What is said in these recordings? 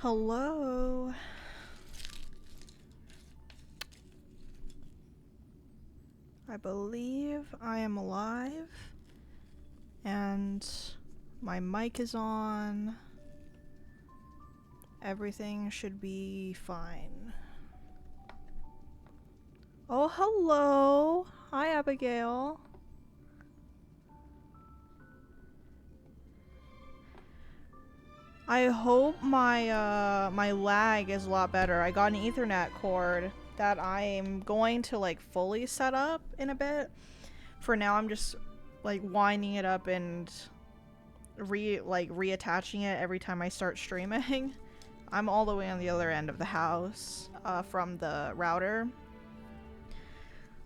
Hello. I believe I am alive and my mic is on. Everything should be fine. Oh, hello. Hi, Abigail. I hope my my lag is a lot better. I got an Ethernet cord that I'm going to like fully set up in a bit. For now, I'm just like winding it up and reattaching it every time I start streaming. I'm all the way on the other end of the house from the router.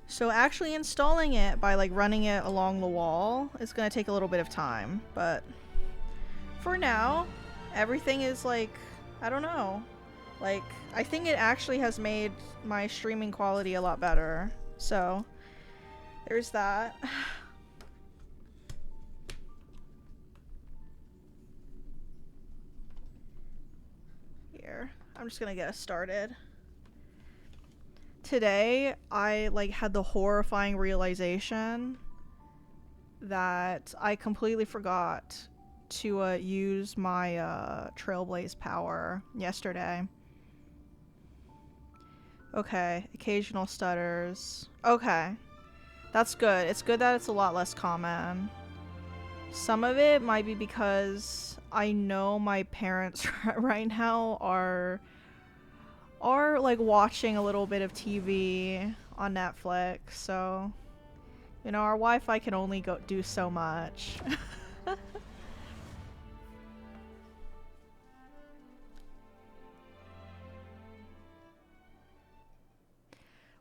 So actually installing it by like running it along the wall is gonna take a little bit of time, but for now, everything is like, I don't know. Like, I think it actually has made my streaming quality a lot better. So, there's that. Here, I'm just gonna get us started. Today, I like had the horrifying realization that I completely forgot to use my Trailblaze power yesterday. Okay, occasional stutters. Okay, that's good. It's good that it's a lot less common. Some of it might be because I know my parents right now are like watching a little bit of TV on Netflix, so you know, our Wi-Fi can only go do so much.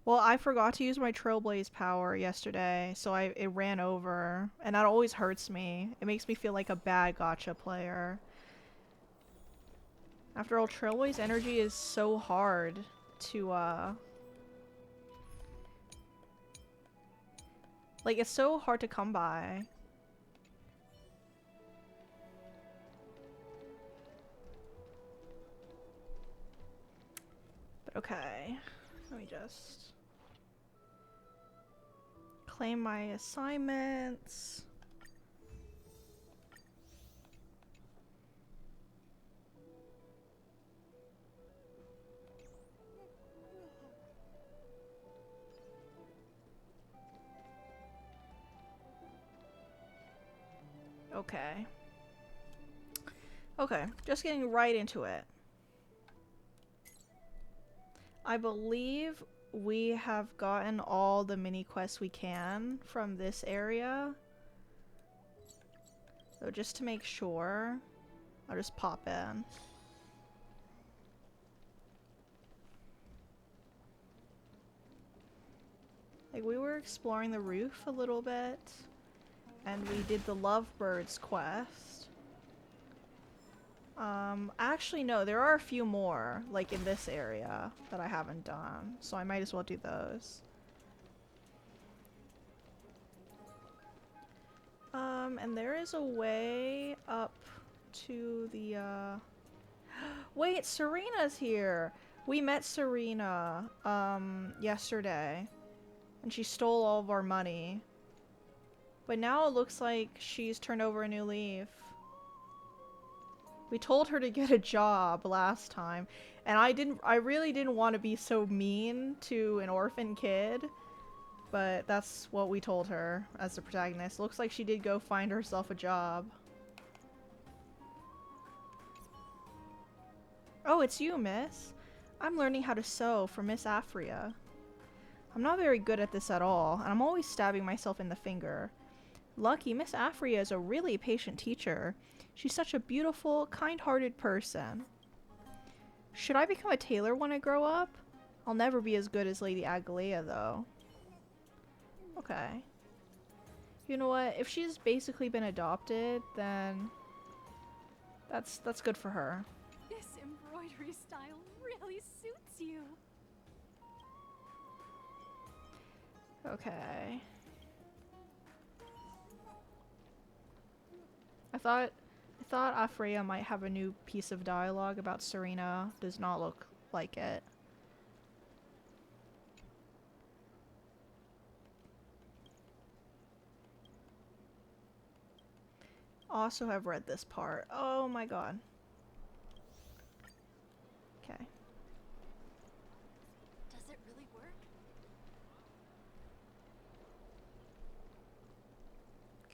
Well, I forgot to use my Trailblaze power yesterday, so it ran over, and that always hurts me. It makes me feel like a bad gacha player. After all, Trailblaze energy is so hard to, like, it's so hard to come by. But okay, let me just claim my assignments. Okay. Okay, just getting right into it. I believe we have gotten all the mini quests we can from this area. So just to make sure, I'll just pop in. Like, we were exploring the roof a little bit, and we did the Lovebirds quest. Actually no, there are a few more, like in this area, that I haven't done, so I might as well do those. And there is a way up to the, Wait, Serena's here! We met Serena, yesterday, and she stole all of our money. But now it looks like she's turned over a new leaf. We told her to get a job last time, and I really didn't want to be so mean to an orphan kid, but that's what we told her as the protagonist. Looks like she did go find herself a job. Oh, it's you, miss. I'm learning how to sew for Miss Afria. I'm not very good at this at all, and I'm always stabbing myself in the finger. Lucky, Miss Afria is a really patient teacher. She's such a beautiful, kind-hearted person. Should I become a tailor when I grow up? I'll never be as good as Lady Agalea, though. Okay. You know what? If she's basically been adopted, then that's good for her. This embroidery style really suits you. Okay. I thought Afreya might have a new piece of dialogue about Serena. Does not look like it. Also have read this part. Oh my god. Okay. Does it really work?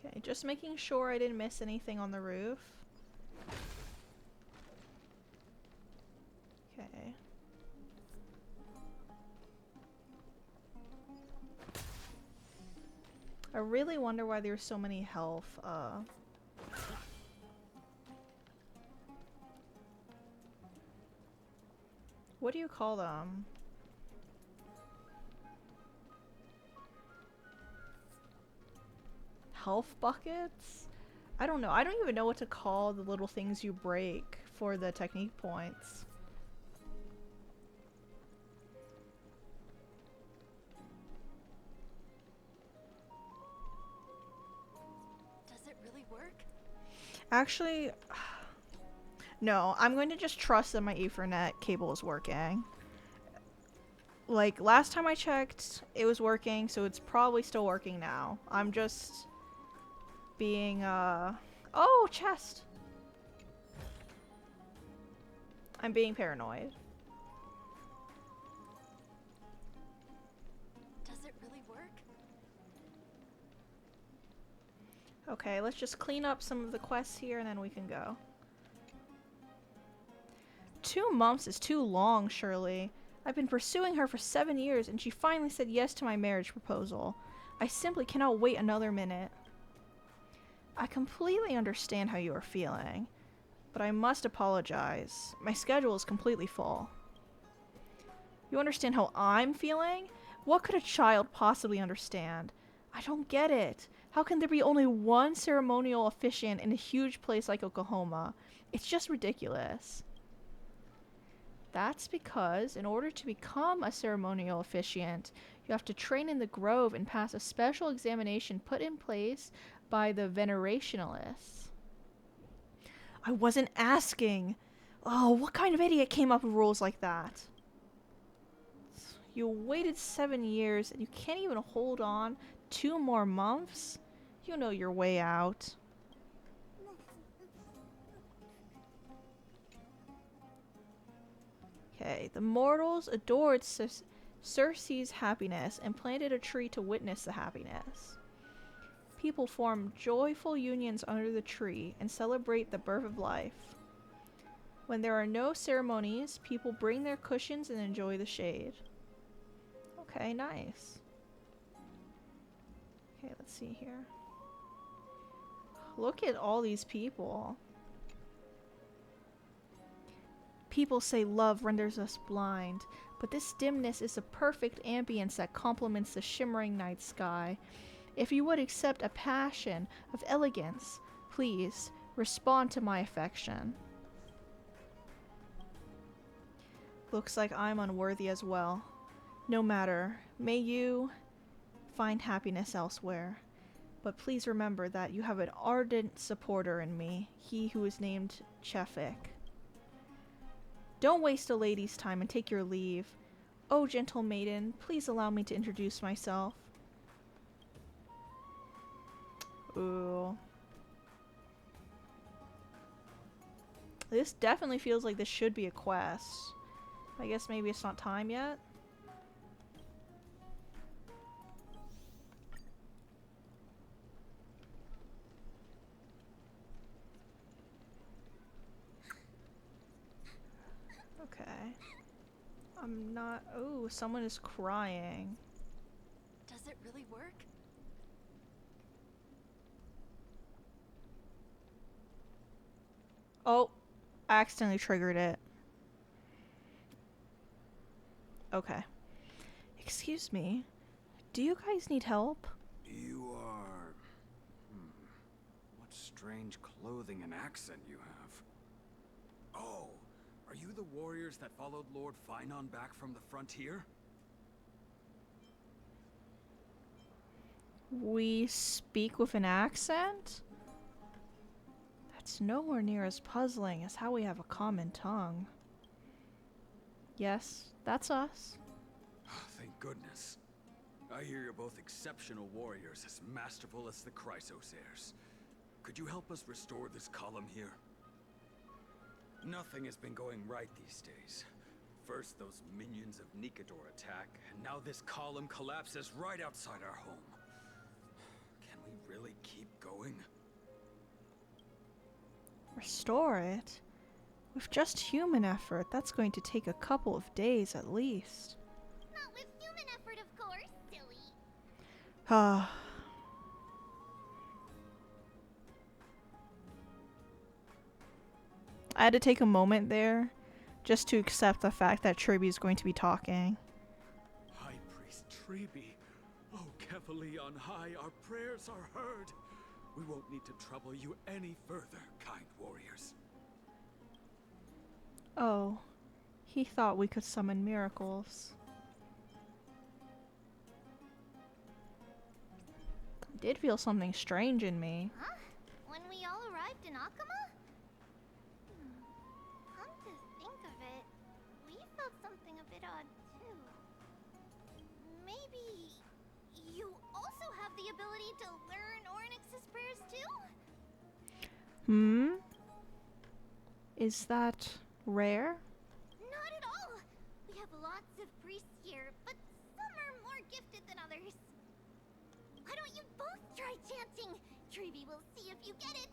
Okay, just making sure I didn't miss anything on the roof. Okay. I really wonder why there's so many health, what do you call them? Health buckets? I don't know. I don't even know what to call the little things you break for the technique points. Does it really work? Actually, no. I'm going to just trust that my Ethernet cable is working. Like, last time I checked, it was working, so it's probably still working now. I'm just being, oh, chest! I'm being paranoid. Does it really work? Okay, let's just clean up some of the quests here and then we can go. 2 months is too long, Shirley. I've been pursuing her for 7 years and she finally said yes to my marriage proposal. I simply cannot wait another minute. I completely understand how you are feeling, but I must apologize. My schedule is completely full. You understand how I'm feeling? What could a child possibly understand? I don't get it. How can there be only one ceremonial officiant in a huge place like Oklahoma? It's just ridiculous. That's because in order to become a ceremonial officiant, you have to train in the Grove and pass a special examination put in place by the Venerationalists. I wasn't asking. Oh, what kind of idiot came up with rules like that? You waited 7 years and you can't even hold on 2 more months? You know your way out. Okay, the mortals adored Circe's happiness and planted a tree to witness the happiness. People form joyful unions under the tree and celebrate the birth of life. When there are no ceremonies, people bring their cushions and enjoy the shade. Okay, nice. Okay, let's see here. Look at all these people. People say love renders us blind, but this dimness is a perfect ambience that complements the shimmering night sky. If you would accept a passion of elegance, please respond to my affection. Looks like I'm unworthy as well. No matter, may you find happiness elsewhere. But please remember that you have an ardent supporter in me, he who is named Chefik. Don't waste a lady's time and take your leave. Oh, gentle maiden, please allow me to introduce myself. Ooh. This definitely feels like this should be a quest. I guess maybe it's not time yet. Okay. I'm not... Oh, someone is crying. Does it really work? Oh, I accidentally triggered it. Okay. Excuse me. Do you guys need help? You are... What strange clothing and accent you have. Oh, are you the warriors that followed Lord Finon back from the frontier? We speak with an accent? It's nowhere near as puzzling as how we have a common tongue. Yes, that's us. Thank goodness. I hear you're both exceptional warriors, as masterful as the Chrysosairs. Could you help us restore this column here? Nothing has been going right these days. First, those minions of Nikador attack, and now this column collapses right outside our home. Can we really keep going? Restore it? With just human effort, that's going to take a couple of days at least. Not with human effort, of course, silly. Ah. I had to take a moment there just to accept the fact that Triby is going to be talking. High Priest Triby, oh Kefali on high, our prayers are heard. We won't need to trouble you any further, kind warriors. Oh, he thought we could summon miracles. I did feel something strange in me. Huh? When we all arrived in Akama? Come to think of it, we felt something a bit odd too. Maybe you also have the ability to learn Ornyx's prayers too? Is that rare? Not at all! We have lots of priests here, but some are more gifted than others. Why don't you both try chanting? Treeby will see if you get it.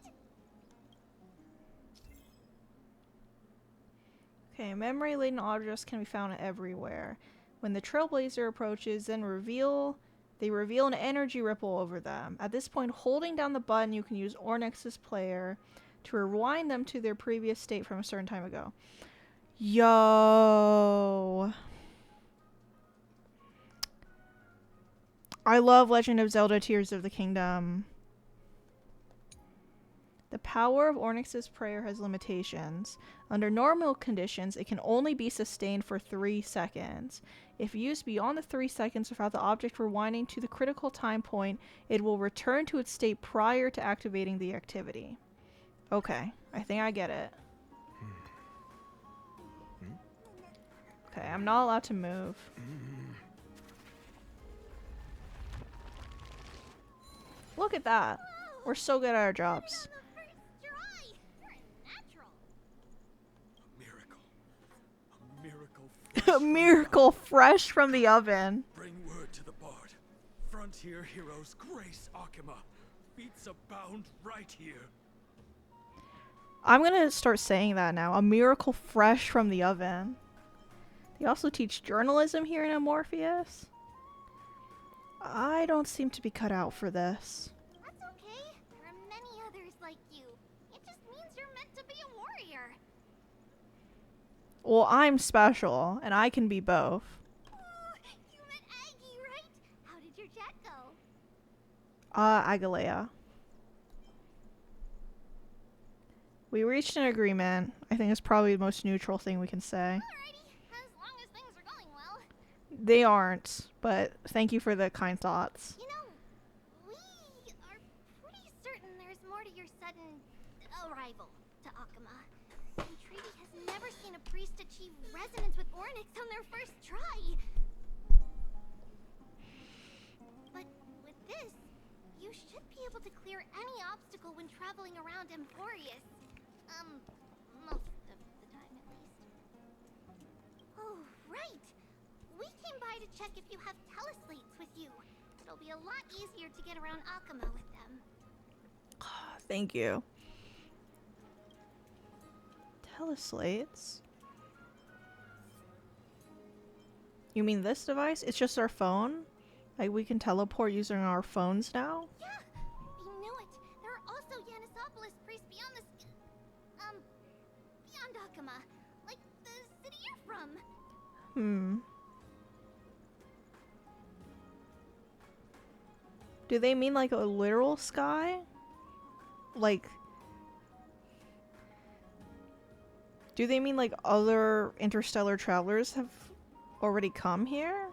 Okay, memory-laden objects can be found everywhere. When the Trailblazer approaches, then they reveal an energy ripple over them. At this point, holding down the button, you can use Ornyx's player to rewind them to their previous state from a certain time ago. Yo! I love Legend of Zelda Tears of the Kingdom. The power of Ornyx's prayer has limitations. Under normal conditions, it can only be sustained for 3 seconds. If used beyond the 3 seconds without the object rewinding to the critical time point, it will return to its state prior to activating the activity. Okay, I think I get it. Okay, I'm not allowed to move. Look at that. We're so good at our jobs. A miracle. A miracle fresh from the oven. Bring word to the bard. Frontier heroes grace Akama. Feats abound right here. I'm gonna start saying that now. A miracle fresh from the oven. They also teach journalism here in Amorpheus. I don't seem to be cut out for this. That's okay. There are many others like you. It just means you're meant to be a warrior. Well, I'm special, and I can be both. Oh, you met Aggie, right? How did your chat go? Agalea. We reached an agreement. I think it's probably the most neutral thing we can say. Alrighty, as long as things are going well. They aren't, but thank you for the kind thoughts. You know, we are pretty certain there's more to your sudden arrival to Akama. And Treaty has never seen a priest achieve resonance with Ornyx on their first try. But with this, you should be able to clear any obstacle when traveling around Emporius. Most of the time at least. Oh, right! We came by to check if you have teleslates with you. It'll be a lot easier to get around Akama with them. Thank you. Teleslates? You mean this device? It's just our phone? Like we can teleport using our phones now? Yeah! We knew it! There are also Yanisopolis priests beyond the beyond Akama. Like the city you're from. Do they mean like a literal sky? Like... Do they mean like other interstellar travelers have already come here?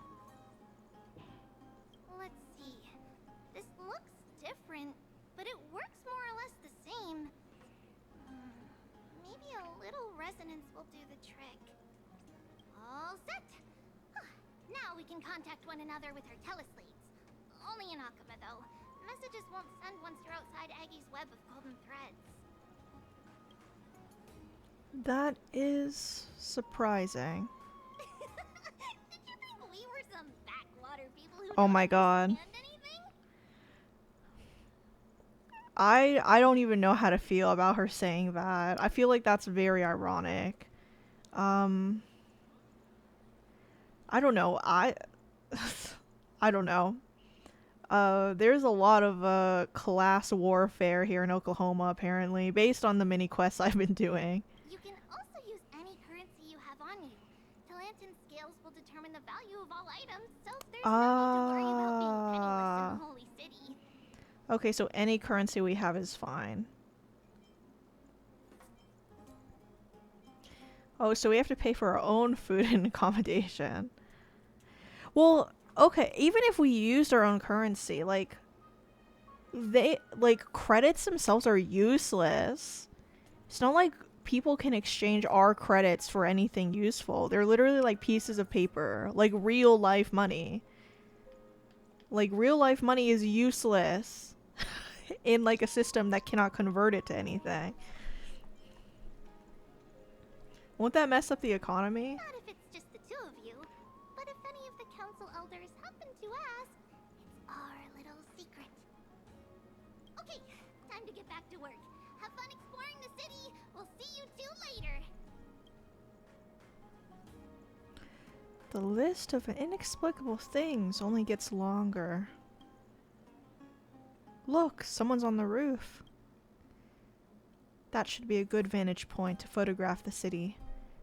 Let's see. This looks different, but it works more or less the same. can contact one another with her teleslates. Only in Akuma, though. Messages won't send once you're outside Aggie's web of golden threads. That is surprising. Did you think we were some backwater people who Oh don't my god. understand anything? I don't even know how to feel about her saying that. I feel like that's very ironic. I don't know. I don't know. There's a lot of class warfare here in Oklahoma apparently, based on the mini quests I've been doing. You can also use any currency you have on you. Talantan scales will determine the value of all items, so there's no need to worry about being penniless in the Holy City. Okay, so any currency we have is fine. Oh, so we have to pay for our own food and accommodation. Well, okay, even if we used our own currency, like, credits themselves are useless. It's not like people can exchange our credits for anything useful. They're literally like pieces of paper, like real life money. Like, real life money is useless in like a system that cannot convert it to anything. Won't that mess up the economy? Not if it's just the two of you, but if any of the council elders happen to ask, it's our little secret. Okay, time to get back to work. Have fun exploring the city. We'll see you two later. The list of inexplicable things only gets longer. Look, someone's on the roof. That should be a good vantage point to photograph the city.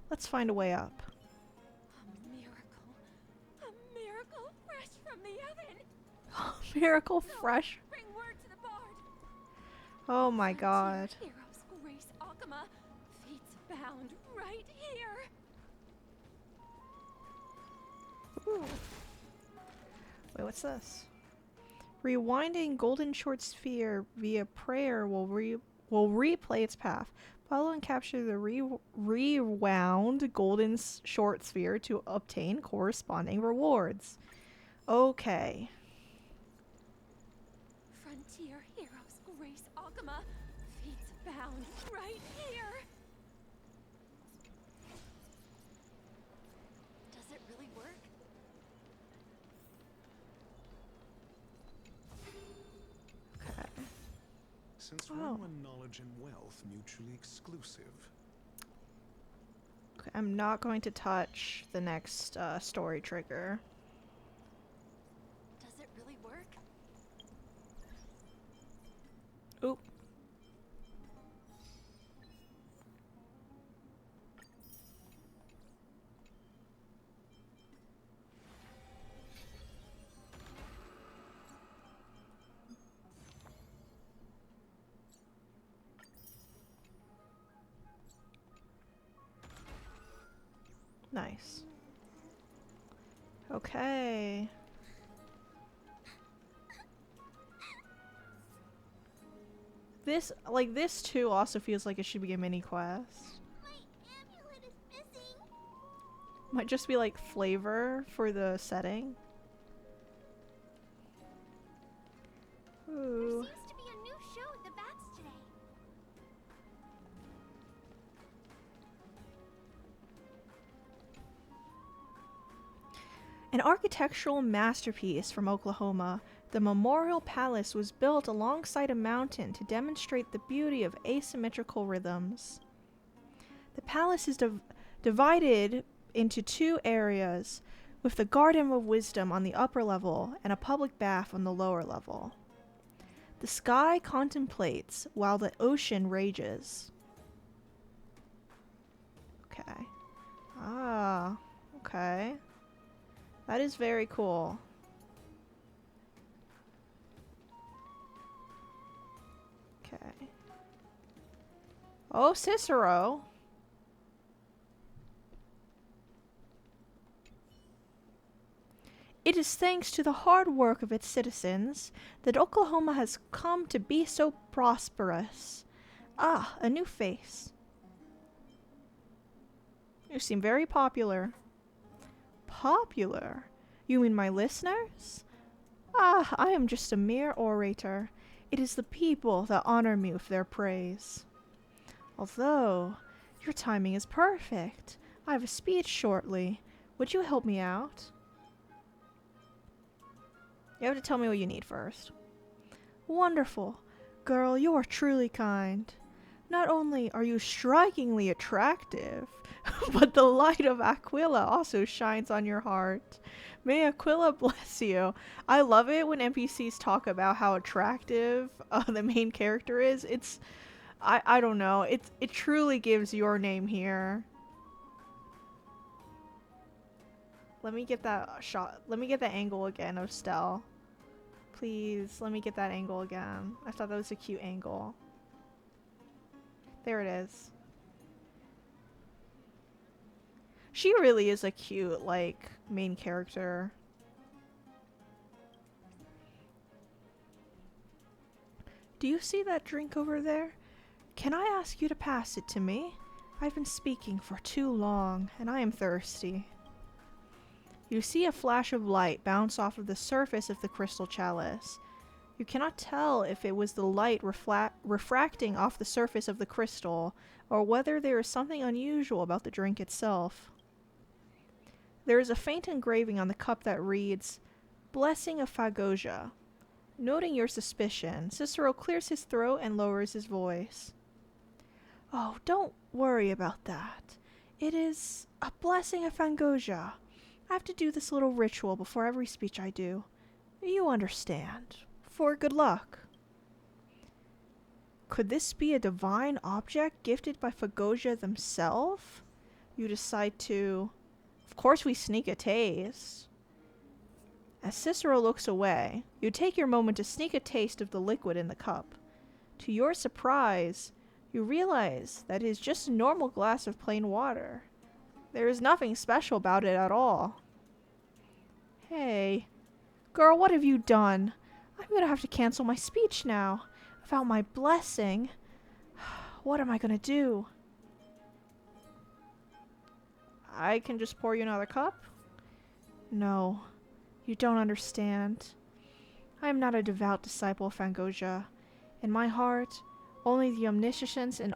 Let's find a way up. A miracle fresh from the oven. Miracle fresh. Bring word to the bard. Oh my god. Heroes grace Akuma. Feats bound right here. Ooh. Wait, what's this? Rewinding golden short sphere via prayer will replay its path. Follow and capture the rewound golden short sphere to obtain corresponding rewards. Okay. Frontier heroes grace Akuma. Feats bound right here. Does it really work? Okay. Since Oh. when were knowledge and wealth mutually exclusive? Okay, I'm not going to touch the next story trigger. Does it really work? Oop. Nice. Okay. This too also feels like it should be a mini quest. My amulet is missing. Might just be like flavor for the setting. There Ooh. seems to be a new show at the bats today. An architectural masterpiece from Oklahoma, the Memorial Palace was built alongside a mountain to demonstrate the beauty of asymmetrical rhythms. The palace is divided into two areas, with the Garden of Wisdom on the upper level and a public bath on the lower level. The sky contemplates while the ocean rages. Okay. Ah, okay. That is very cool. Okay. Oh, Cicero. It is thanks to the hard work of its citizens that Oklahoma has come to be so prosperous. Ah, a new face. You seem very popular. Popular? You mean my listeners? Ah, I am just a mere orator. It is the people that honor me with their praise. Although, your timing is perfect. I have a speech shortly. Would you help me out? You have to tell me what you need first. Wonderful. Girl, you are truly kind. Not only are you strikingly attractive, but the light of Aquila also shines on your heart. May Aquila bless you. I love it when NPCs talk about how attractive the main character is. I don't know. It truly gives your name here. Let me get that shot. Let me get the angle again of Stell. Please, let me get that angle again. I thought that was a cute angle. There it is. She really is a cute, like, main character. Do you see that drink over there? Can I ask you to pass it to me? I've been speaking for too long, and I am thirsty. You see a flash of light bounce off of the surface of the crystal chalice. You cannot tell if it was the light refracting off the surface of the crystal, or whether there is something unusual about the drink itself. There is a faint engraving on the cup that reads, Blessing of Phagosia. Noting your suspicion, Cicero clears his throat and lowers his voice. Oh, don't worry about that. It is a blessing of Phagosia. I have to do this little ritual before every speech I do. You understand. For good luck. Could this be a divine object gifted by Phagosia themselves? You decide to... Of course we sneak a taste. As Cicero looks away, you take your moment to sneak a taste of the liquid in the cup. To your surprise, you realize that it is just a normal glass of plain water. There is nothing special about it at all. Hey, girl, what have you done? I'm gonna have to cancel my speech now. Without my blessing. What am I gonna do? I can just pour you another cup? No, you don't understand. I am not a devout disciple of Phagosia. In my heart, only the omniscience and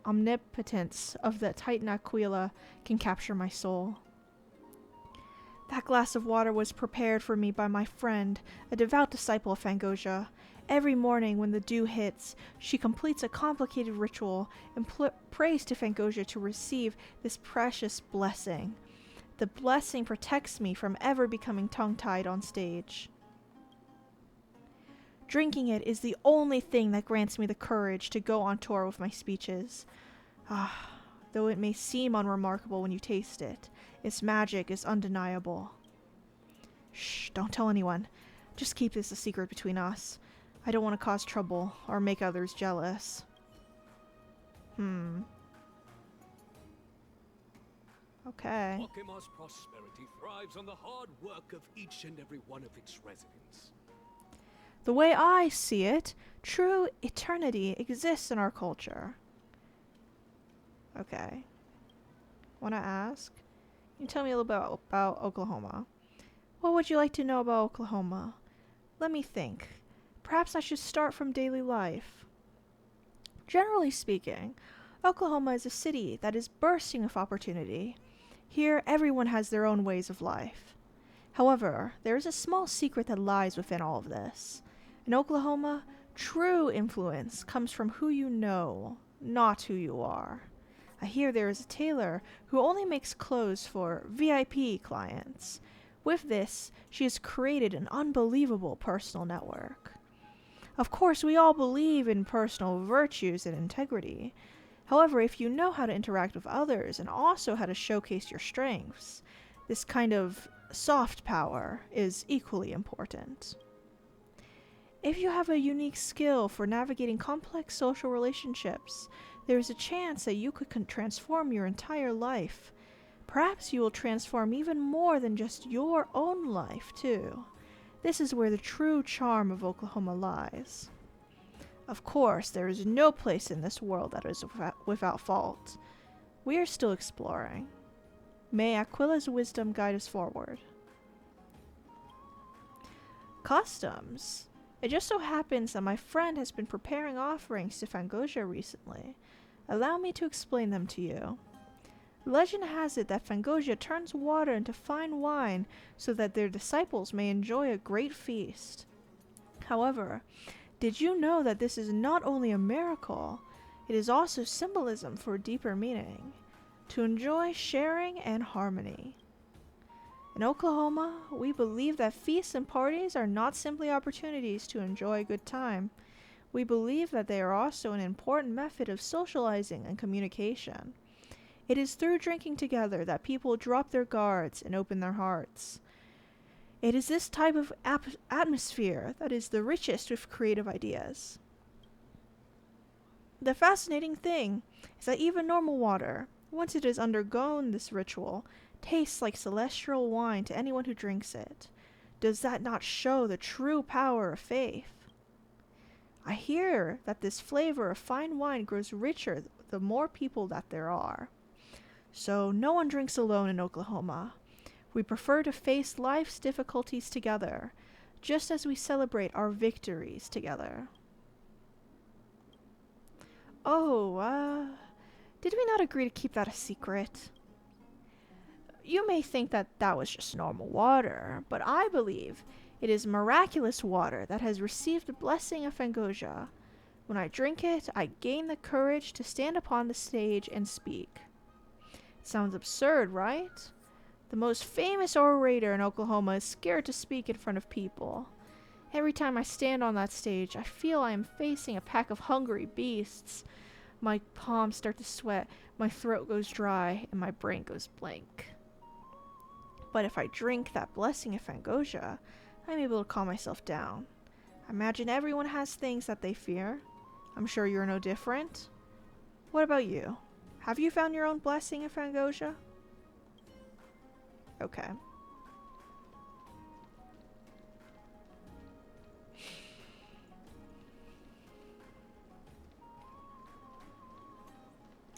omnipotence of the Titan Aquila can capture my soul. That glass of water was prepared for me by my friend, a devout disciple of Phagosia. Every morning when the dew hits, she completes a complicated ritual and prays to Phagosia to receive this precious blessing. The blessing protects me from ever becoming tongue-tied on stage. Drinking it is the only thing that grants me the courage to go on tour with my speeches. Though it may seem unremarkable when you taste it, its magic is undeniable. Shh, don't tell anyone. Just keep this a secret between us. I don't want to cause trouble or make others jealous. Okay. Okima's prosperity thrives on the hard work of each and every one of its residents. The way I see it, true eternity exists in our culture. Okay. Want to ask? Can you tell me a little bit about Oklahoma? What would you like to know about Oklahoma? Let me think. Perhaps I should start from daily life. Generally speaking, Oklahoma is a city that is bursting with opportunity. Here, everyone has their own ways of life. However, there is a small secret that lies within all of this. In Oklahoma, true influence comes from who you know, not who you are. I hear there is a tailor who only makes clothes for VIP clients. With this, she has created an unbelievable personal network. Of course, we all believe in personal virtues and integrity. However, if you know how to interact with others and also how to showcase your strengths, this kind of soft power is equally important. If you have a unique skill for navigating complex social relationships, there is a chance that you could transform your entire life. Perhaps you will transform even more than just your own life, too. This is where the true charm of Oklahoma lies. Of course, there is no place in this world that is without fault. We are still exploring. May Aquila's wisdom guide us forward. Customs? It just so happens that my friend has been preparing offerings to Fangosia recently. Allow me to explain them to you. Legend has it that Fangosia turns water into fine wine so that their disciples may enjoy a great feast. However, did you know that this is not only a miracle, it is also symbolism for a deeper meaning, to enjoy sharing and harmony. In Oklahoma, we believe that feasts and parties are not simply opportunities to enjoy a good time. We believe that they are also an important method of socializing and communication. It is through drinking together that people drop their guards and open their hearts. It is this type of atmosphere that is the richest with creative ideas. The fascinating thing is that even normal water, once it has undergone this ritual, tastes like celestial wine to anyone who drinks it. Does that not show the true power of faith? I hear that this flavor of fine wine grows richer the more people that there are. So no one drinks alone in Oklahoma. We prefer to face life's difficulties together, just as we celebrate our victories together. Oh, did we not agree to keep that a secret? You may think that that was just normal water, but I believe it is miraculous water that has received the blessing of Fangosia. When I drink it, I gain the courage to stand upon the stage and speak. It sounds absurd, right? The most famous orator in Oklahoma is scared to speak in front of people. Every time I stand on that stage, I feel I am facing a pack of hungry beasts. My palms start to sweat, my throat goes dry, and my brain goes blank. But if I drink that blessing of Fangosia, I'm able to calm myself down. I imagine everyone has things that they fear. I'm sure you're no different. What about you? Have you found your own blessing of Fangosia? Okay.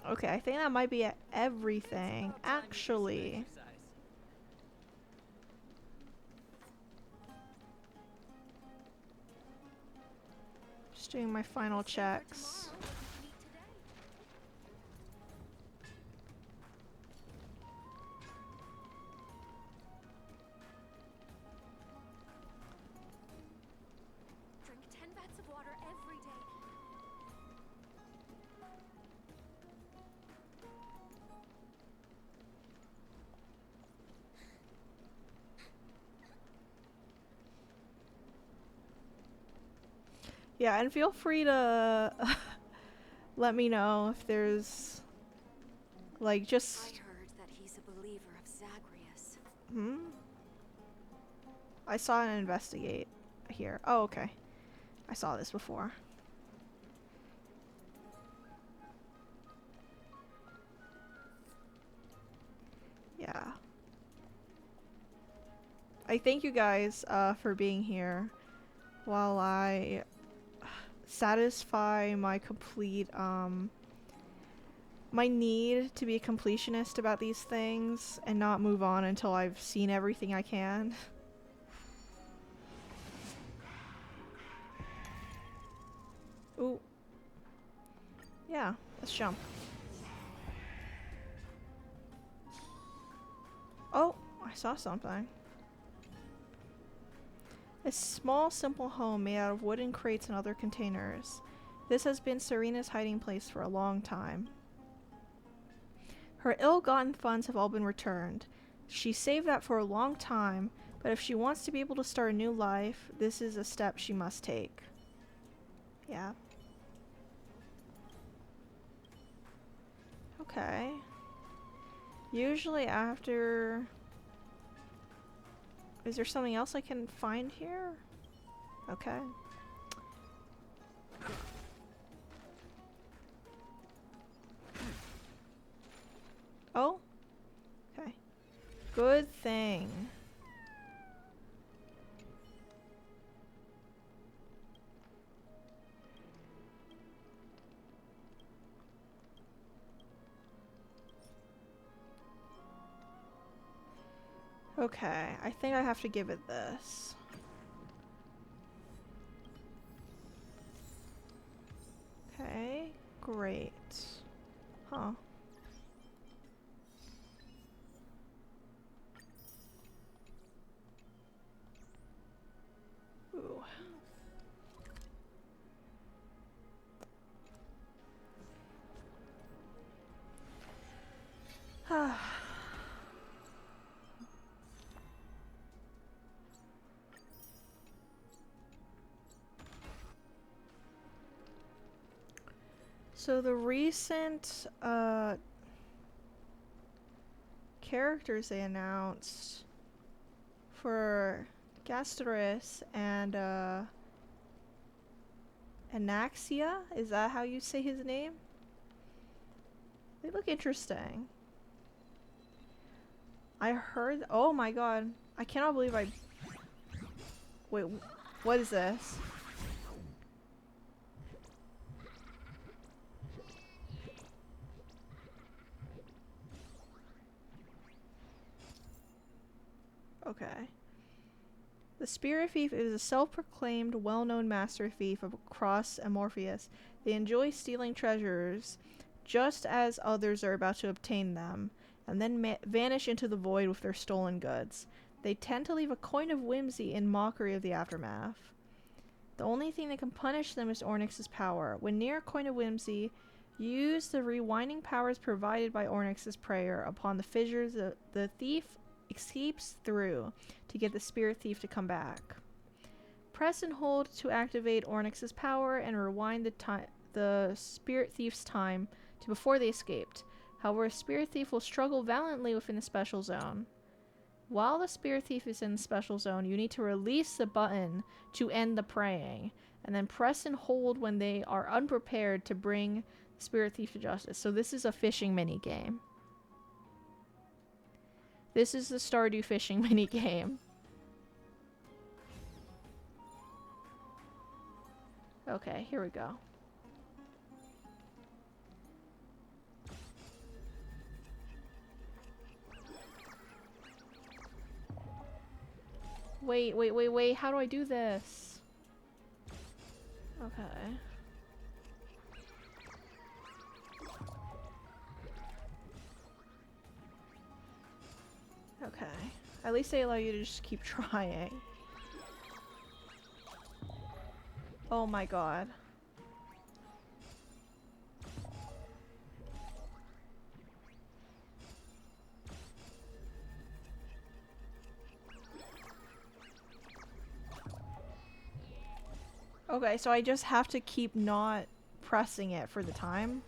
Okay, I think that might be everything, actually. Just doing my final checks. Drink 10 vats of water every day. Yeah, and feel free to let me know if there's like I just heard that he's a believer of Zagreus. I saw an investigate here. Oh, okay. I saw this before. Yeah. I thank you guys for being here while I satisfy my complete my need to be a completionist about these things and not move on until I've seen everything I can. Ooh. Yeah, let's jump. Oh, I saw something. A small, simple home made out of wooden crates and other containers. This has been Serena's hiding place for a long time. Her ill-gotten funds have all been returned. She saved that for a long time, but if she wants to be able to start a new life, this is a step she must take. Yeah. Okay. Usually after... Is there something else I can find here? Okay. Oh? Okay. Good thing. Okay, I think I have to give it this. Great. Huh. Ooh. So the recent characters they announced for Gasteris and Anaxia, is that how you say his name? They look interesting. I heard, oh my god, I cannot believe I, wait, what is this? Okay. The Spirit Thief is a self-proclaimed, well-known master thief across Amorpheus. They enjoy stealing treasures, just as others are about to obtain them, and then vanish into the void with their stolen goods. They tend to leave a coin of whimsy in mockery of the aftermath. The only thing that can punish them is Ornyx's power. When near a coin of whimsy, use the rewinding powers provided by Ornyx's prayer upon the fissures the thief escapes through to get the Spirit Thief to come back. Press and hold to activate Ornyx's power and rewind the Spirit Thief's time to before they escaped. However, a Spirit Thief will struggle valiantly within the special zone. While the Spirit Thief is in the special zone, you need to release the button to end the praying, and then press and hold when they are unprepared to bring the Spirit Thief to justice. So this is a fishing minigame. This is the Stardew fishing minigame. Okay, here we go. Wait, how do I do this? Okay. Okay. At least they allow you to just keep trying. Oh my god. Okay, so I just have to keep not pressing it for the time.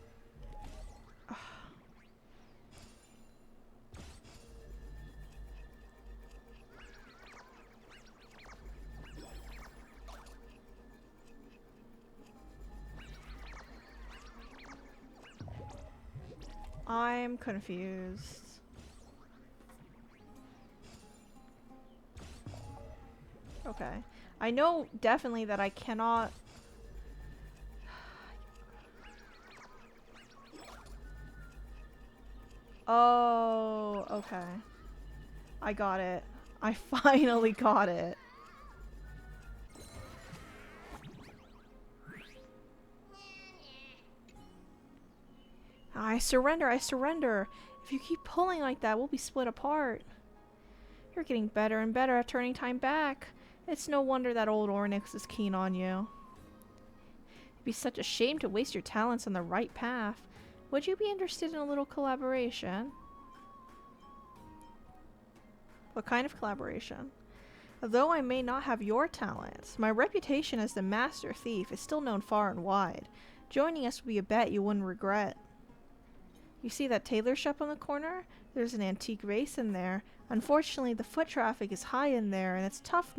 I'm confused. Okay. I know definitely that I cannot... Oh, okay. I got it. I finally got it. I surrender, I surrender. If you keep pulling like that, we'll be split apart. You're getting better and better at turning time back. It's no wonder that old Ornyx is keen on you. It'd be such a shame to waste your talents on the right path. Would you be interested in a little collaboration? What kind of collaboration? Although I may not have your talents, my reputation as the master thief is still known far and wide. Joining us would be a bet you wouldn't regret. You see that tailor shop on the corner? There's an antique vase in there. Unfortunately, the foot traffic is high in there, and it's tough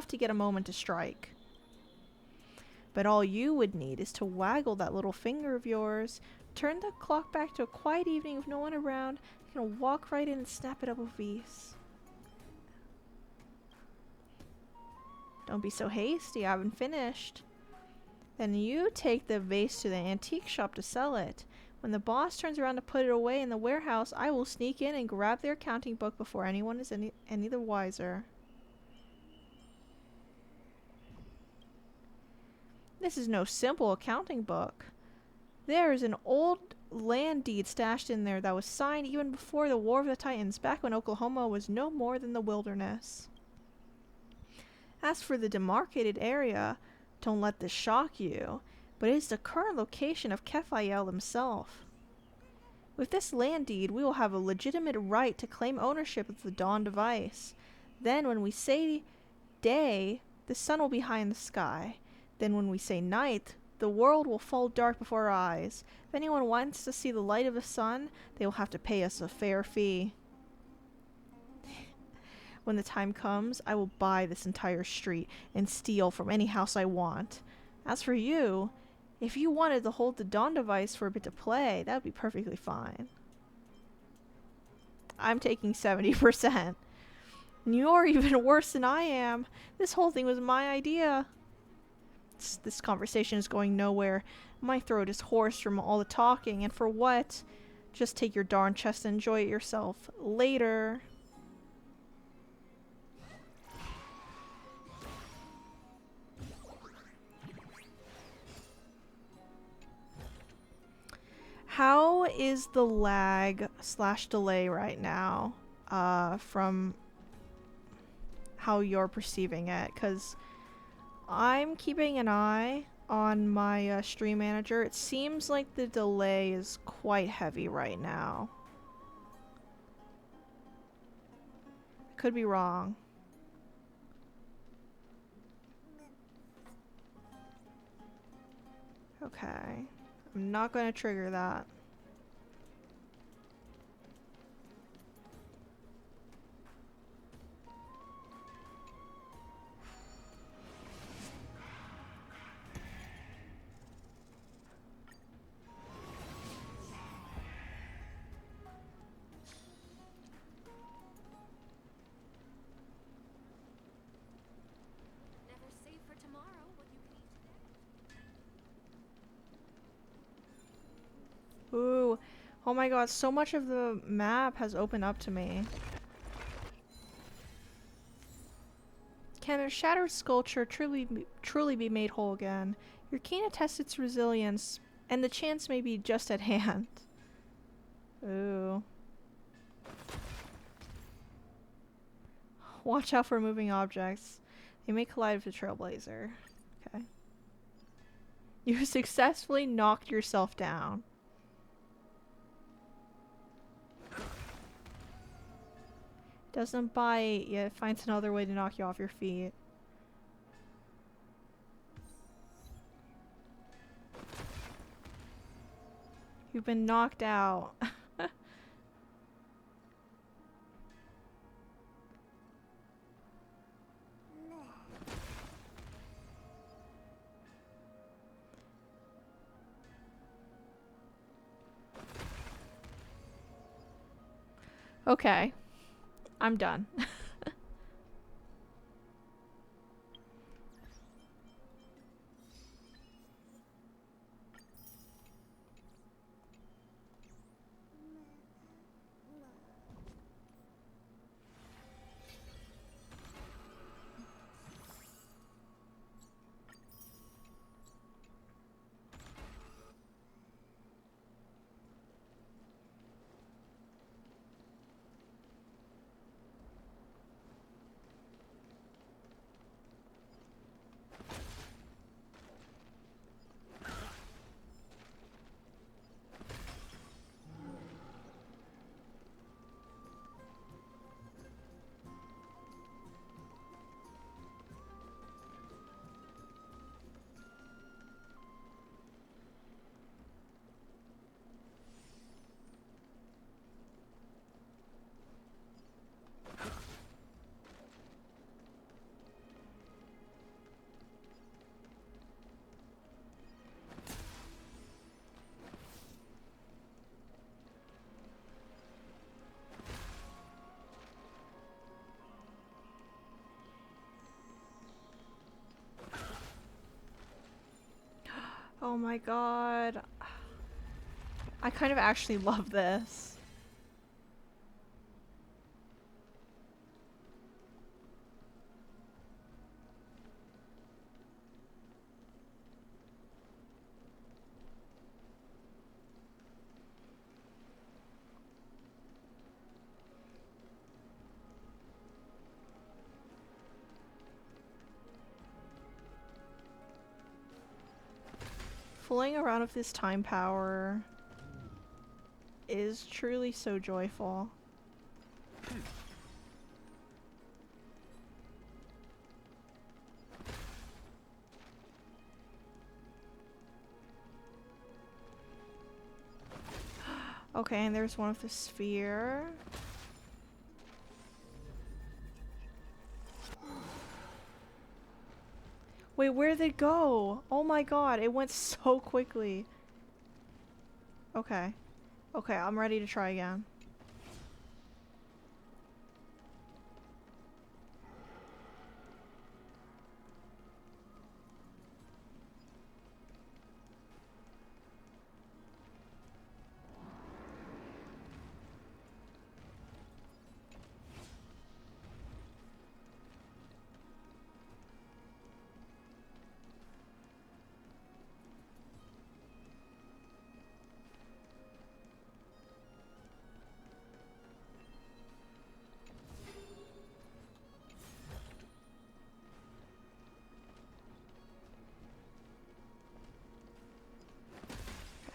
to get a moment to strike. But all you would need is to waggle that little finger of yours, turn the clock back to a quiet evening with no one around, you can walk right in and snap it up with ease. Don't be so hasty, I haven't finished. Then you take the vase to the antique shop to sell it. When the boss turns around to put it away in the warehouse, I will sneak in and grab their accounting book before anyone is any the wiser. This is no simple accounting book. There is an old land deed stashed in there that was signed even before the War of the Titans, back when Oklahoma was no more than the wilderness. As for the demarcated area, don't let this shock you, but it is the current location of Kephiel himself. With this land deed, we will have a legitimate right to claim ownership of the Dawn device. Then when we say day, the sun will be high in the sky. Then when we say night, the world will fall dark before our eyes. If anyone wants to see the light of the sun, they will have to pay us a fair fee. When the time comes, I will buy this entire street and steal from any house I want. As for you, if you wanted to hold the Dawn device for a bit to play, that would be perfectly fine. I'm taking 70%. You're even worse than I am. This whole thing was my idea. This conversation is going nowhere. My throat is hoarse from all the talking, and for what? Just take your darn chest and enjoy it yourself. Later. How is the lag / delay right now from how you're perceiving it? Because I'm keeping an eye on my stream manager. It seems like the delay is quite heavy right now. Could be wrong. Okay. I'm not going to trigger that. Never save for tomorrow what you can eat today. Ooh. Oh my god, so much of the map has opened up to me. Can a shattered sculpture truly be made whole again? Your keen attests its resilience, and the chance may be just at hand. Ooh. Watch out for moving objects. They may collide with the trailblazer. Okay. You successfully knocked yourself down. Doesn't bite, yet finds another way to knock you off your feet. You've been knocked out. Okay. I'm done. Oh my god. I kind of actually love this. Fooling around with this time power is truly so joyful. Okay, and there's one with the sphere. Wait, where'd it go? Oh my god, it went so quickly. Okay. Okay, I'm ready to try again.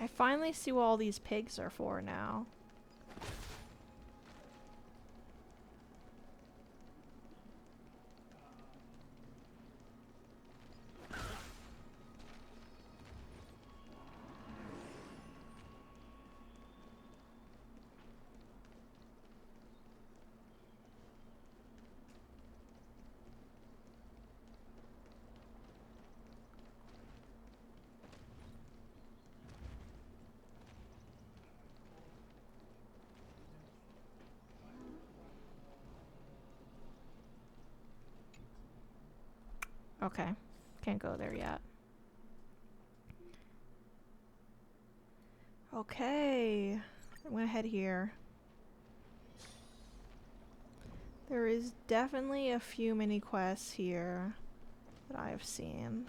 I finally see what all these pigs are for now. Okay, can't go there yet. Okay, I'm gonna head here. There is definitely a few mini quests here that I have seen.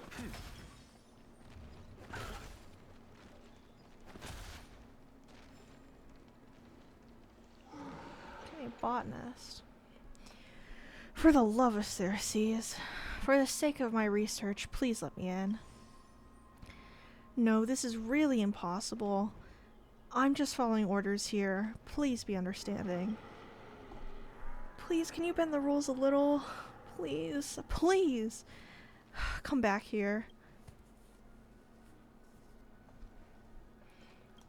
Okay, botanist. For the love of Ceres, for the sake of my research, please let me in. No, this is really impossible. I'm just following orders here. Please be understanding. Please, can you bend the rules a little? Please, please. Come back here.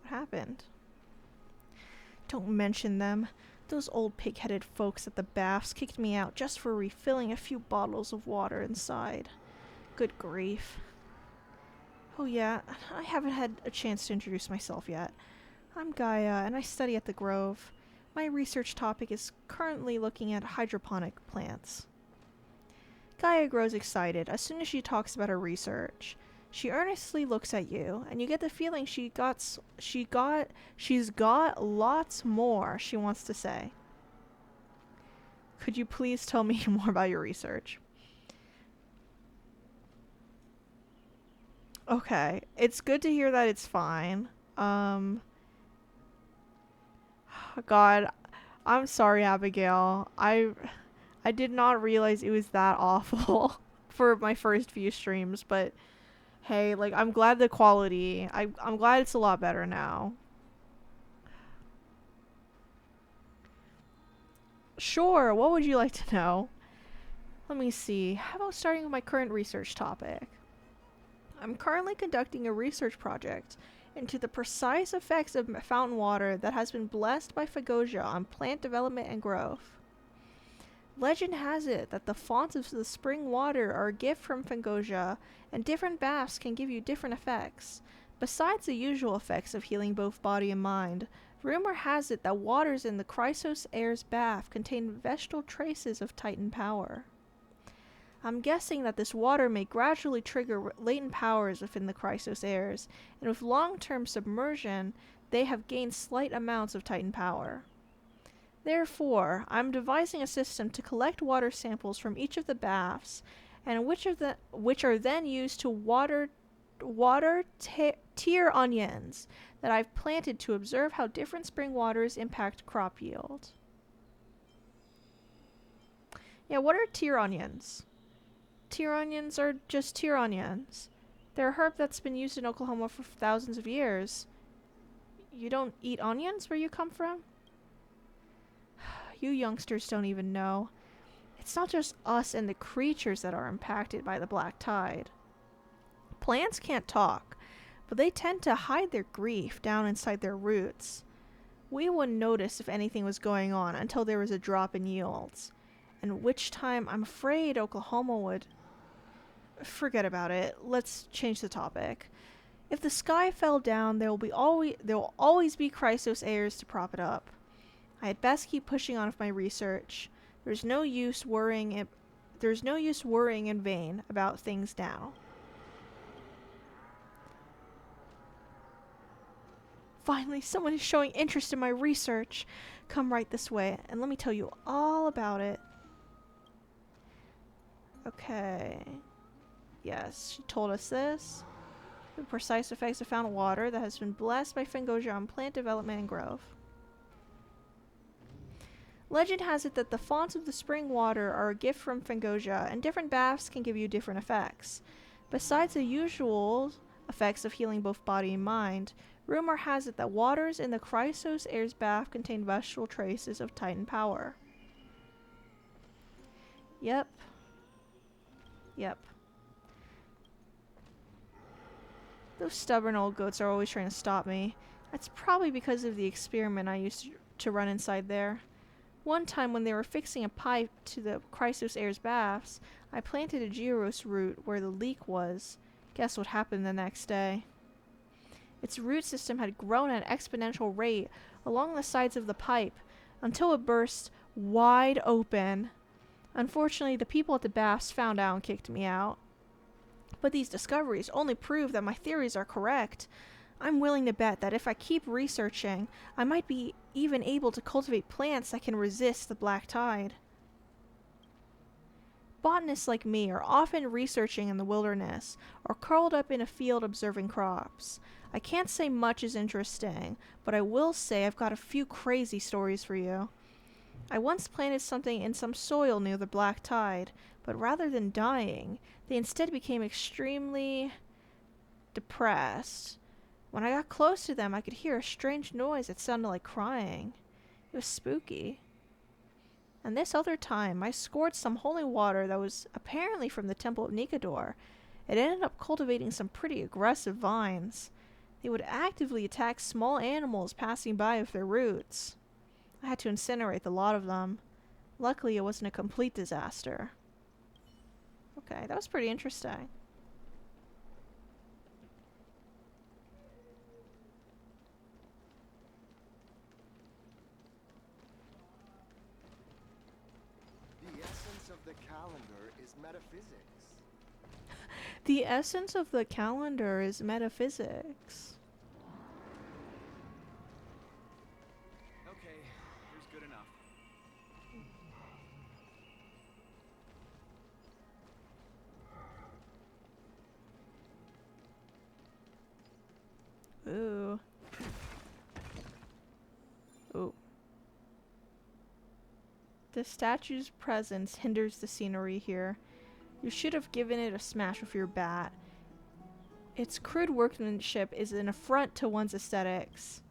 What happened? Don't mention them. Those old pig-headed folks at the baths kicked me out just for refilling a few bottles of water inside. Good grief. Oh yeah, I haven't had a chance to introduce myself yet. I'm Gaia, and I study at the Grove. My research topic is currently looking at hydroponic plants. Gaia grows excited as soon as she talks about her research. She earnestly looks at you, and you get the feeling she's got lots more she wants to say. Could you please tell me more about your research? Okay, it's good to hear that it's fine. God, I'm sorry, Abigail. I did not realize it was that awful for my first few streams, but hey, like, I'm glad the quality, I'm glad it's a lot better now. Sure, what would you like to know? Let me see. How about starting with my current research topic? I'm currently conducting a research project into the precise effects of fountain water that has been blessed by Fagosia on plant development and growth. Legend has it that the fonts of the spring water are a gift from Fagosia, and different baths can give you different effects. Besides the usual effects of healing both body and mind, rumor has it that waters in the Chrysos Air's bath contain vegetal traces of Titan power. I'm guessing that this water may gradually trigger latent powers within the Chrysos Airs, and with long-term submersion, they have gained slight amounts of Titan power. Therefore, I'm devising a system to collect water samples from each of the baths, and which are then used to water tier onions that I've planted to observe how different spring waters impact crop yield. Yeah, what are tier onions? Tier onions are just tier onions. They're a herb that's been used in Oklahoma for thousands of years. You don't eat onions where you come from? You youngsters don't even know. It's not just us and the creatures that are impacted by the black tide. Plants can't talk, but they tend to hide their grief down inside their roots. We wouldn't notice if anything was going on until there was a drop in yields, and which time I'm afraid Oklahoma would... Forget about it. Let's change the topic. If the sky fell down, there will always be Chrysos heirs to prop it up. I had best keep pushing on with my research. There's no use worrying in vain about things now. Finally, someone is showing interest in my research. Come right this way, and let me tell you all about it. Okay. Yes, she told us this. The precise effects of found water that has been blessed by Fangosia on plant development and growth. Legend has it that the fonts of the spring water are a gift from Fangosia, and different baths can give you different effects. Besides the usual effects of healing both body and mind, rumor has it that waters in the Chrysos Heir's bath contain vegetable traces of Titan power. Yep. Those stubborn old goats are always trying to stop me. That's probably because of the experiment I used to run inside there. One time when they were fixing a pipe to the Chrysos Heir's baths, I planted a gyros root where the leak was. Guess what happened the next day? Its root system had grown at an exponential rate along the sides of the pipe until it burst wide open. Unfortunately, the people at the baths found out and kicked me out. But these discoveries only prove that my theories are correct. I'm willing to bet that if I keep researching, I might be even able to cultivate plants that can resist the black tide. Botanists like me are often researching in the wilderness, or curled up in a field observing crops. I can't say much is interesting, but I will say I've got a few crazy stories for you. I once planted something in some soil near the black tide, but rather than dying, they instead became extremely depressed. When I got close to them, I could hear a strange noise that sounded like crying. It was spooky. And this other time, I scored some holy water that was apparently from the Temple of Nikador. It ended up cultivating some pretty aggressive vines. They would actively attack small animals passing by with their roots. I had to incinerate the lot of them. Luckily, it wasn't a complete disaster. Okay, that was pretty interesting. The essence of the calendar is metaphysics. The essence of the calendar is metaphysics. Okay, here's good enough. Ooh. Ooh. The statue's presence hinders the scenery here. You should have given it a smash with your bat. Its crude workmanship is an affront to one's aesthetics.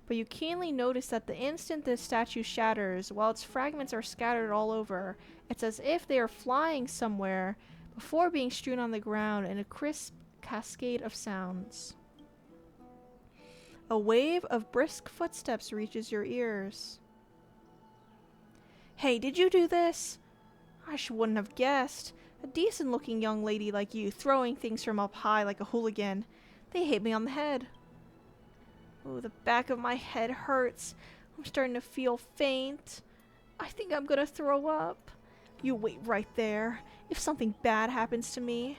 But you keenly notice that the instant the statue shatters, while its fragments are scattered all over, it's as if they are flying somewhere before being strewn on the ground in a crisp cascade of sounds. A wave of brisk footsteps reaches your ears. Hey, did you do this? I wouldn't have guessed. A decent-looking young lady like you throwing things from up high like a hooligan. They hit me on the head. Oh, the back of my head hurts. I'm starting to feel faint. I think I'm gonna throw up. You wait right there. If something bad happens to me,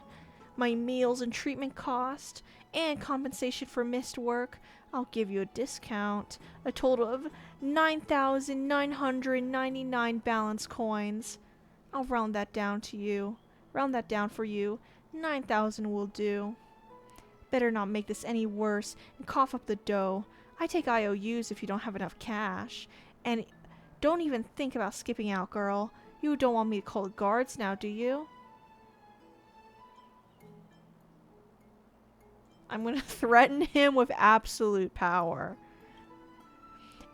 my meals and treatment cost, and compensation for missed work, I'll give you a discount. A total of 9,999 balance coins. I'll round that down to you. Round that down for you. 9,000 will do. Better not make this any worse and cough up the dough. I take IOUs if you don't have enough cash. And don't even think about skipping out, girl. You don't want me to call the guards now, do you? I'm gonna threaten him with absolute power.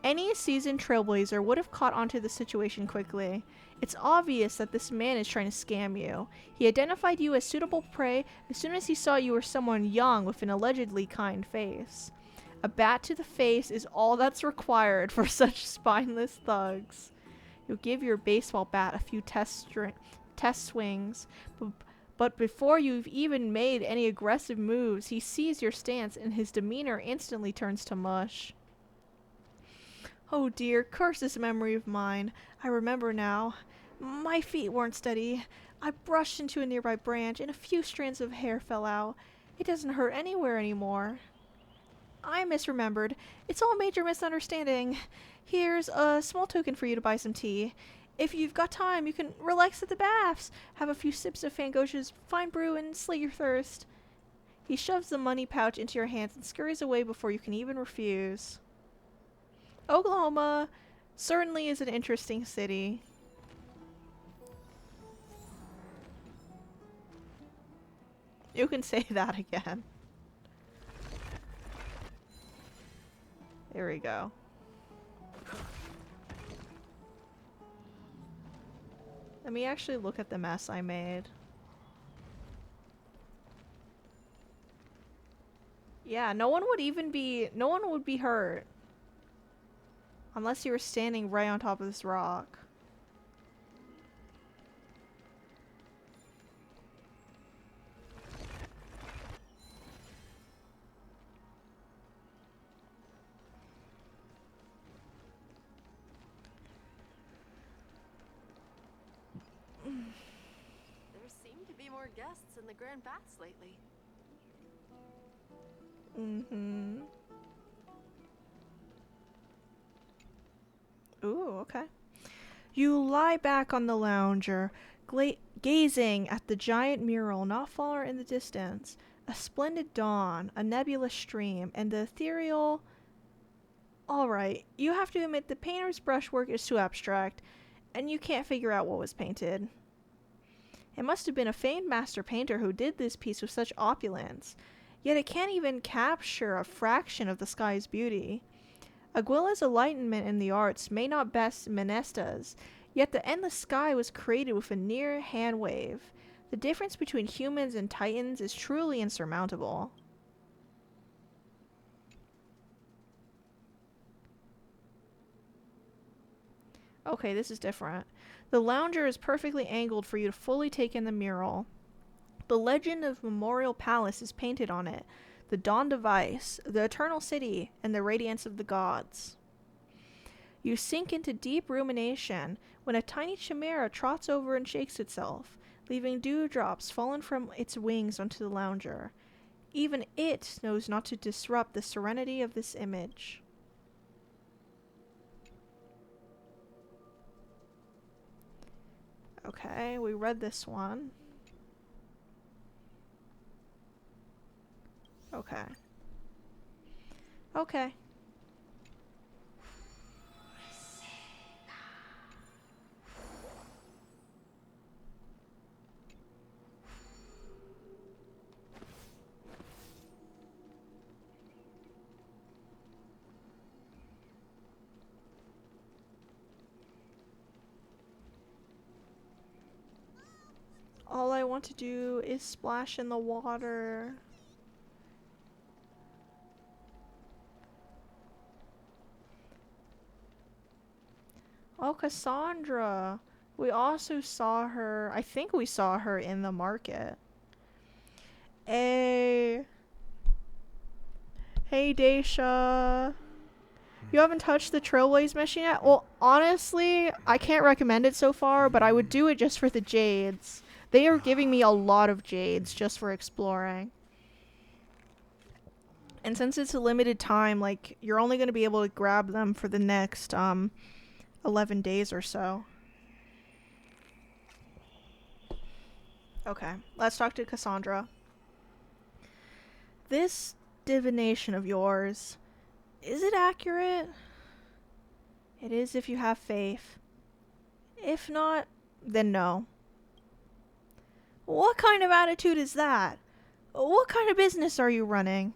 Any seasoned trailblazer would have caught onto the situation quickly. It's obvious that this man is trying to scam you. He identified you as suitable prey as soon as he saw you were someone young with an allegedly kind face. A bat to the face is all that's required for such spineless thugs. You'll give your baseball bat a few test swings, but before you've even made any aggressive moves, he sees your stance and his demeanor instantly turns to mush. Oh dear, curse this memory of mine. I remember now. My feet weren't steady. I brushed into a nearby branch and a few strands of hair fell out. It doesn't hurt anywhere anymore. I misremembered. It's all a major misunderstanding. Here's a small token for you to buy some tea. If you've got time, you can relax at the baths, have a few sips of Fangosia's fine brew, and slay your thirst. He shoves the money pouch into your hands and scurries away before you can even refuse. Oklahoma certainly is an interesting city. You can say that again. There we go. Let me actually look at the mess I made. Yeah, no one would be hurt. Unless you were standing right on top of this rock. There seem to be more guests in the Grand Baths lately. Mm-hmm. Ooh, okay. You lie back on the lounger, gazing at the giant mural not far in the distance. A splendid dawn, a nebulous stream, and the ethereal... Alright, you have to admit the painter's brushwork is too abstract, and you can't figure out what was painted. It must have been a famed master painter who did this piece with such opulence, yet it can't even capture a fraction of the sky's beauty. Aguila's enlightenment in the arts may not best Menesta's, yet the endless sky was created with a near hand wave. The difference between humans and titans is truly insurmountable. Okay, this is different. The lounger is perfectly angled for you to fully take in the mural. The legend of Memorial Palace is painted on it. The Dawn Device, the Eternal City, and the Radiance of the Gods. You sink into deep rumination when a tiny chimera trots over and shakes itself, leaving dewdrops fallen from its wings onto the lounger. Even it knows not to disrupt the serenity of this image. Okay, we read this one. Okay. Okay. All I want to do is splash in the water. Oh, Cassandra. We also saw her, I think we saw her in the market. Hey. Hey, Daisha. You haven't touched the Trailblaze mission yet? Well, honestly, I can't recommend it so far, but I would do it just for the Jades. They are giving me a lot of Jades just for exploring. And since it's a limited time, like, you're only going to be able to grab them for the next, 11 days or so. Okay, let's talk to Cassandra. This divination of yours, is it accurate? It is if you have faith. If not, then no. What kind of attitude is that? What kind of business are you running?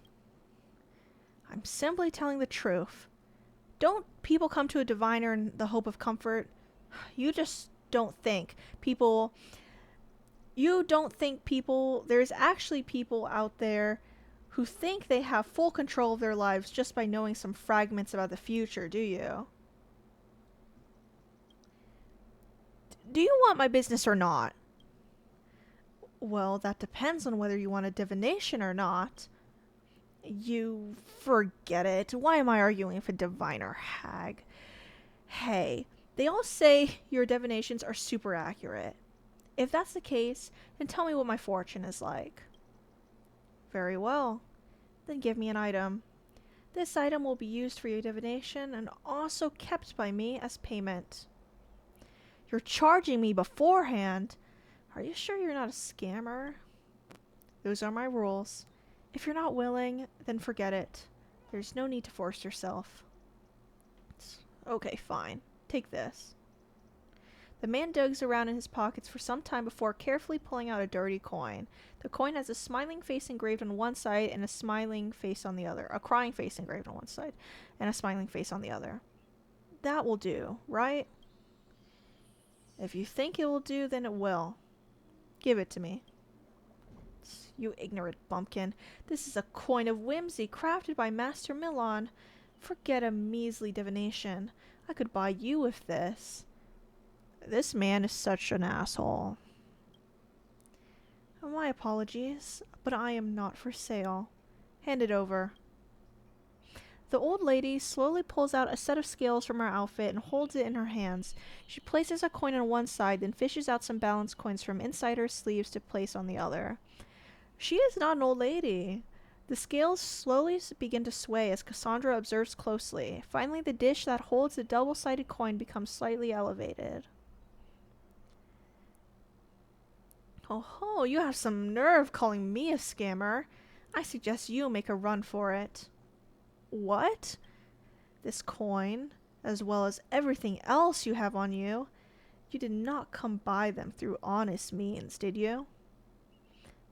I'm simply telling the truth. Don't people come to a diviner in the hope of comfort? You just don't think people... You don't think people... There's actually people out there who think they have full control of their lives just by knowing some fragments about the future, do you? Do you want my business or not? Well, that depends on whether you want a divination or not. You forget it. Why am I arguing with a diviner hag? Hey, they all say your divinations are super accurate. If that's the case, then tell me what my fortune is like. Very well. Then give me an item. This item will be used for your divination and also kept by me as payment. You're charging me beforehand? Are you sure you're not a scammer? Those are my rules. If you're not willing, then forget it. There's no need to force yourself. Okay, fine. Take this. The man digs around in his pockets for some time before carefully pulling out a dirty coin. The coin has a smiling face engraved on one side and a smiling face on the other. A crying face engraved on one side and a smiling face on the other. That will do, right? If you think it will do, then it will. Give it to me. You ignorant bumpkin. This is a coin of whimsy crafted by Master Milan. Forget a measly divination. I could buy you with this. This man is such an asshole. My apologies, but I am not for sale. Hand it over. The old lady slowly pulls out a set of scales from her outfit and holds it in her hands. She places a coin on one side, then fishes out some balance coins from inside her sleeves to place on the other. She is not an old lady. The scales slowly begin to sway as Cassandra observes closely. Finally, the dish that holds the double-sided coin becomes slightly elevated. Oh, you have some nerve calling me a scammer. I suggest you make a run for it. What? This coin, as well as everything else you have on you, you did not come by them through honest means, did you?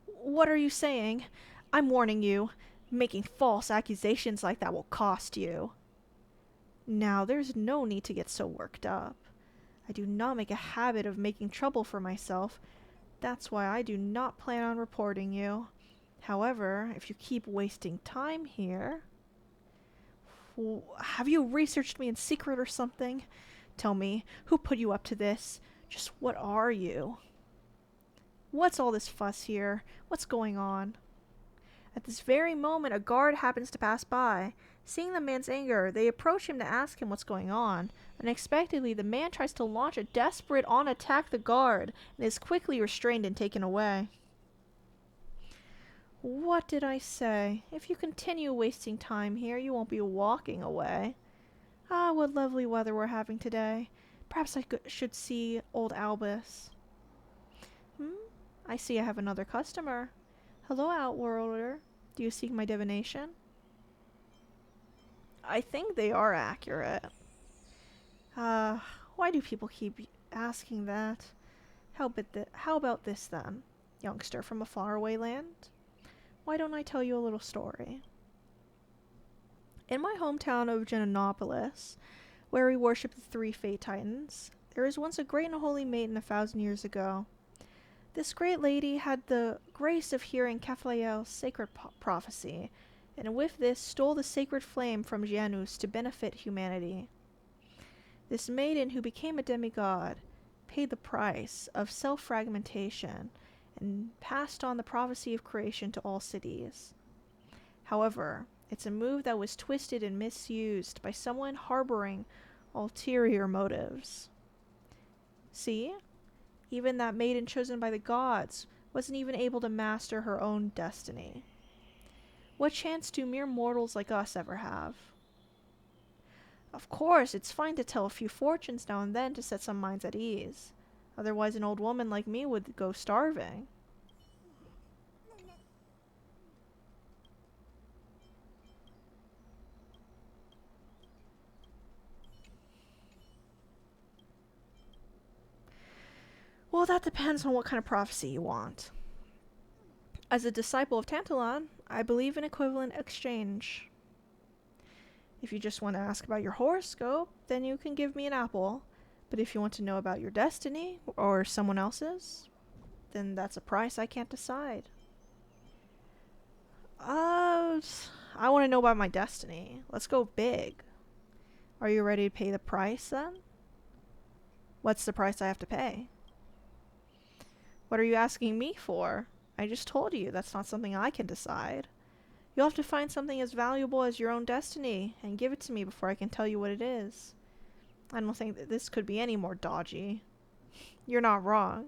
What are you saying? I'm warning you. Making false accusations like that will cost you. Now, there's no need to get so worked up. I do not make a habit of making trouble for myself. That's why I do not plan on reporting you. However, if you keep wasting time here... Have you researched me in secret or something? Tell me, who put you up to this? Just what are you? What's all this fuss here? What's going on? At this very moment, a guard happens to pass by. Seeing the man's anger, they approach him to ask him what's going on. Unexpectedly, the man tries to launch a desperate attack on the guard and is quickly restrained and taken away. What did I say? If you continue wasting time here, you won't be walking away. Ah, what lovely weather we're having today. Perhaps I should see old Albus. I see I have another customer. Hello, Outworlder. Do you seek my divination? I think they are accurate. Why do people keep asking that? How about this then, youngster from a faraway land? Why don't I tell you a little story? In my hometown of Genonopolis, where we worship the three Fate Titans, there was once a great and holy maiden 1,000 years ago. This great lady had the grace of hearing Caphlael's sacred prophecy, and with this stole the sacred flame from Janus to benefit humanity. This maiden, who became a demigod, paid the price of self-fragmentation and passed on the prophecy of creation to all cities. However, it's a move that was twisted and misused by someone harboring ulterior motives. See? Even that maiden chosen by the gods wasn't even able to master her own destiny. What chance do mere mortals like us ever have? Of course, it's fine to tell a few fortunes now and then to set some minds at ease. Otherwise, an old woman like me would go starving. Well, that depends on what kind of prophecy you want. As a disciple of Tantalon, I believe in equivalent exchange. If you just want to ask about your horoscope, then you can give me an apple. But if you want to know about your destiny, or someone else's, then that's a price I can't decide. I want to know about my destiny. Let's go big. Are you ready to pay the price then? What's the price I have to pay? What are you asking me for? I just told you that's not something I can decide. You'll have to find something as valuable as your own destiny and give it to me before I can tell you what it is. I don't think that this could be any more dodgy. You're not wrong.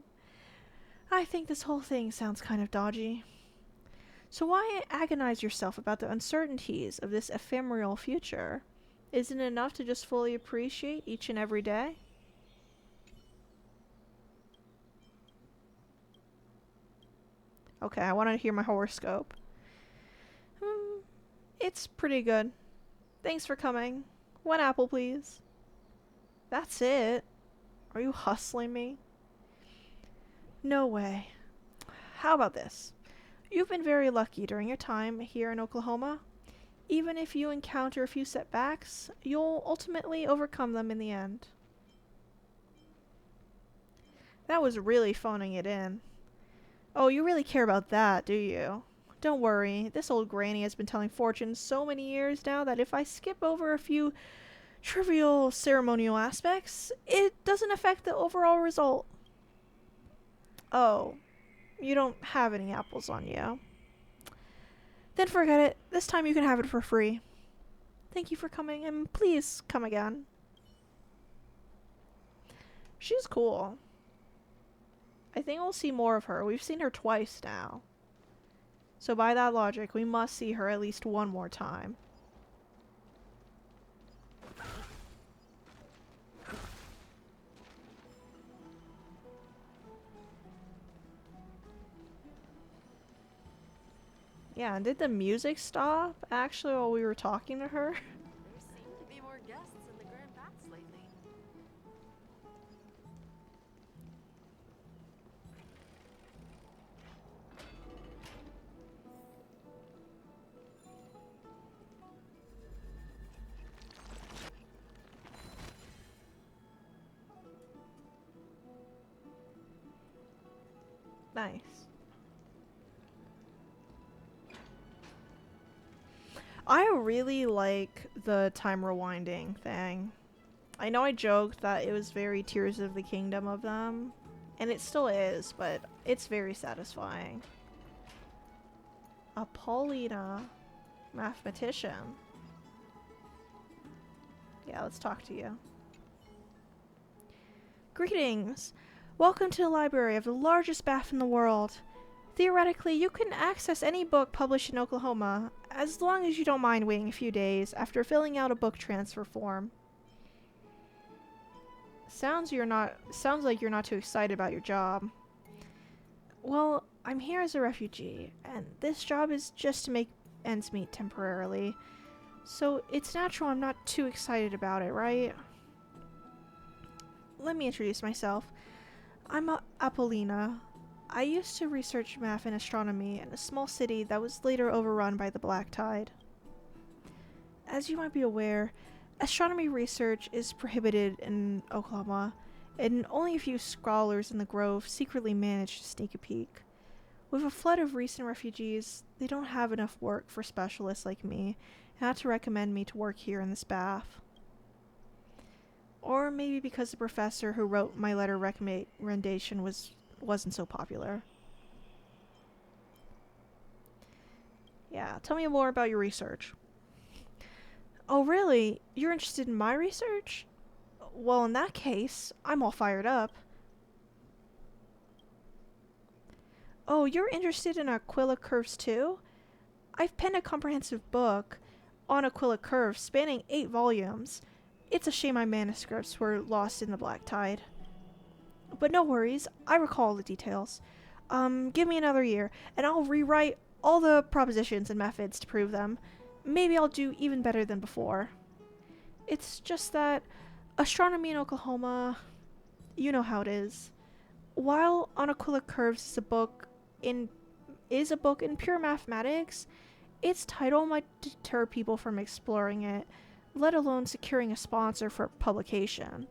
I think this whole thing sounds kind of dodgy. So why agonize yourself about the uncertainties of this ephemeral future? Isn't it enough to just fully appreciate each and every day? Okay, I want to hear my horoscope. It's pretty good. Thanks for coming. 1 apple, please. That's it? Are you hustling me? No way. How about this? You've been very lucky during your time here in Oklahoma. Even if you encounter a few setbacks, you'll ultimately overcome them in the end. That was really phoning it in. Oh, you really care about that, do you? Don't worry, this old granny has been telling fortunes so many years now that if I skip over a few trivial ceremonial aspects, it doesn't affect the overall result. Oh, you don't have any apples on you. Then forget it. This time you can have it for free. Thank you for coming, and please come again. She's cool. I think we'll see more of her. We've seen her twice now. So by that logic, we must see her at least one more time. Yeah, and did the music stop actually while we were talking to her? There seem to be more guests in the Grand Bats lately. Nice. I really like the time rewinding thing. I know I joked that it was very Tears of the Kingdom of them, and it still is, but it's very satisfying. A Paulina mathematician. Yeah, let's talk to you. Greetings! Welcome to the library of the largest BAF in the world. Theoretically, you can access any book published in Oklahoma, as long as you don't mind waiting a few days after filling out a book transfer form. Sounds like you're not too excited about your job. Well, I'm here as a refugee, and this job is just to make ends meet temporarily. So it's natural I'm not too excited about it, right? Let me introduce myself. I'm Apollina. I used to research math and astronomy in a small city that was later overrun by the Black Tide. As you might be aware, astronomy research is prohibited in Oklahoma, and only a few scholars in the Grove secretly manage to sneak a peek. With a flood of recent refugees, they don't have enough work for specialists like me, and had to recommend me to work here in this BAF. Or maybe because the professor who wrote my letter recommendation wasn't so popular. Yeah, tell me more about your research. Oh really? You're interested in my research? Well, in that case, I'm all fired up. Oh, you're interested in Aquila curves too? I've penned a comprehensive book on Aquila curves spanning 8 volumes. It's a shame my manuscripts were lost in the Black Tide. But no worries, I recall the details. Give me another year, and I'll rewrite all the propositions and methods to prove them. Maybe I'll do even better than before. It's just that astronomy in Oklahoma, you know how it is. While On Aquila Curves is a book in is a book in pure mathematics, its title might deter people from exploring it, let alone securing a sponsor for publication.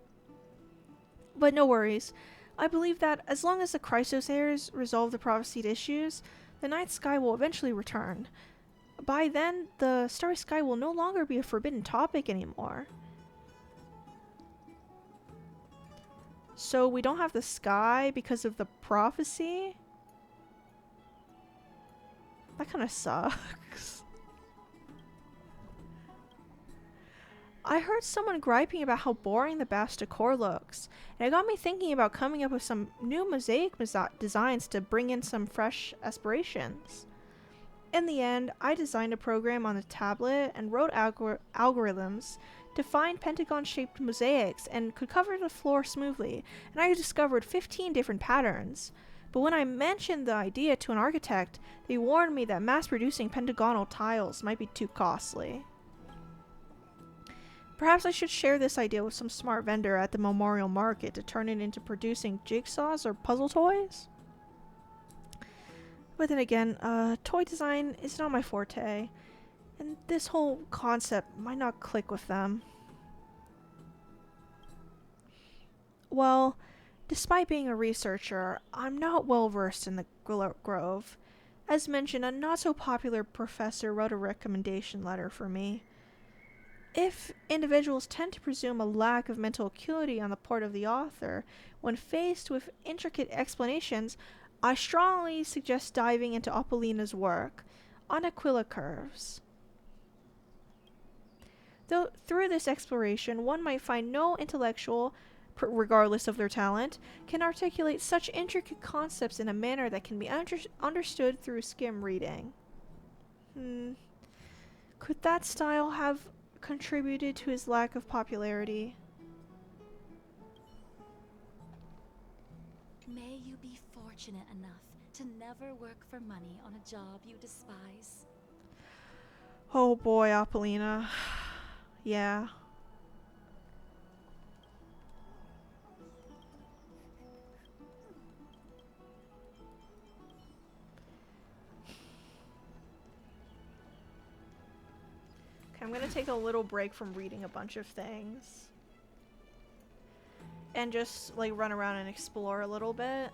But no worries. I believe that as long as the Chrysos heirs resolve the prophesied issues, the night sky will eventually return. By then, the starry sky will no longer be a forbidden topic anymore. So we don't have the sky because of the prophecy? That kind of sucks. I heard someone griping about how boring the Bast decor looks, and it got me thinking about coming up with some new mosaic designs to bring in some fresh aspirations. In the end, I designed a program on the tablet and wrote algorithms to find pentagon-shaped mosaics and could cover the floor smoothly, and I discovered 15 different patterns. But when I mentioned the idea to an architect, they warned me that mass-producing pentagonal tiles might be too costly. Perhaps I should share this idea with some smart vendor at the Memorial Market to turn it into producing jigsaws or puzzle toys? But then again, toy design is not my forte, and this whole concept might not click with them. Well, despite being a researcher, I'm not well versed in the Grove. As mentioned, a not so popular professor wrote a recommendation letter for me. If individuals tend to presume a lack of mental acuity on the part of the author when faced with intricate explanations, I strongly suggest diving into Apollina's work on Aquila curves. Though through this exploration, one might find no intellectual, regardless of their talent, can articulate such intricate concepts in a manner that can be understood through skim reading. Could that style have contributed to his lack of popularity? May you be fortunate enough to never work for money on a job you despise. Oh boy, Apollina. Yeah. Okay, I'm gonna take a little break from reading a bunch of things. And just, like, run around and explore a little bit.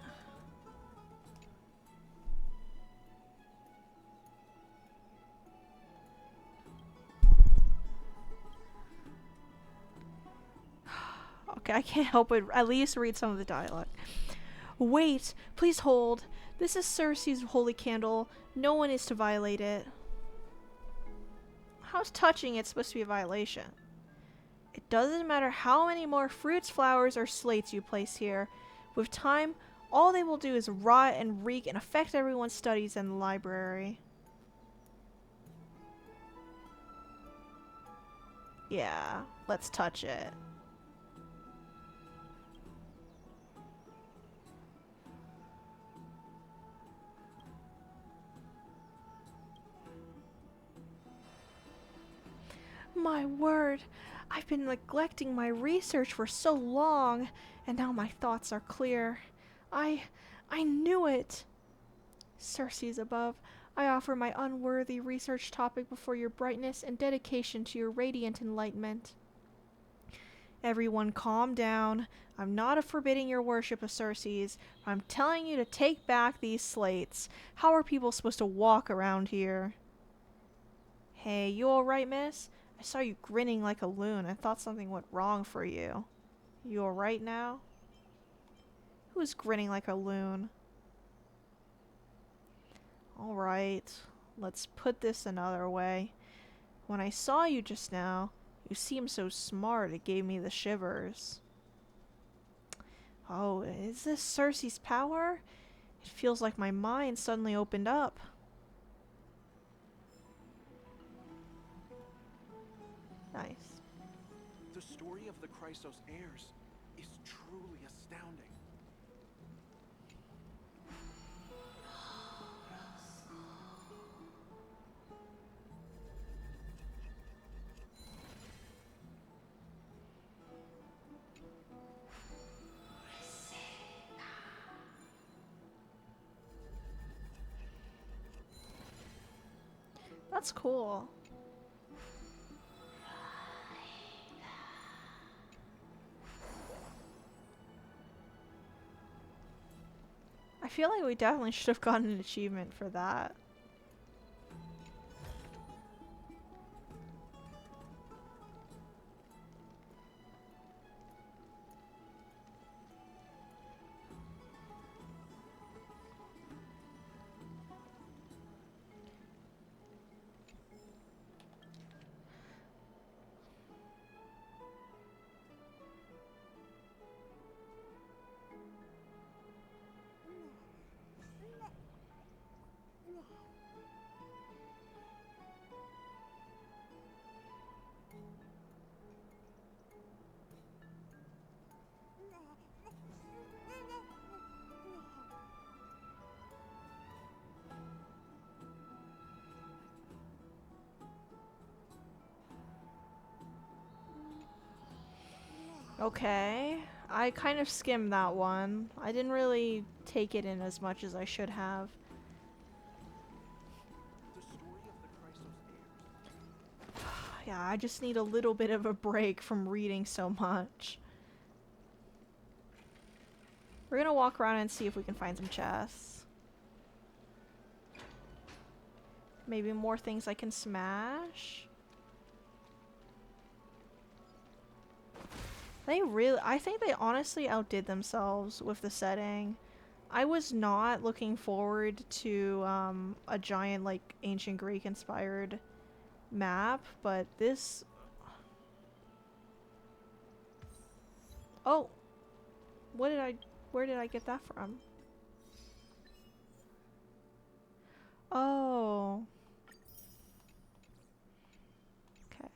Okay, I can't help but at least read some of the dialogue. Wait, please hold. This is Circe's holy candle. No one is to violate it. How's touching it supposed to be a violation? It doesn't matter how many more fruits, flowers, or slates you place here. With time, all they will do is rot and reek and affect everyone's studies in the library. Yeah, let's touch it. My word, I've been neglecting my research for so long, and now my thoughts are clear. I knew it. Circes above, I offer my unworthy research topic before your brightness and dedication to your radiant enlightenment. Everyone calm down. I'm not forbidding your worship of Circes. I'm telling you to take back these slates. How are people supposed to walk around here? Hey, you alright, miss? I saw you grinning like a loon. I thought something went wrong for you. You alright now? Who's grinning like a loon? Alright, let's put this another way. When I saw you just now, you seemed so smart it gave me the shivers. Oh, is this Circe's power? It feels like my mind suddenly opened up. Nice. The story of the Chrysos heirs is truly astounding. that's cool. I feel like we definitely should have gotten an achievement for that. Okay, I kind of skimmed that one. I didn't really take it in as much as I should have. The story of the Christos heirs. Yeah, I just need a little bit of a break from reading so much. We're gonna walk around and see if we can find some chests. Maybe more things I can smash. I think they honestly outdid themselves with the setting. I was not looking forward to a giant, like, ancient Greek inspired map, but this... Oh! Where did I get that from? Oh. Okay.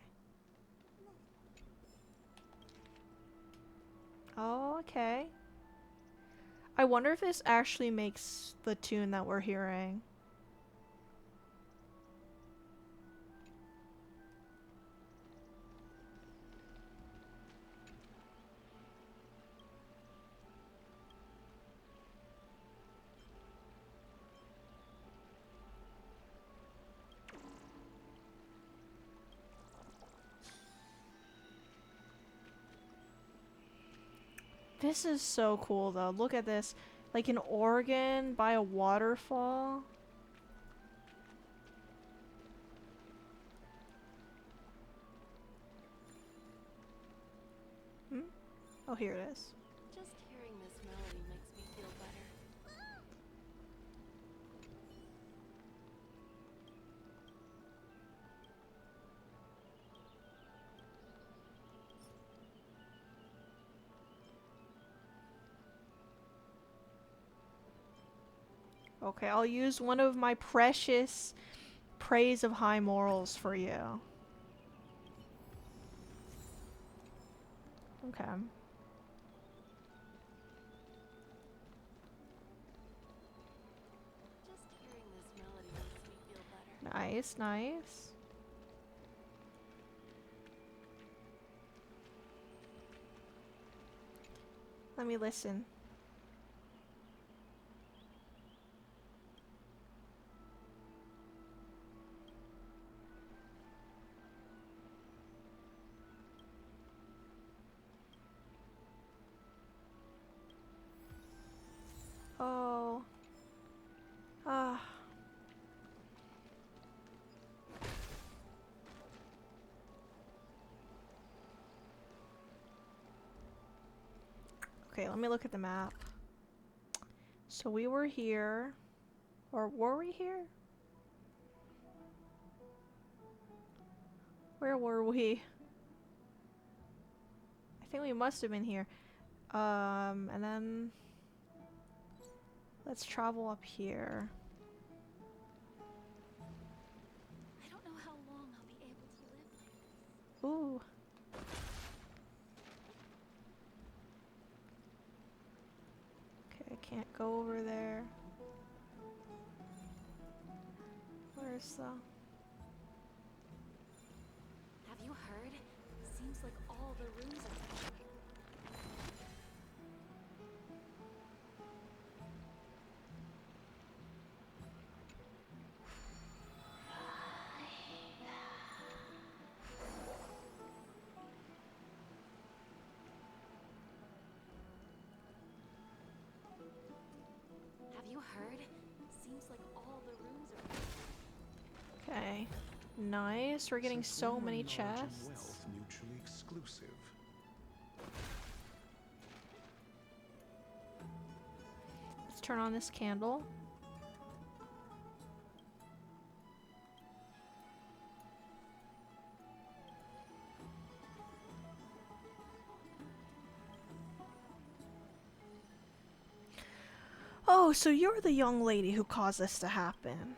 Oh, okay. I wonder if this actually makes the tune that we're hearing. This is so cool though. Look at this. Like an organ by a waterfall. Hmm? Oh, here it is. Just hearing this melody makes me feel better. Okay, I'll use one of my precious praise of high morals for you. Okay. Just hearing this melody makes me feel better. Nice, nice. Let me listen. Oh. Ah. Okay, let me look at the map. So we were here. Or were we here? Where were we? I think we must have been here. And then... Let's travel up here. I don't know how long I'll be able to live. Ooh. Okay, I can't go over there. Where's the... Have you heard? Seems like all the rooms are empty. Okay. Nice. We're getting Since so when are many knowledge and chests. wealth mutually exclusive? Let's turn on this candle. Oh, so you're the young lady who caused this to happen.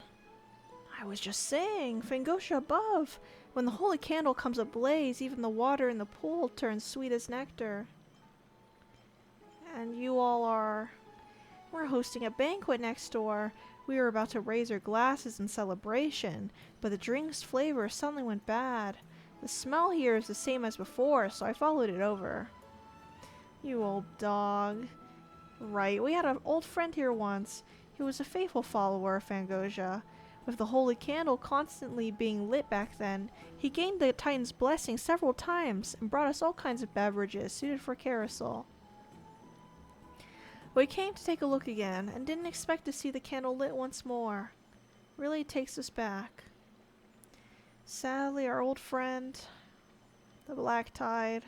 I was just saying, Fangosha above. When the holy candle comes ablaze, even the water in the pool turns sweet as nectar. And you all are... We're hosting a banquet next door. We were about to raise our glasses in celebration, but the drink's flavor suddenly went bad. The smell here is the same as before, so I followed it over. You old dog. Right, we had an old friend here once. He was a faithful follower of Fangosia. With the holy candle constantly being lit back then, he gained the Titan's blessing several times and brought us all kinds of beverages suited for carousel. We came to take a look again and didn't expect to see the candle lit once more. Really takes us back. Sadly, our old friend, the Black Tide.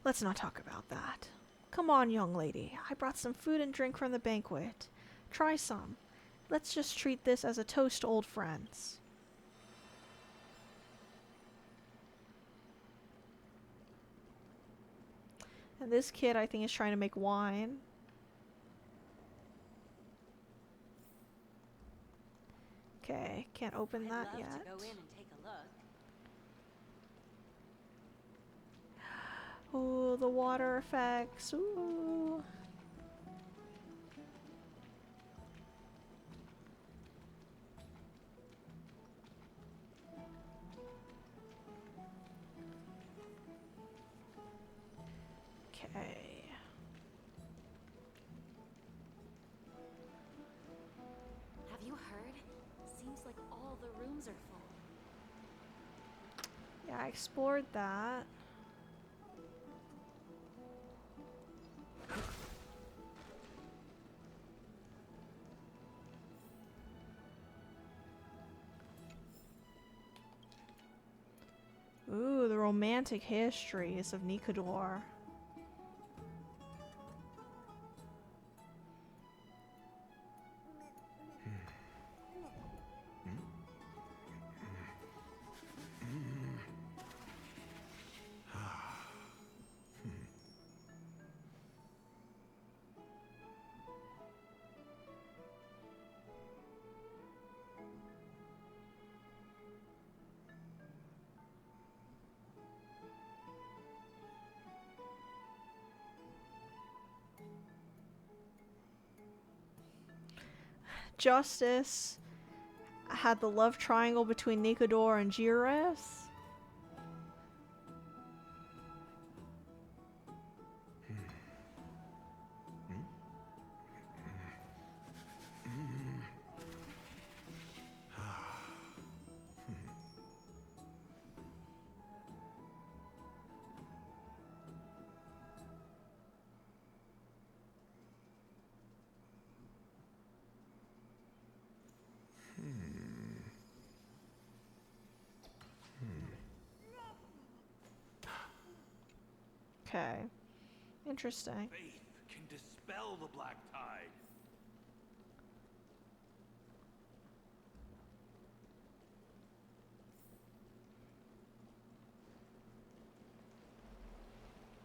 Let's not talk about that. Come on, young lady. I brought some food and drink from the banquet. Try some. Let's just treat this as a toast to old friends. And this kid, I think, is trying to make wine. Okay, can't open that yet. To go in and take a look. Ooh, the water effects. Ooh. Okay. Have you heard? Seems like all the rooms are full. Yeah, I explored that. Ooh, the romantic histories of Nikador. Justice had the love triangle between Nikador and Jiras. Okay. Interesting. Faith can dispel the black tide.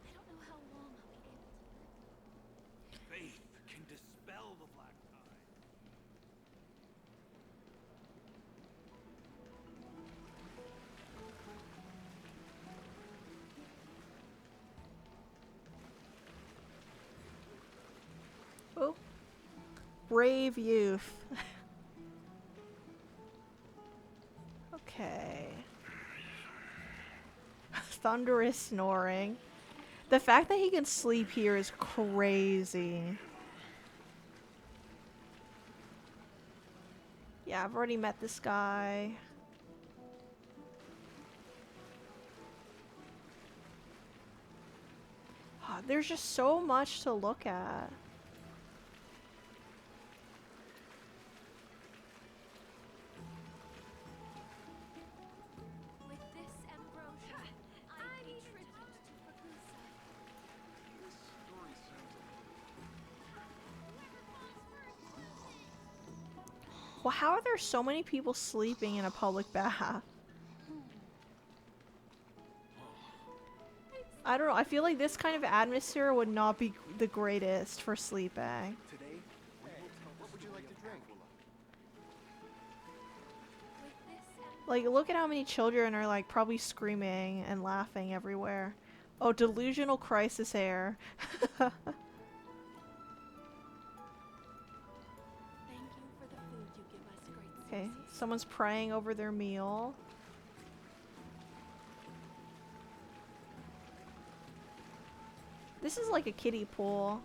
I don't know how long I'll be able to live. Faith can dispel the black tide. Oh. Brave youth. Okay. Thunderous snoring. The fact that he can sleep here is crazy. Yeah, I've already met this guy. There's just so much to look at. Well, how are there so many people sleeping in a public bath? I don't know. I feel like this kind of atmosphere would not be the greatest for sleeping. Today, we will tell what would you like to drink? Like, look at how many children are, like, probably screaming and laughing everywhere. Oh, delusional crisis hair. Thank you for the food you give us, great Okay, Cersei. someone's praying over their meal. This is like a kiddie pool.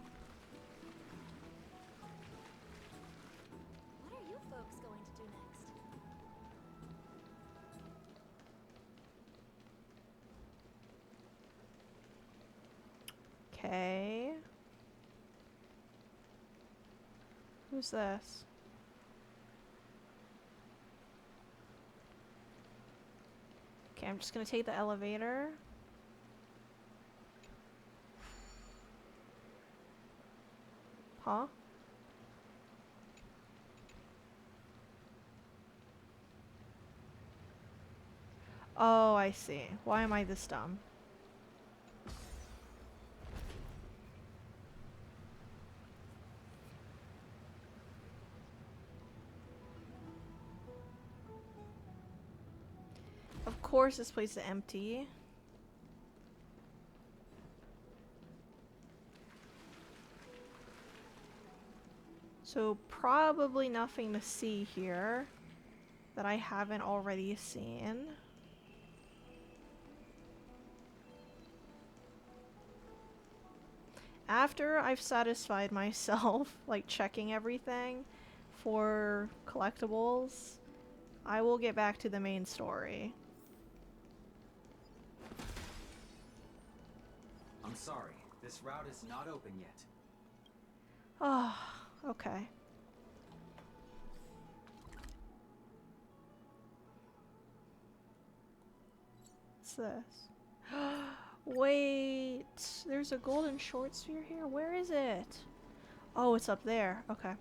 What are you folks going to do next? Okay. Who's this? Okay, I'm just gonna take the elevator. Huh? Oh, I see. Why am I this dumb? Of course this place is empty. So probably nothing to see here that I haven't already seen. After I've satisfied myself, like checking everything for collectibles, I will get back to the main story. I'm sorry, this route is not open yet. Oh, okay. What's this? Wait, there's a golden short sphere here? Where is it? Oh, it's up there. Okay.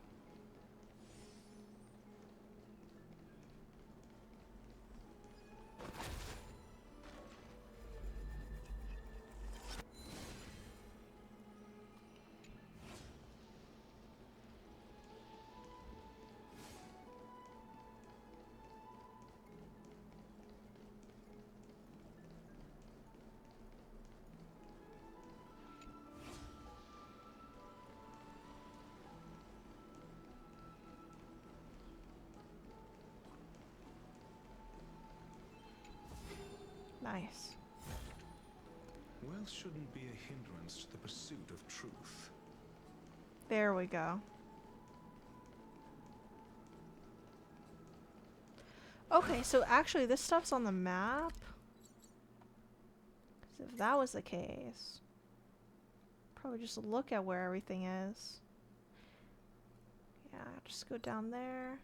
Nice. Wealth shouldn't be a hindrance to the pursuit of truth. There we go. Okay, so actually this stuff's on the map. 'Cause if that was the case, probably just look at where everything is. Yeah, just go down there.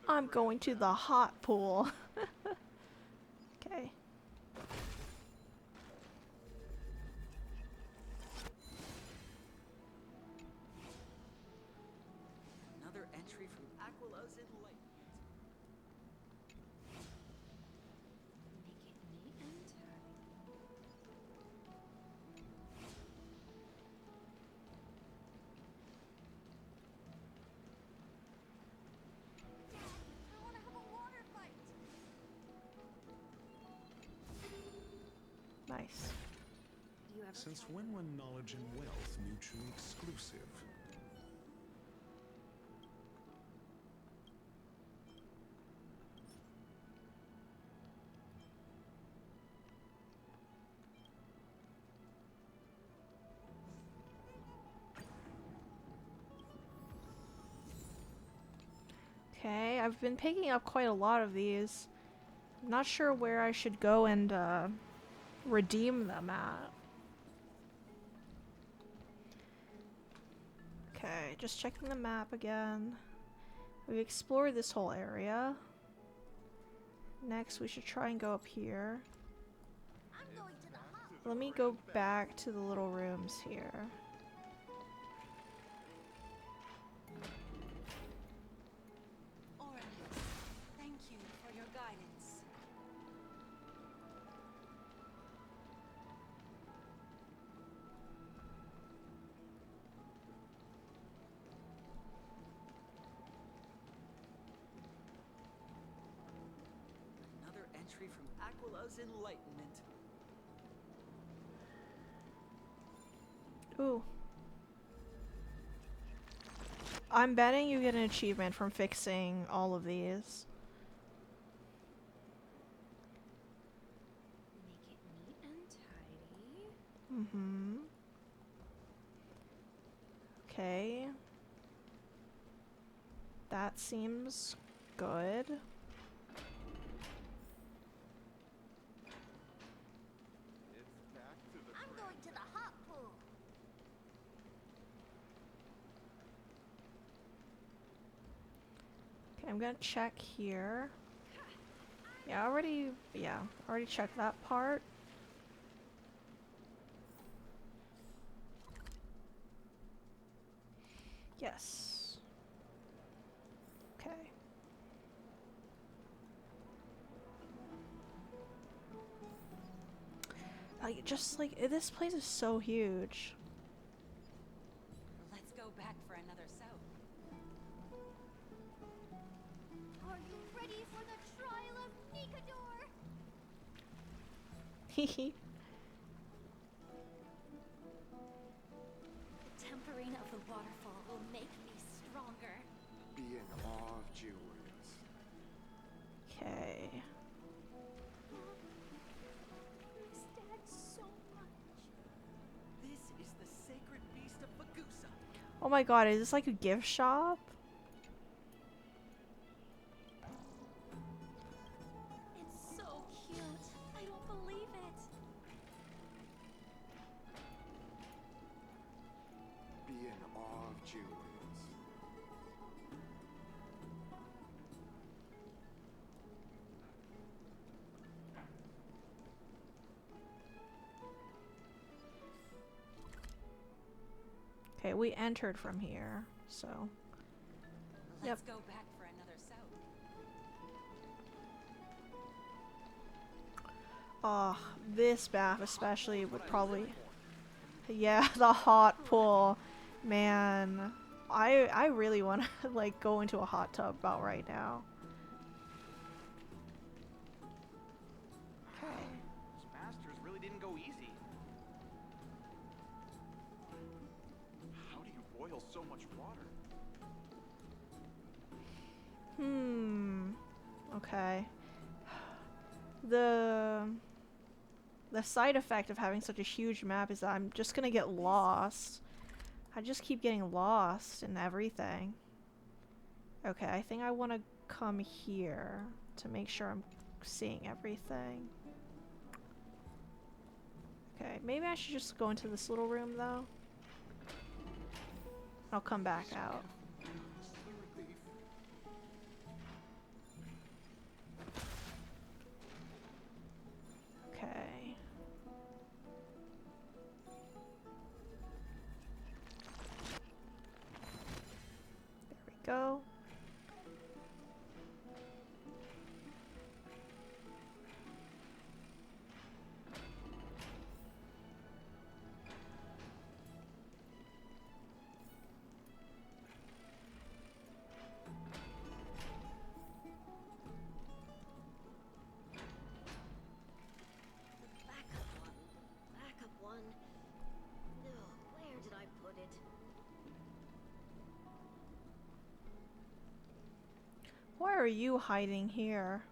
I'm going to the hot pool. Okay. Another entry from Aquila's Enlightenment. Make it enter. I want to have a water fight. Nice. Do you ever Since try- when were knowledge and wealth mutually exclusive? Okay, I've been picking up quite a lot of these. I'm not sure where I should go and redeem them at. Okay, just checking the map again. We've explored this whole area. Next, we should try and go up here. I'm going to the hot let me go back to the little rooms here. Orange, thank you for your guidance. Another entry from Aquila's Enlightenment. Ooh. I'm betting you get an achievement from fixing all of these. Make it neat and tidy. Mm-hmm. Okay. That seems good. I'm going to the hot pool. Okay, I'm gonna check here. Yeah, already checked that part. Yes. Okay. Like, just like, this place is so huge. Let's go back for another soap. Are you ready for the trial of Nikador? Hehe. The tempering of the waterfall will make me stronger. Be in awe of Julius. Okay. Miss Dad so much. This is the sacred beast of Bagusa. Oh my god, is this like a gift shop? It's so cute. I don't believe it. Be in awe of Julius. Okay, we entered from here, so. Let's go back for another soap. Oh, this bath especially would probably. Yeah, the hot pool. Man, I really want to like go into a hot tub about right now. Okay. Those masters really didn't go easy. How do you boil so much water? Okay. The side effect of having such a huge map is that I'm just gonna get lost. I just keep getting lost in everything. Okay, I think I want to come here to make sure I'm seeing everything. Okay, maybe I should just go into this little room though. I'll come back out. Okay. There we go. Backup one. Oh, where did I put it? Why are you hiding here?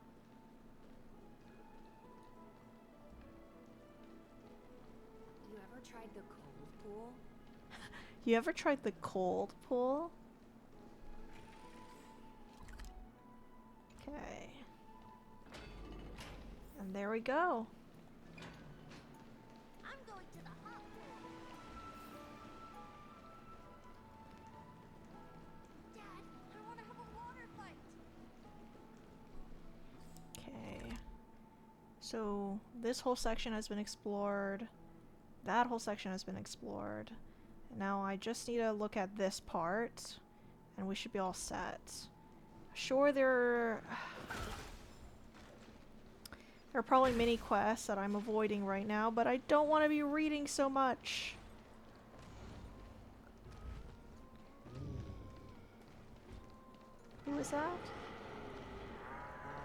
You ever tried the cold pool? You ever tried the cold pool? Okay. And there we go. I'm going to the hot pool. Dad, I want to have a water fight. Okay. So this whole section has been explored. That whole section has been explored. Now I just need to look at this part, and we should be all set. Sure, there are probably mini quests that I'm avoiding right now, but I don't want to be reading so much. Who is that?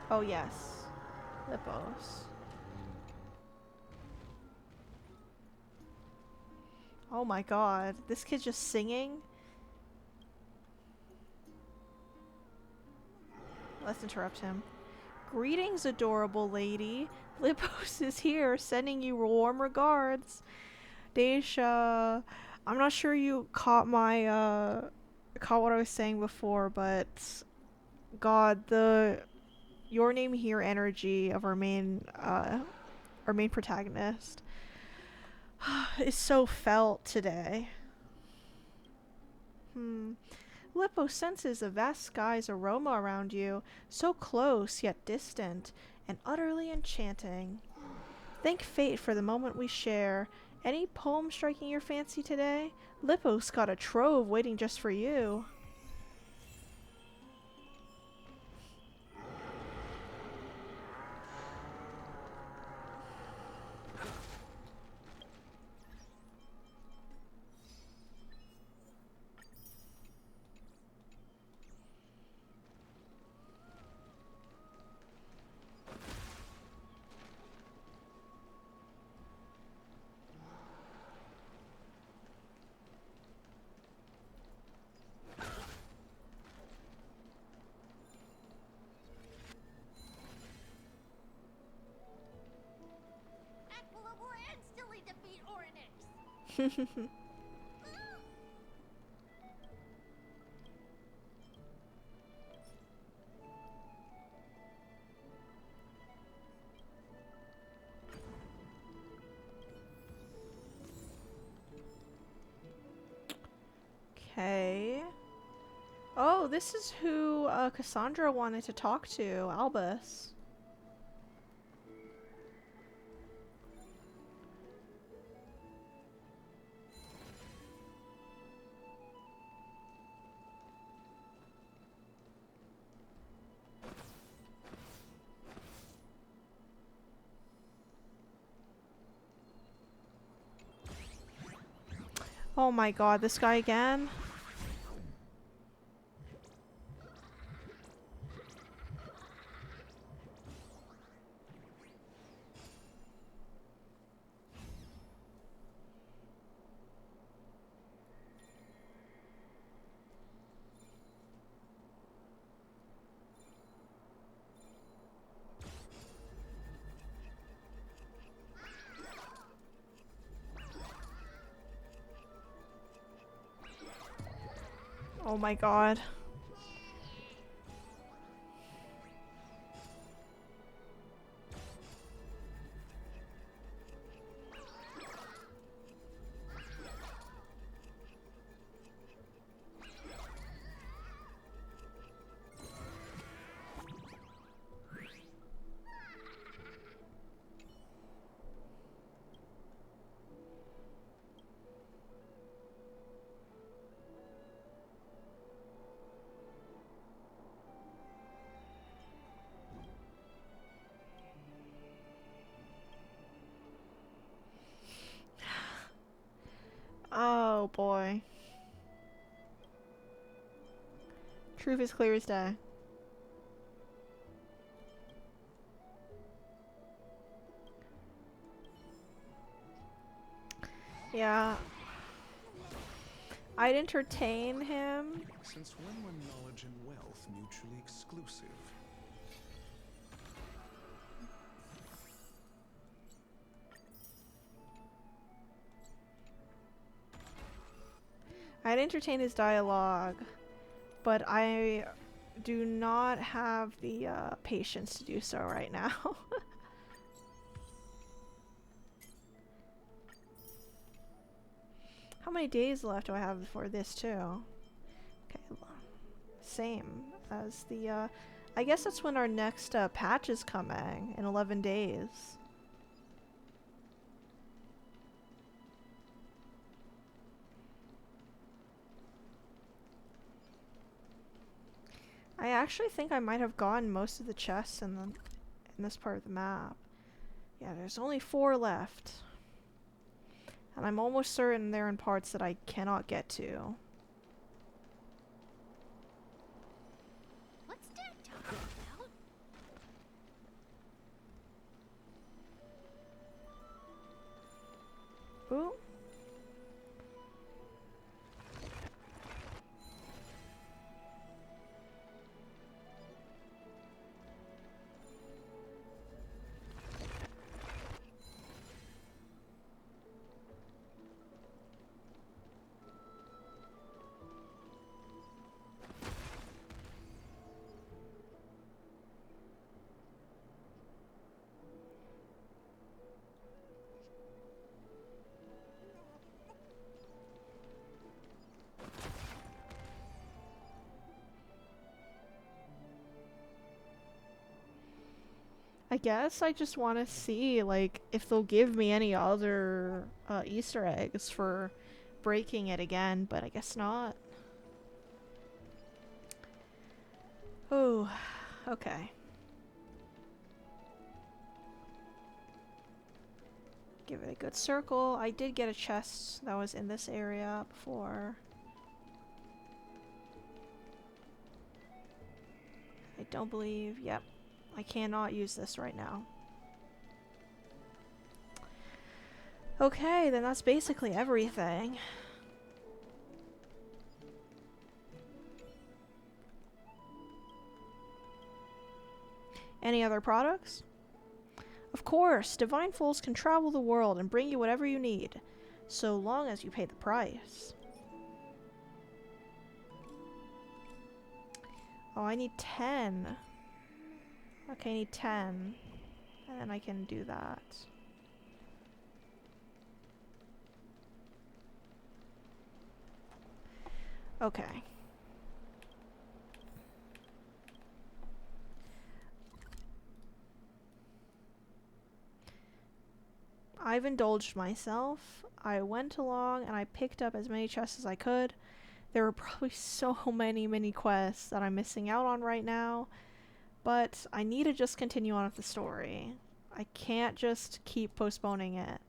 Oh yes, Lippos. Oh my god, this kid's just singing? Let's interrupt him. Greetings, adorable lady. Lippos is here, sending you warm regards. Daisha, I'm not sure you caught my, caught what I was saying before, but God, your name here energy of our main protagonist is so felt today. Lippo senses a vast sky's aroma around you, so close yet distant, and utterly enchanting. Thank fate for the moment we share. Any poem striking your fancy today? Lippo's got a trove waiting just for you. Aquila will instantly defeat Oryx. Okay. Oh, this is who Cassandra wanted to talk to, Albus. Oh my god, this guy again? Oh my god. Oh boy. Truth is clear as day. Yeah. I'd entertain him. Since when were knowledge and wealth mutually exclusive? I'd entertain his dialogue, but I do not have the patience to do so right now. How many days left do I have for this too? Okay, same as the, I guess that's when our next patch is coming, in 11 days. I actually think I might have gotten most of the chests in this part of the map. Yeah, there's only 4 left. And I'm almost certain they're in parts that I cannot get to. What's Dad talking about? Ooh. I guess I just want to see, like, if they'll give me any other Easter eggs for breaking it again, but I guess not. Oh, okay. Give it a good circle. I did get a chest that was in this area before. I don't believe, yep. I cannot use this right now. Okay, then that's basically everything. Any other products? Of course, Divine Fools can travel the world and bring you whatever you need, so long as you pay the price. Oh, I need 10. Okay, I need 10. And then I can do that. Okay. I've indulged myself. I went along and I picked up as many chests as I could. There are probably so many mini quests that I'm missing out on right now. But I need to just continue on with the story. I can't just keep postponing it.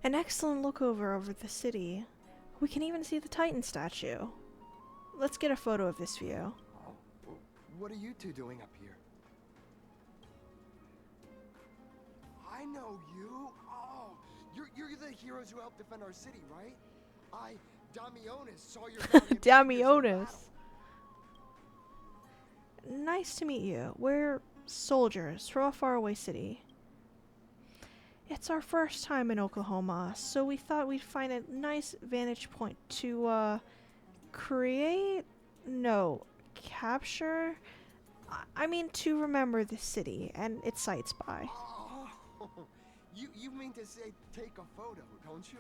An excellent look over the city. We can even see the Titan statue. Let's get a photo of this view. Oh, what are you two doing up here? I know you. Oh, you're the heroes who helped defend our city, right? Damionis, saw your Damionis. Nice to meet you. We're soldiers from a faraway city. It's our first time in Oklahoma, so we thought we'd find a nice vantage point to, capture? I mean, to remember the city and its sights by. Oh, you mean to say take a photo, don't you?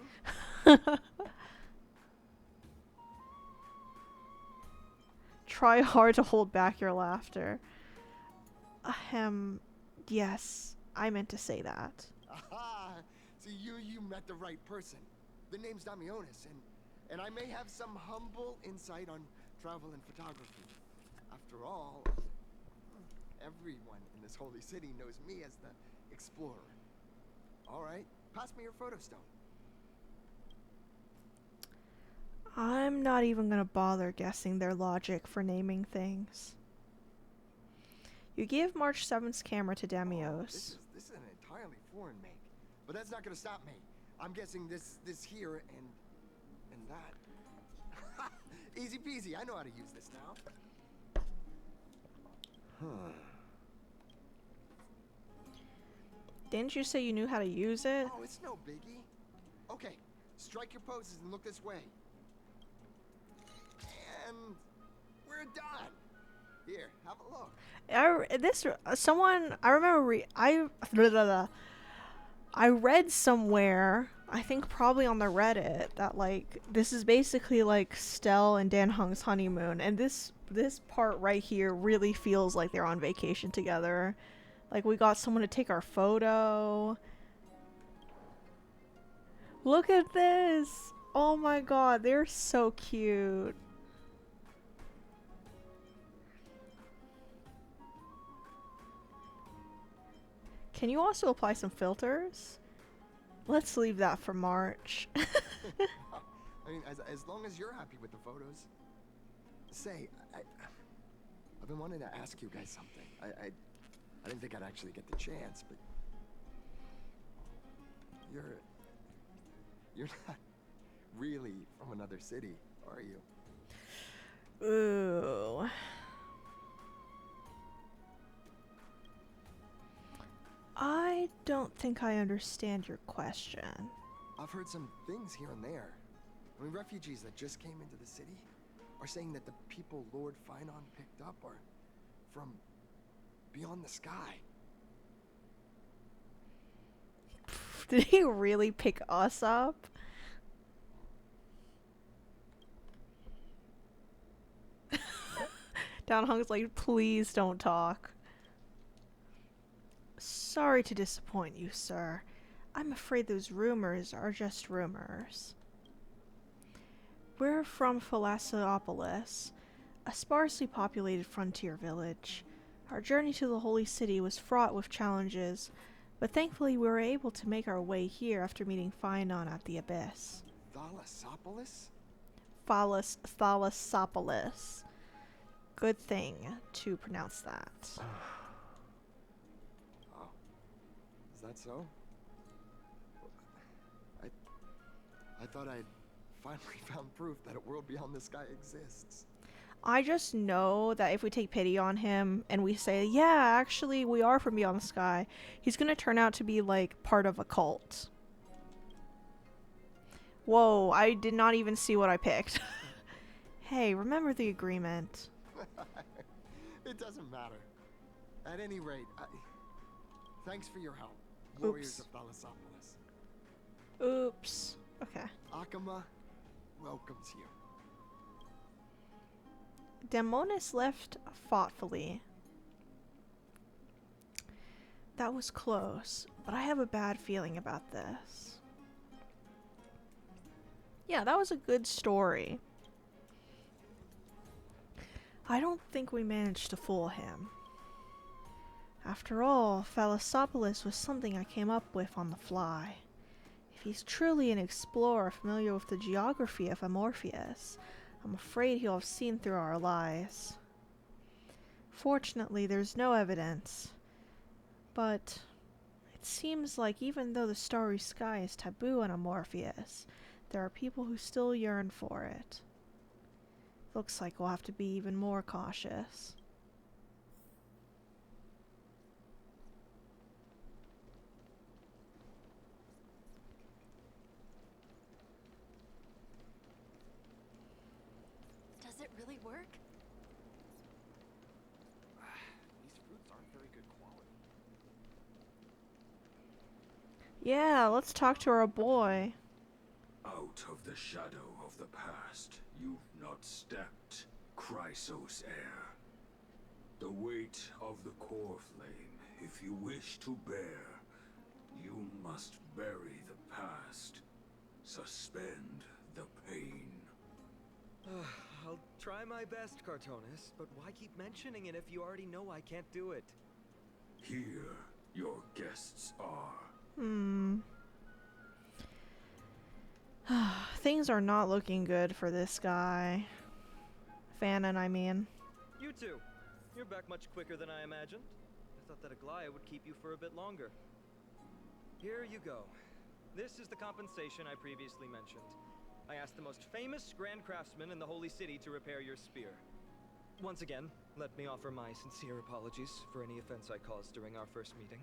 Try hard to hold back your laughter. Yes, I meant to say that. Aha! So you met the right person. The name's Damionis, and I may have some humble insight on travel and photography. After all, everyone in this holy city knows me as the explorer. All right, pass me your photo stone. I'm not even gonna bother guessing their logic for naming things. You give March 7th's camera to Damios. This is an entirely foreign make, but that's not gonna stop me. I'm guessing this here and that. Easy peasy. I know how to use this now. Huh. Didn't you say you knew how to use it? Oh, it's no biggie. Okay, strike your poses and look this way. And we're done. Here, have a look. I remember I read somewhere, I think probably on the Reddit, that like this is basically like Stell and Dan Heng's honeymoon, and this part right here really feels like they're on vacation together. Like we got someone to take our photo. Look at this! Oh my god, they're so cute. Can you also apply some filters? Let's leave that for March. I mean, as long as you're happy with the photos. Say, I've been wanting to ask you guys something. I didn't think I'd actually get the chance, but you're not really from another city, are you? Ooh. I don't think I understand your question. I've heard some things here and there. I mean, refugees that just came into the city are saying that the people Lord Finon picked up are from beyond the sky. Did he really pick us up? Dan Heng's like, please don't talk. Sorry to disappoint you, sir. I'm afraid those rumors are just rumors. We're from Philasopolis, a sparsely populated frontier village. Our journey to the Holy City was fraught with challenges, but thankfully we were able to make our way here after meeting Finon at the Abyss. Thalasopolis? Thalasopolis. Good thing to pronounce that. Oh. Is that so? I thought I'd finally found proof that a world beyond the sky exists. I just know that if we take pity on him and we say, yeah, actually we are from beyond the sky, he's gonna turn out to be like part of a cult. Whoa, I did not even see what I picked. Hey, remember the agreement. It doesn't matter. At any rate, thanks for your help, Warriors of Thalasopolis. Oops. Okay. Akama welcomes you. Daemonis left thoughtfully. That was close, but I have a bad feeling about this. Yeah, that was a good story. I don't think we managed to fool him. After all, Thalasopolis was something I came up with on the fly. If he's truly an explorer familiar with the geography of Amorpheus, I'm afraid he'll have seen through our lies. Fortunately, there's no evidence. But it seems like even though the starry sky is taboo on Amorpheus, there are people who still yearn for it. Looks like we'll have to be even more cautious. Does it really work? These fruits aren't very good quality. Yeah, let's talk to our boy. Out of the shadow of the past, you've not stepped, Chrysos heir. The weight of the core flame, if you wish to bear, you must bury the past. Suspend the pain. I'll try my best, Cartonis, but why keep mentioning it if you already know I can't do it? Here, your guests are. Things are not looking good for this guy. Fanon, I mean. You two. You're back much quicker than I imagined. I thought that Aglaya would keep you for a bit longer. Here you go. This is the compensation I previously mentioned. I asked the most famous Grand Craftsman in the Holy City to repair your spear. Once again, let me offer my sincere apologies for any offense I caused during our first meeting.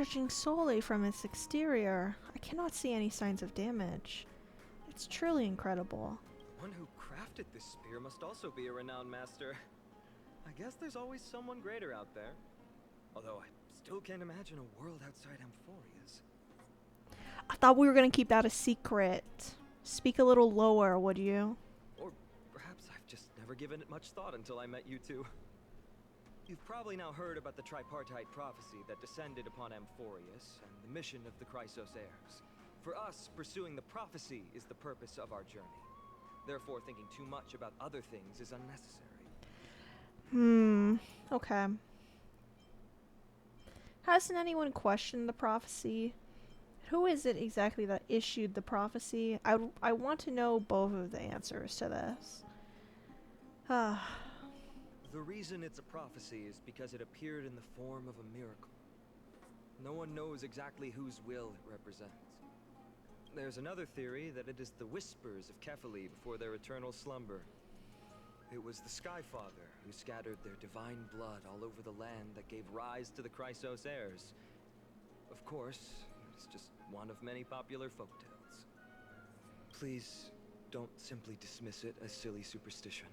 Judging solely from its exterior, I cannot see any signs of damage. It's truly incredible. The one who crafted this spear must also be a renowned master. I guess there's always someone greater out there. Although I still can't imagine a world outside Amphoria's. I thought we were gonna keep that a secret. Speak a little lower, would you? Or perhaps I've just never given it much thought until I met you two. You've probably now heard about the tripartite prophecy that descended upon Amphorius and the mission of the Chrysos heirs. For us, pursuing the prophecy is the purpose of our journey. Therefore, thinking too much about other things is unnecessary. Okay. Hasn't anyone questioned the prophecy? Who is it exactly that issued the prophecy? I want to know both of the answers to this. The reason it's a prophecy is because it appeared in the form of a miracle. No one knows exactly whose will it represents. There's another theory that it is the whispers of Kefali before their eternal slumber. It was the Skyfather who scattered their divine blood all over the land that gave rise to the Chrysos heirs. Of course, it's just one of many popular folktales. Please don't simply dismiss it as silly superstition.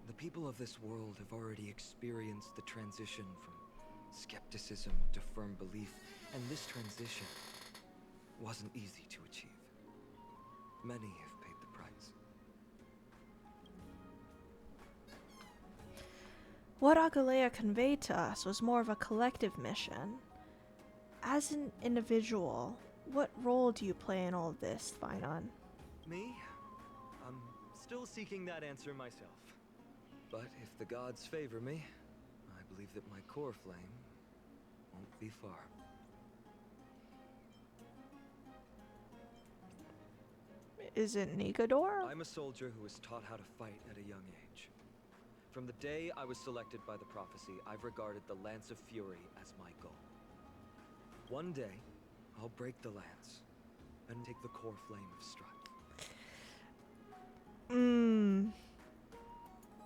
The people of this world have already experienced the transition from skepticism to firm belief, and this transition wasn't easy to achieve. Many have paid the price. What Agalea conveyed to us was more of a collective mission. As an individual, what role do you play in all of this, Finon? Me? I'm still seeking that answer myself. But if the gods favor me, I believe that my core flame won't be far. Is it Nigador? I'm a soldier who was taught how to fight at a young age. From the day I was selected by the prophecy, I've regarded the Lance of Fury as my goal. One day, I'll break the lance and take the core flame of strife.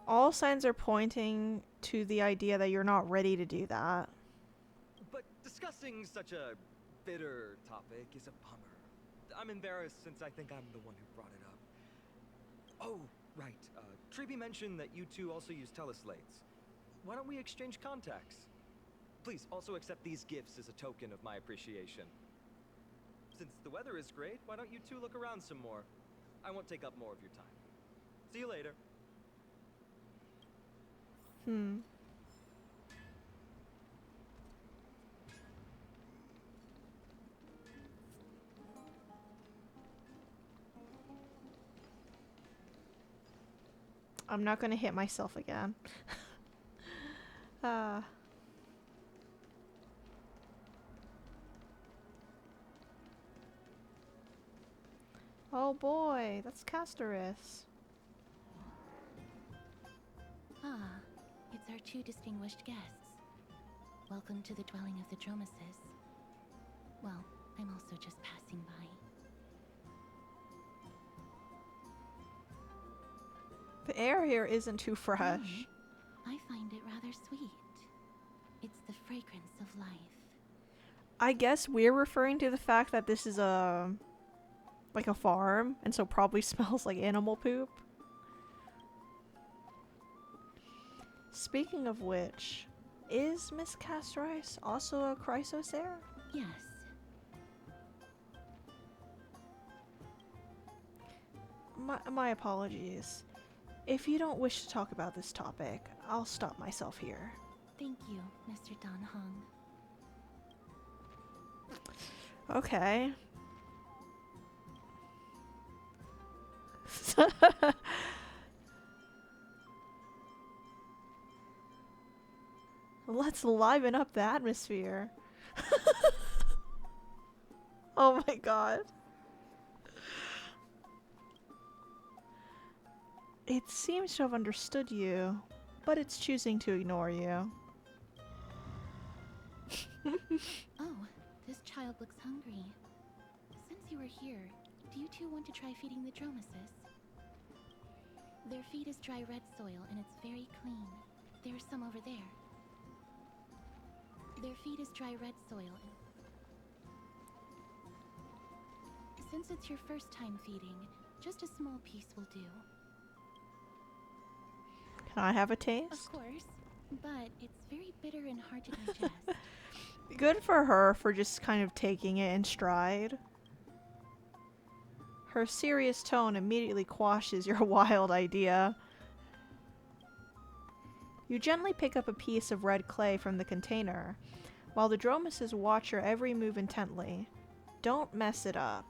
All signs are pointing to the idea that you're not ready to do that. But discussing such a bitter topic is a bummer. I'm embarrassed since I think I'm the one who brought it up. Oh, right. Treeby mentioned that you two also use teleslates. Why don't we exchange contacts? Please also accept these gifts as a token of my appreciation. Since the weather is great, why don't you two look around some more? I won't take up more of your time. See you later. I'm not gonna hit myself again. Oh boy, that's Castoris. Ah, it's our two distinguished guests. Welcome to the dwelling of the Dromeses. Well, I'm also just passing by. The air here isn't too fresh. I find it rather sweet. It's the fragrance of life. I guess we're referring to the fact that this is like a farm, and so probably smells like animal poop. Speaking of which, is Miss Castoris also a Chrysos heir? Yes. My apologies. If you don't wish to talk about this topic, I'll stop myself here. Thank you, Mr. Dan Heng. Okay. Let's liven up the atmosphere. Oh my god. It seems to have understood you, but it's choosing to ignore you. Oh, this child looks hungry. Since you are here, do you two want to try feeding the Dromeses? Their feed is dry red soil and it's very clean. There's some over there. Their feed is dry red soil. Since it's your first time feeding, just a small piece will do. Can I have a taste? Of course, but it's very bitter and hard to digest. Good for her for just kind of taking it in stride. Her serious tone immediately quashes your wild idea. You gently pick up a piece of red clay from the container, while the dromuses watch your every move intently. Don't mess it up.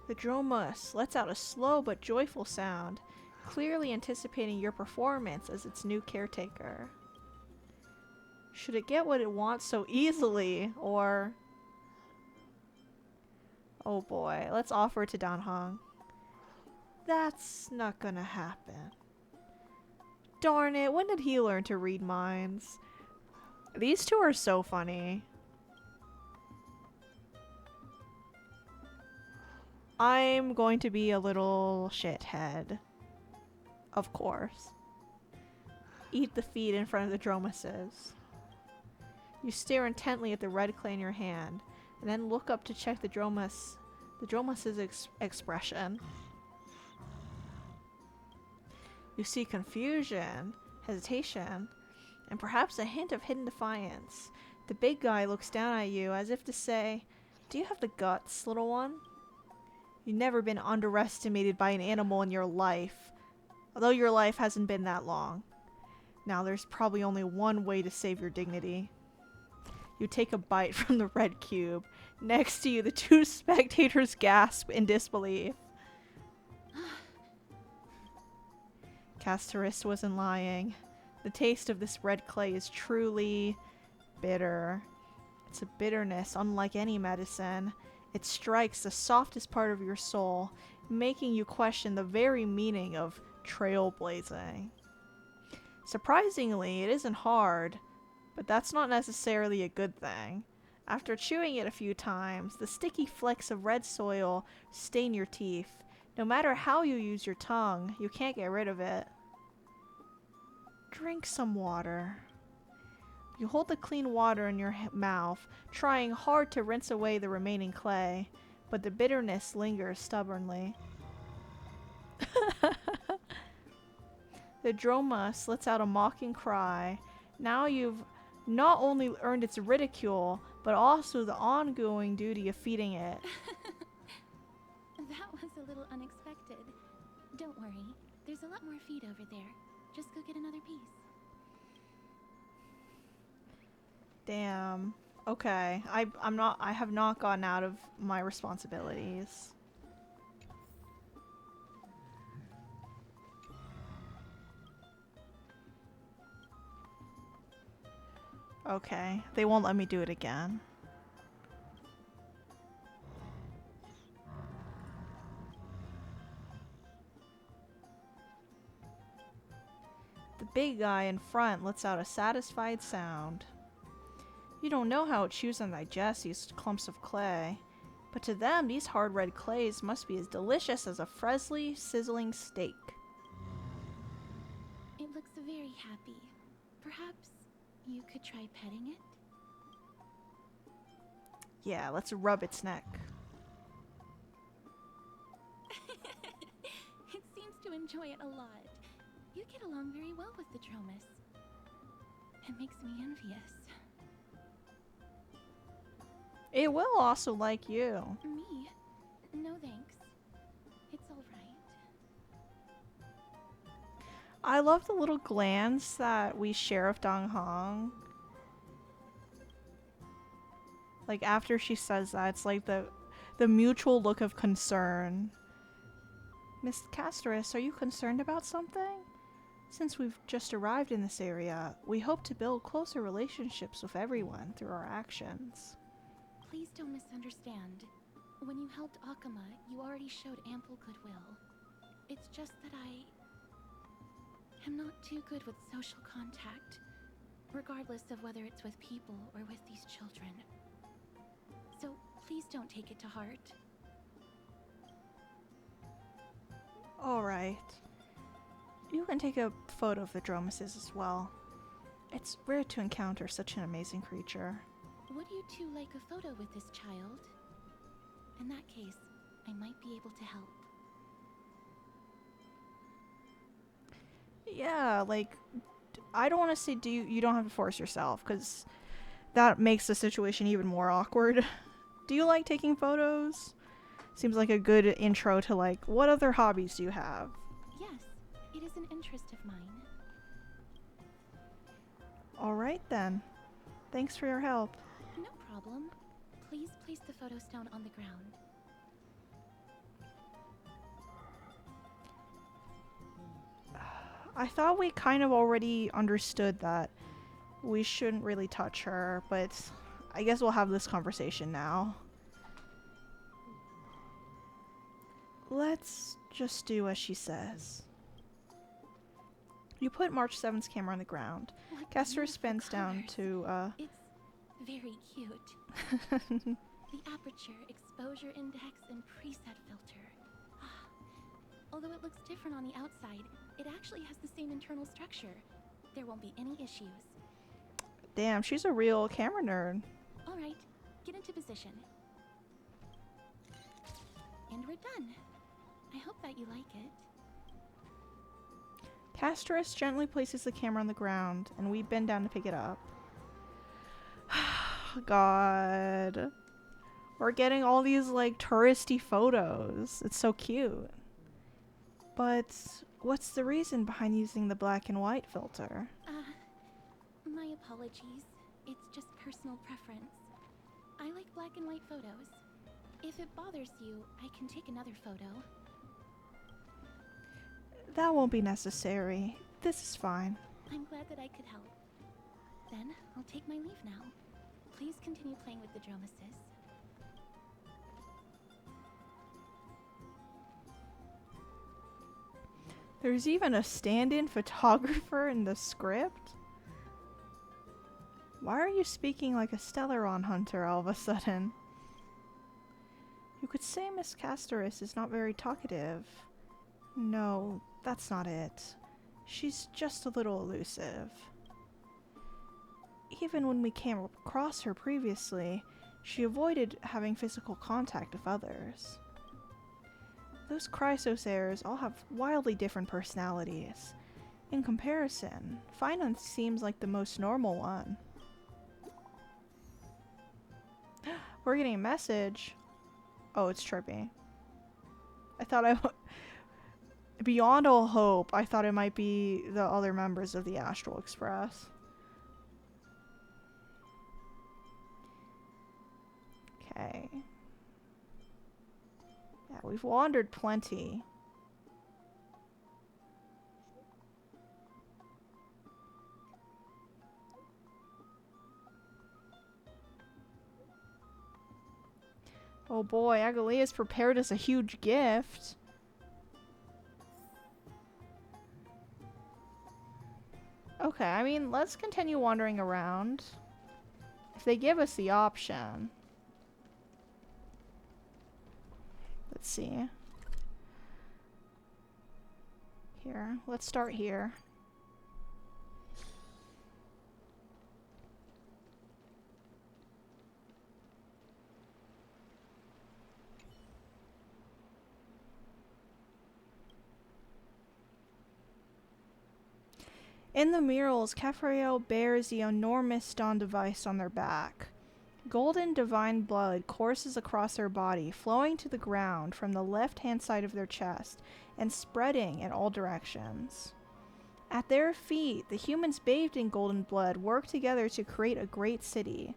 The dromus lets out a slow but joyful sound, clearly anticipating your performance as its new caretaker. Should it get what it wants so easily, or... Oh boy, let's offer it to Dan Heng. That's not gonna happen. Darn it, when did he learn to read minds? These two are so funny. I'm going to be a little shithead. Of course. Eat the feed in front of the dromuses. You stare intently at the red clay in your hand, and then look up to check the dromus's expression. You see confusion, hesitation, and perhaps a hint of hidden defiance. The big guy looks down at you as if to say, "Do you have the guts, little one?" You've never been underestimated by an animal in your life, although your life hasn't been that long. Now there's probably only one way to save your dignity. You take a bite from the red cube. Next to you, the two spectators gasp in disbelief. Castoris wasn't lying. The taste of this red clay is truly bitter. It's a bitterness unlike any medicine. It strikes the softest part of your soul, making you question the very meaning of trailblazing. Surprisingly, it isn't hard, but that's not necessarily a good thing. After chewing it a few times, the sticky flecks of red soil stain your teeth. No matter how you use your tongue, you can't get rid of it. Drink some water. You hold the clean water in your mouth, trying hard to rinse away the remaining clay, but the bitterness lingers stubbornly. The dromus lets out a mocking cry. Now you've not only earned its ridicule, but also the ongoing duty of feeding it. That was a little unexpected. Don't worry, there's a lot more feed over there. Just go get another piece. Damn. Okay, I have not gotten out of my responsibilities. Okay, they won't let me do it again. The big guy in front lets out a satisfied sound. You don't know how it chews and digests these clumps of clay, but to them these hard red clays must be as delicious as a freshly sizzling steak. It looks very happy. Perhaps you could try petting it? Yeah, let's rub its neck. It seems to enjoy it a lot. You get along very well with the dromus. It makes me envious. It will also like you. Me? No thanks. It's alright. I love the little glance that we share of Dan Heng. Like after she says that, it's like the mutual look of concern. Miss Castoris, are you concerned about something? Since we've just arrived in this area, we hope to build closer relationships with everyone through our actions. Please don't misunderstand. When you helped Akama, you already showed ample goodwill. It's just that I am not too good with social contact, regardless of whether it's with people or with these children. So please don't take it to heart. Alright. You can take a photo of the dromeses as well. It's rare to encounter such an amazing creature. Would you two like a photo with this child? In that case, I might be able to help. Yeah, like, I don't want to say you don't have to force yourself, because that makes the situation even more awkward. Do you like taking photos? Seems like a good intro to, like, what other hobbies do you have? Yes, it is an interest of mine. Alright then. Thanks for your help. No problem. Please place the photo stone on the ground. I thought we kind of already understood that we shouldn't really touch her, but I guess we'll have this conversation now. Let's just do as she says. You put March 7th's camera on the ground. What Castor beautiful spins down colors. to, It's very cute. The aperture, exposure index, and preset filter. Although it looks different on the outside, it actually has the same internal structure. There won't be any issues. Damn, she's a real camera nerd. Alright, get into position. And we're done. I hope that you like it. Castorus gently places the camera on the ground, and we bend down to pick it up. God. We're getting all these, like, touristy photos. It's so cute. But what's the reason behind using the black and white filter? My apologies. It's just personal preference. I like black and white photos. If it bothers you, I can take another photo. That won't be necessary. This is fine. I'm glad that I could help. Then, I'll take my leave now. Please continue playing with the dromeses. There's even a stand-in photographer in the script? Why are you speaking like a Stellaron hunter all of a sudden? You could say Miss Castorus is not very talkative. No, that's not it. She's just a little elusive. Even when we came across her previously, she avoided having physical contact with others. Those Chrysosairs all have wildly different personalities. In comparison, Finance seems like the most normal one. We're getting a message. Oh, it's Trippy. I thought beyond all hope, I thought it might be the other members of the Astral Express. Okay. Yeah, we've wandered plenty. Oh boy, Agalia's prepared us a huge gift. Okay, I mean, let's continue wandering around. If they give us the option. Let's see. Here, let's start here. In the murals, Caphrael bears the enormous dawn device on their back. Golden divine blood courses across their body, flowing to the ground from the left-hand side of their chest and spreading in all directions. At their feet, the humans bathed in golden blood work together to create a great city.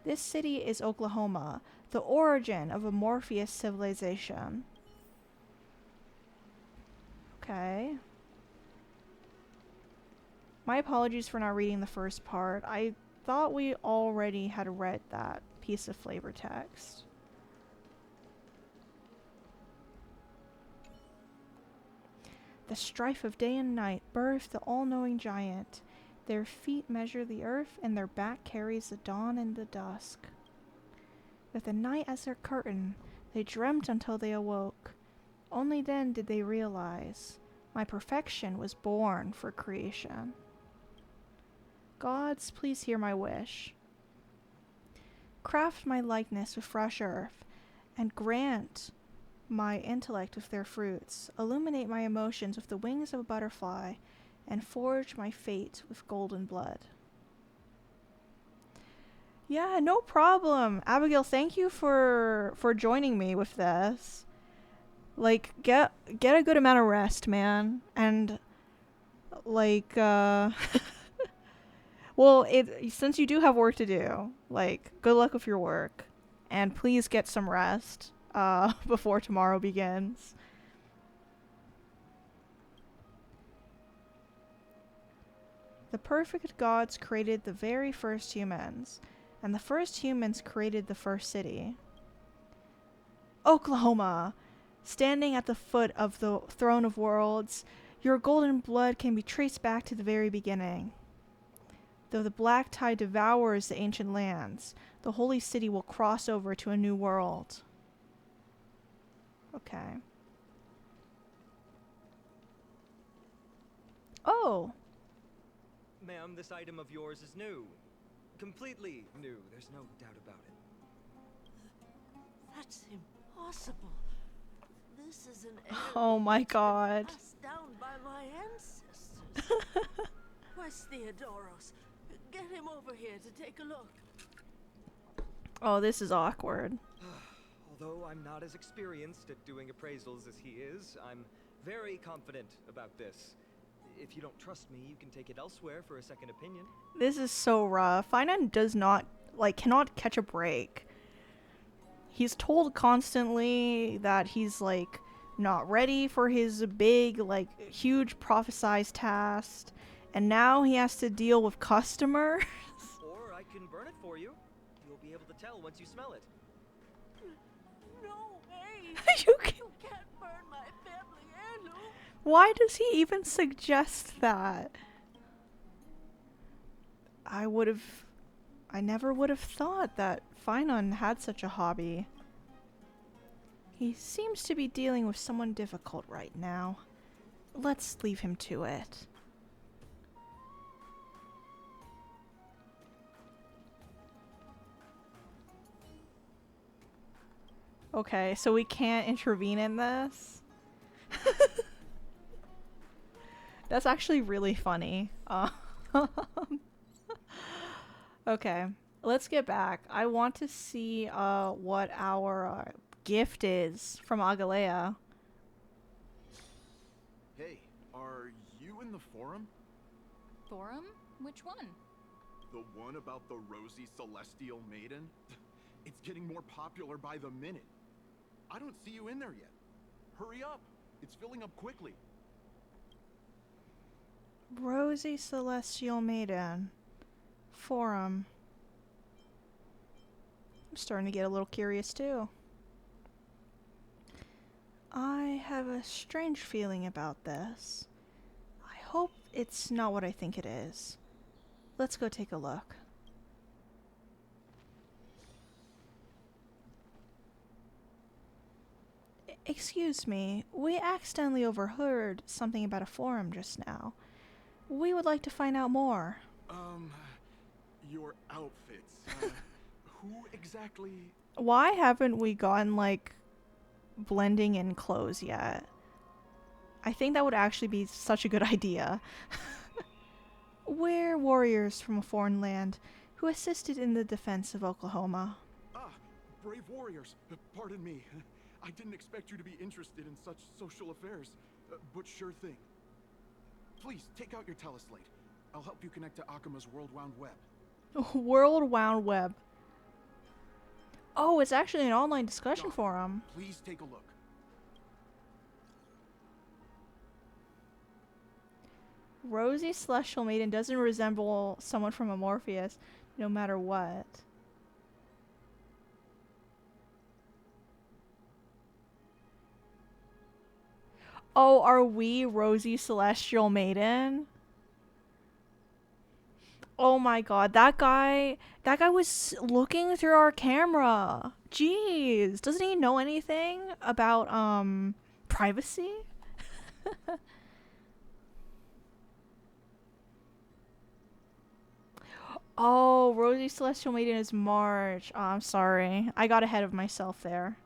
This city is Oklahoma, the origin of a Morpheus civilization. Okay. My apologies for not reading the first part. I thought we already had read that piece of flavor text. The strife of day and night birthed the all-knowing giant. Their feet measure the earth, and their back carries the dawn and the dusk. With the night as their curtain, they dreamt until they awoke. Only then did they realize my perfection was born for creation. Gods, please hear my wish. Craft my likeness with fresh earth, and grant my intellect with their fruits. Illuminate my emotions with the wings of a butterfly, and forge my fate with golden blood. Yeah, no problem. Abigail, thank you for joining me with this. Like, get a good amount of rest, man. And like well, since you do have work to do, like, good luck with your work. And please get some rest before tomorrow begins. The perfect gods created the very first humans, and the first humans created the first city. Oklahoma, standing at the foot of the throne of worlds, your golden blood can be traced back to the very beginning. Though the black tide devours the ancient lands, the holy city will cross over to a new world. Okay. Oh! Ma'am, this item of yours is new. Completely new, there's no doubt about it. That's impossible. This is an heir Oh my god. passed down by my ancestors. Where's Theodoros? Get him over here to take a look. Oh, this is awkward. Although I'm not as experienced at doing appraisals as he is, I'm very confident about this. If you don't trust me, you can take it elsewhere for a second opinion. This is so rough. Finan does not, like, cannot catch a break. He's told constantly that he's, like, not ready for his big, like, huge prophesized task. And now he has to deal with customers. Or I can burn it for you. You'll be able to tell once you smell it. No way! You can't burn my family heirloom! Why does he even suggest that? I never would have thought that Finan had such a hobby. He seems to be dealing with someone difficult right now. Let's leave him to it. Okay, so we can't intervene in this? That's actually really funny. Okay, let's get back. I want to see what our gift is from Agalea. Hey, are you in the forum? Forum? Which one? The one about the rosy celestial maiden? It's getting more popular by the minute. I don't see you in there yet. Hurry up. It's filling up quickly. Rosy Celestial Maiden. Forum. I'm starting to get a little curious too. I have a strange feeling about this. I hope it's not what I think it is. Let's go take a look. Excuse me, we accidentally overheard something about a forum just now. We would like to find out more. Your outfits. Who exactly? Why haven't we gotten, like, blending in clothes yet? I think that would actually be such a good idea. We're warriors from a foreign land who assisted in the defense of Oklahoma. Ah, brave warriors. Pardon me. I didn't expect you to be interested in such social affairs, but sure thing. Please, take out your teleslate. I'll help you connect to Akima's World Wound Web. World Wound Web. Oh, it's actually an online discussion forum. Please take a look. Rosy Celestial Maiden doesn't resemble someone from Amorpheus, no matter what. Oh, are we Rosy Celestial Maiden? Oh my god, that guy was looking through our camera. Jeez, doesn't he know anything about Privacy? Oh, Rosie Celestial Maiden is March. Oh, I'm sorry. I got ahead of myself there.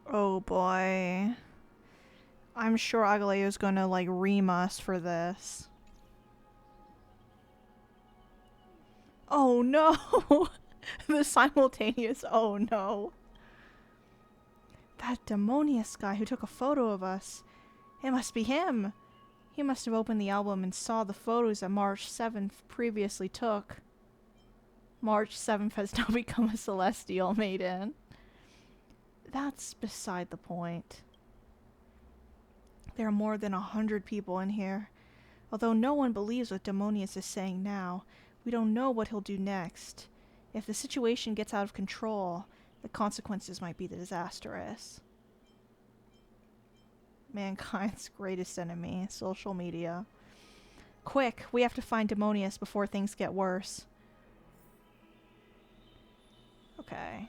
Oh boy. I'm sure Agaleo's gonna like ream us for this. Oh no! The simultaneous oh no. That Demonius guy who took a photo of us. It must be him. He must have opened the album and saw the photos that March 7th previously took. March 7th has now become a celestial maiden. That's beside the point. There are more than 100 people in here. Although no one believes what Demonius is saying now, we don't know what he'll do next. If the situation gets out of control, the consequences might be disastrous. Mankind's greatest enemy, social media. Quick, we have to find Demonius before things get worse. Okay.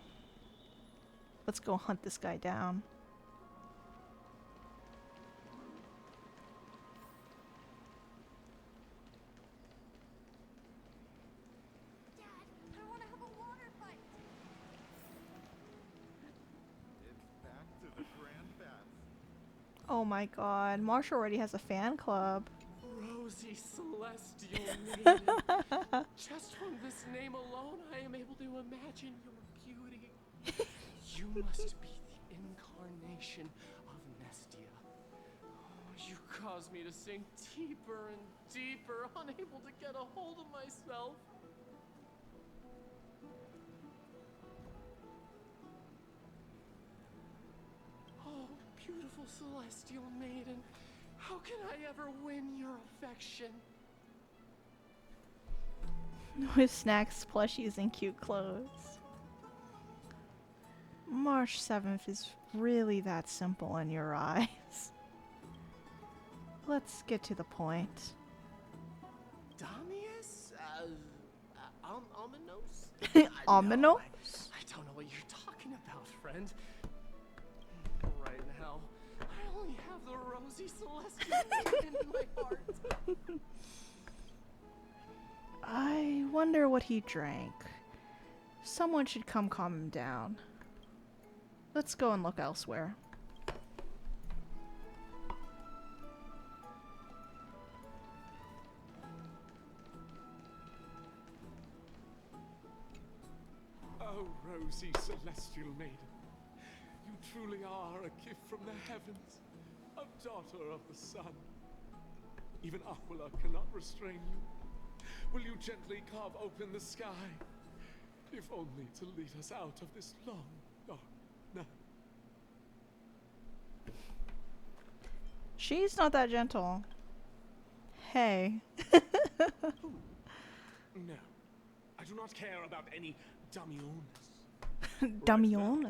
Let's go hunt this guy down. Oh my god, Marsh already has a fan club. Rosie Celestial Maiden. Just from this name alone, I am able to imagine your beauty. You must be the incarnation of Nestia. Oh, you cause me to sink deeper and deeper, unable to get a hold of myself. Oh, beautiful Celestial Maiden, how can I ever win your affection? With snacks, plushies, and cute clothes. March 7th is really that simple in your eyes. Let's get to the point. Damius? Ominos? Ominos? No, I don't know what you're talking about, friend. Right now, I only have the Rosie Celestial Maiden in my heart. I wonder what he drank. Someone should come calm him down. Let's go and look elsewhere. Oh, Rosie Celestial Maiden, you truly are a gift from the heavens, a daughter of the sun. Even Aquila cannot restrain you. Will you gently carve open the sky, if only to lead us out of this long, dark night? She's not that gentle. Hey. No, I do not care about any Damiones. Damiones.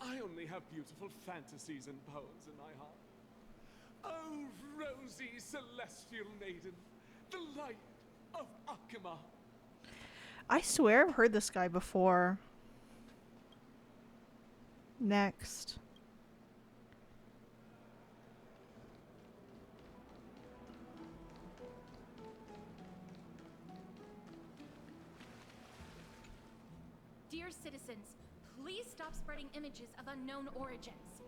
I only have beautiful fantasies and poems in my heart. Oh, Rosie Celestial Maiden, the light of Akima. I swear I've heard this guy before. Next. Dear citizens, please stop spreading images of unknown origins.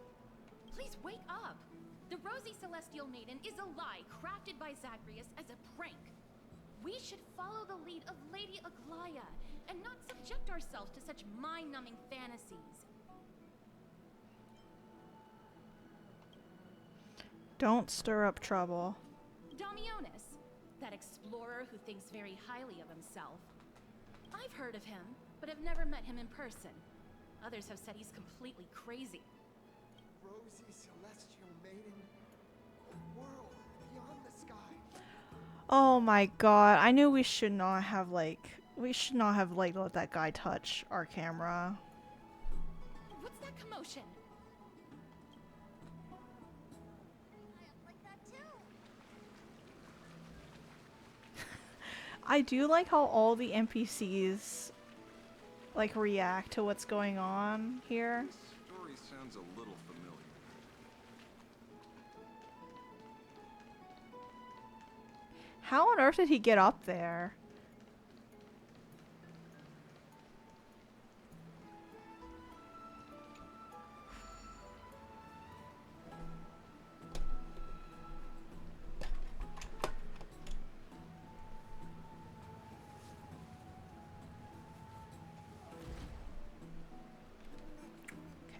Please wake up. The Rosie Celestial Maiden is a lie crafted by Zagreus as a prank. We should follow the lead of Lady Aglaya and not subject ourselves to such mind-numbing fantasies. Don't stir up trouble. Damiones, that explorer who thinks very highly of himself. I've heard of him, but have never met him in person. Others have said he's completely crazy. Rosie, celestial maiden, a world beyond the sky. Oh my god, I knew we should not have let that guy touch our camera. What's that commotion? I do like how all the NPCs like react to what's going on here. This story sounds a little familiar. How on earth did he get up there?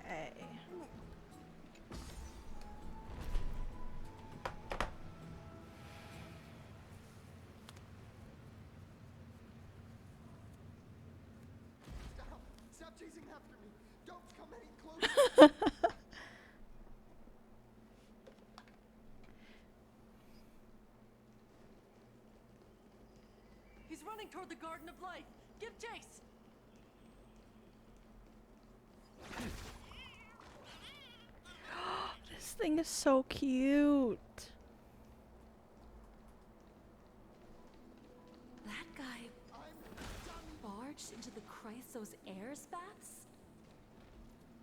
Okay. Stop chasing after me. Don't come any closer. He's running toward the Garden of Life. Give chase. This thing is so cute. That guy barged into the Chrysos heirs baths?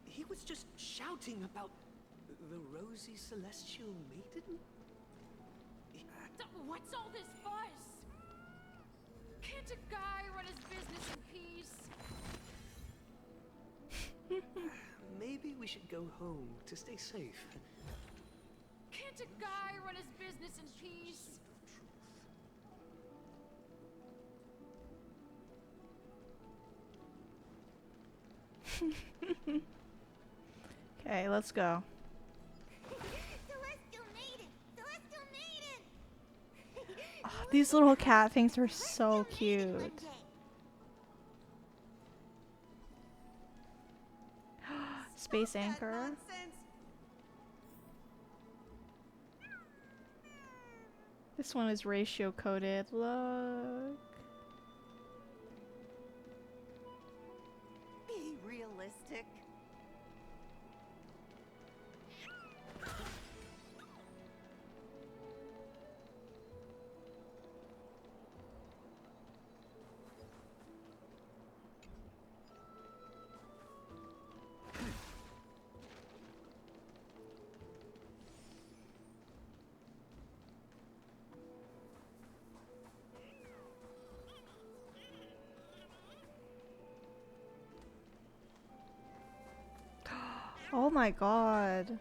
He was just shouting about the rosy celestial maiden? What's all this buzz? Can't a guy run his business in peace? Maybe we should go home to stay safe. Can't a guy run his business in peace? Okay, let's go. Celestial maiden! Celestial maiden! Oh, these little cat things are so cute. Space anchor. This one is ratio coded. Look. Be realistic. Oh my god.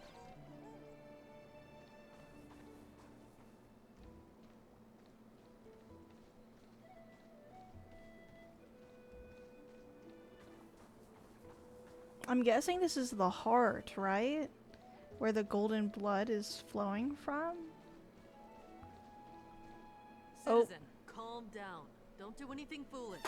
I'm guessing this is the heart, right? Where the golden blood is flowing from? Citizen, calm down. Don't do anything foolish.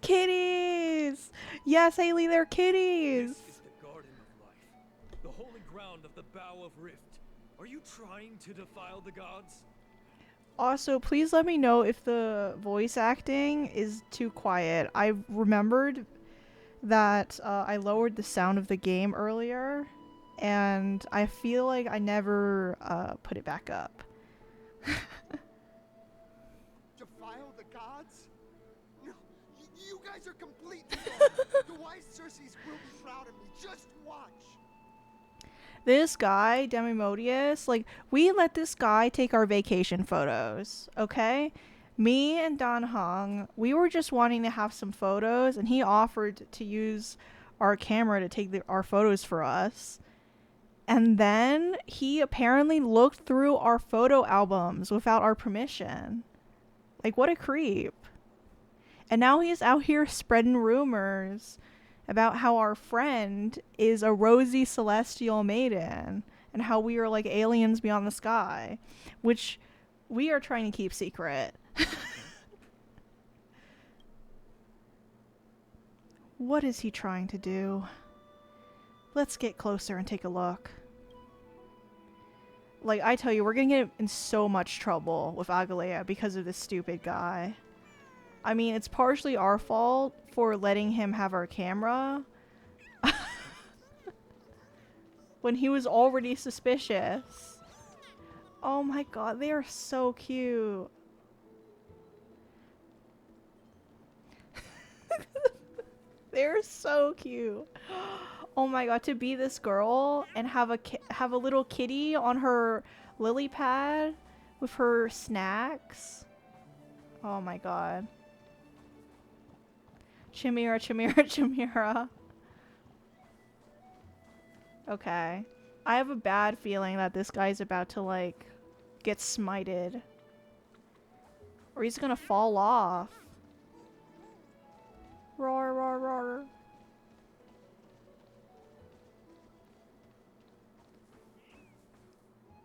Kitties! Yes, Haley, they're kitties! This is the Garden of Life, the holy ground of the Bow of Rift. Are you trying to defile the gods? Also, please let me know if the voice acting is too quiet. I remembered that I lowered the sound of the game earlier, and I feel like I never put it back up. Defile the gods? No, you guys are completely wrong. The wise Circes will be proud of me. Just watch. This guy, Demimodius, like, we let this guy take our vacation photos, okay? Me and Dan Heng, we were just wanting to have some photos, and he offered to use our camera to take our photos for us. And then he apparently looked through our photo albums without our permission. Like, what a creep. And now he's out here spreading rumors about how our friend is a rosy celestial maiden and how we are like aliens beyond the sky, which we are trying to keep secret. What is he trying to do? Let's get closer and take a look. Like, I tell you, we're gonna get in so much trouble with Agalea because of this stupid guy. I mean, it's partially our fault for letting him have our camera. When he was already suspicious. Oh my god, they are so cute. They're so cute. Oh my god, to be this girl and have a little kitty on her lily pad with her snacks. Oh my god. Chimera, chimera, chimera. Okay. I have a bad feeling that this guy's about to, like, get smited. Or he's gonna fall off. Roar, roar, roar.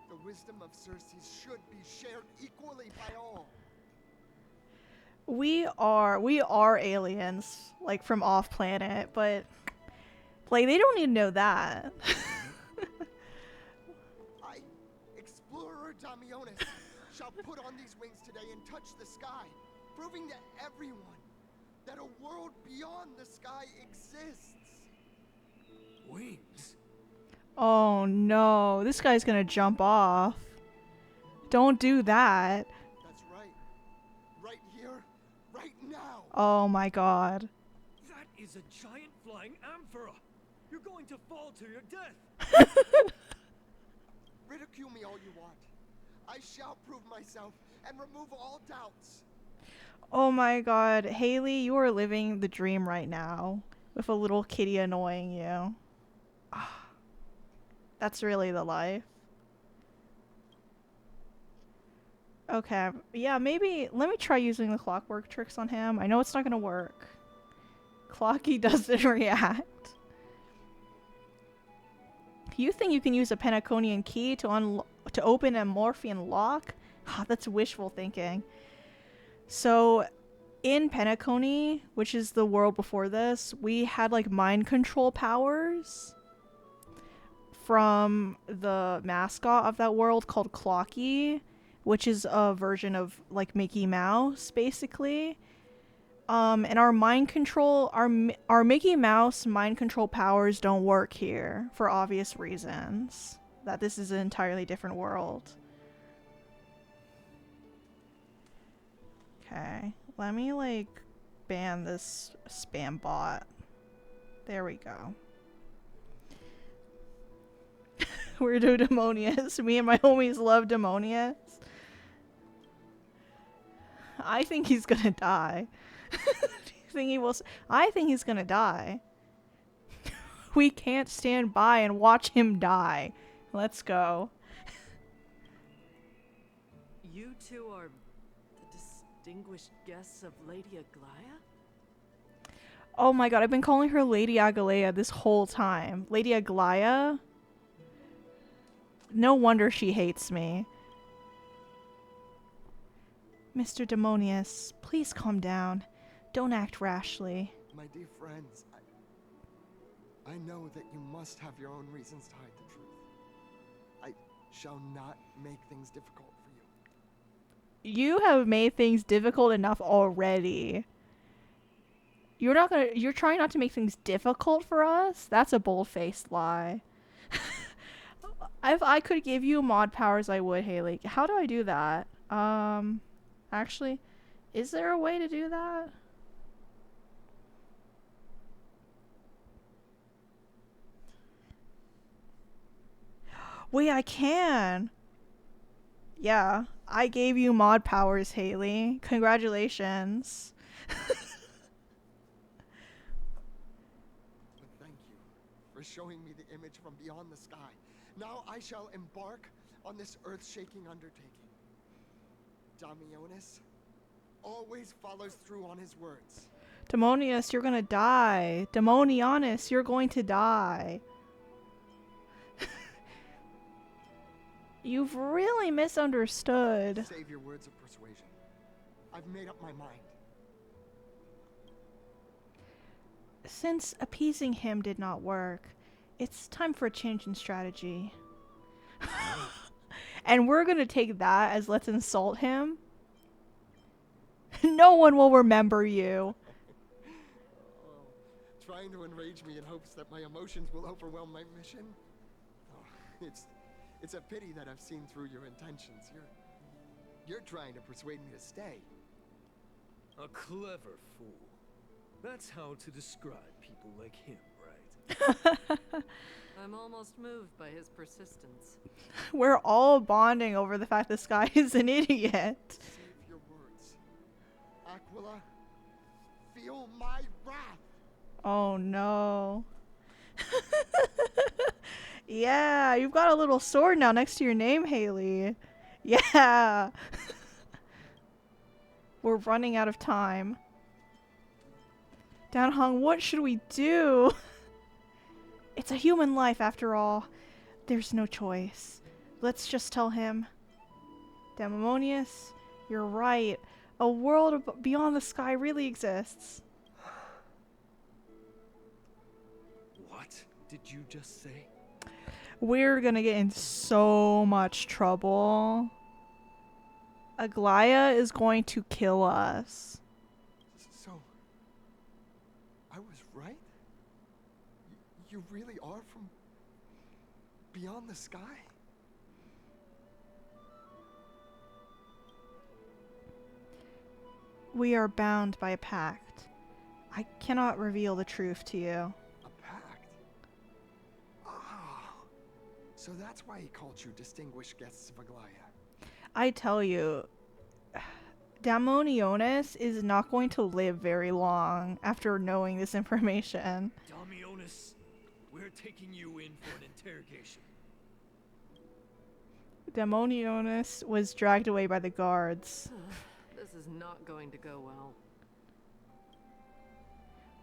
The wisdom of Circe should be shared equally by all. We are aliens, like, from off planet, but, like, they don't need to know that. I, explorer Damionis, shall put on these wings today and touch the sky, proving to everyone that a world beyond the sky exists. Wings? Oh no, this guy's gonna jump off. Don't do that. That's right. Right here, right now. Oh my god. That is a giant flying amphora. You're going to fall to your death. Ridicule me all you want. I shall prove myself and remove all doubts. Oh my god, Haley, you are living the dream right now with a little kitty annoying you. That's really the life. Okay, yeah, maybe let me try using the clockwork tricks on him. I know it's not gonna work. Clocky doesn't react. You think you can use a Penaconian key to open a Morphean lock? That's wishful thinking. So, in Penacony, which is the world before this, we had, like, mind control powers from the mascot of that world called Clocky, which is a version of, like, Mickey Mouse, basically. And our mind control, our Mickey Mouse mind control powers don't work here for obvious reasons. That this is an entirely different world. Okay, let me, like, ban this spam bot. There we go. Weirdo Demonius. Me and my homies love Demonius. I think he's gonna die. Do you think he will? I think he's gonna die. We can't stand by and watch him die. Let's go. You two are the distinguished guests of Lady Aglaya? Oh my god, I've been calling her Lady Agalea this whole time. Lady Aglaya? No wonder she hates me. Mr. Demonius, please calm down. Don't act rashly. My dear friends, I know that you must have your own reasons to hide the truth. I shall not make things difficult for you. You have made things difficult enough already. You're trying not to make things difficult for us? That's a bold-faced lie. If I could give you mod powers, I would, Haley. How do I do that? Actually, is there a way to do that? Wait, I can. Yeah, I gave you mod powers, Haley. Congratulations. But thank you for showing me the image from beyond the sky. Now I shall embark on this earth-shaking undertaking. Damionis always follows through on his words. Demonius, you're gonna die. Demonianus, you're going to die. You've really misunderstood. Save your words of persuasion. I've made up my mind. Since appeasing him did not work, it's time for a change in strategy. And we're gonna take that as let's insult him. No one will remember you. Oh, trying to enrage me in hopes that my emotions will overwhelm my mission? Oh, it's a pity that I've seen through your intentions. You're trying to persuade me to stay. A clever fool. That's how to describe people like him, right? I'm almost moved by his persistence. We're all bonding over the fact this guy is an idiot. Save your words. Aquila, feel my wrath. Oh no. Yeah, you've got a little sword now next to your name, Haley. Yeah. We're running out of time. Dan Heng, what should we do? It's a human life after all. There's no choice. Let's just tell him. Damimonius, you're right. A world beyond the sky really exists. What did you just say? We're gonna get in so much trouble. Aglaya is going to kill us. So, I was right? You really are from beyond the sky? We are bound by a pact. I cannot reveal the truth to you. A pact? Ah, so that's why he called you distinguished guests of Aglaya. I tell you, Damonionis is not going to live very long after knowing this information. Damionis, we're taking you in for an interrogation. Damonionis was dragged away by the guards. This is not going to go well.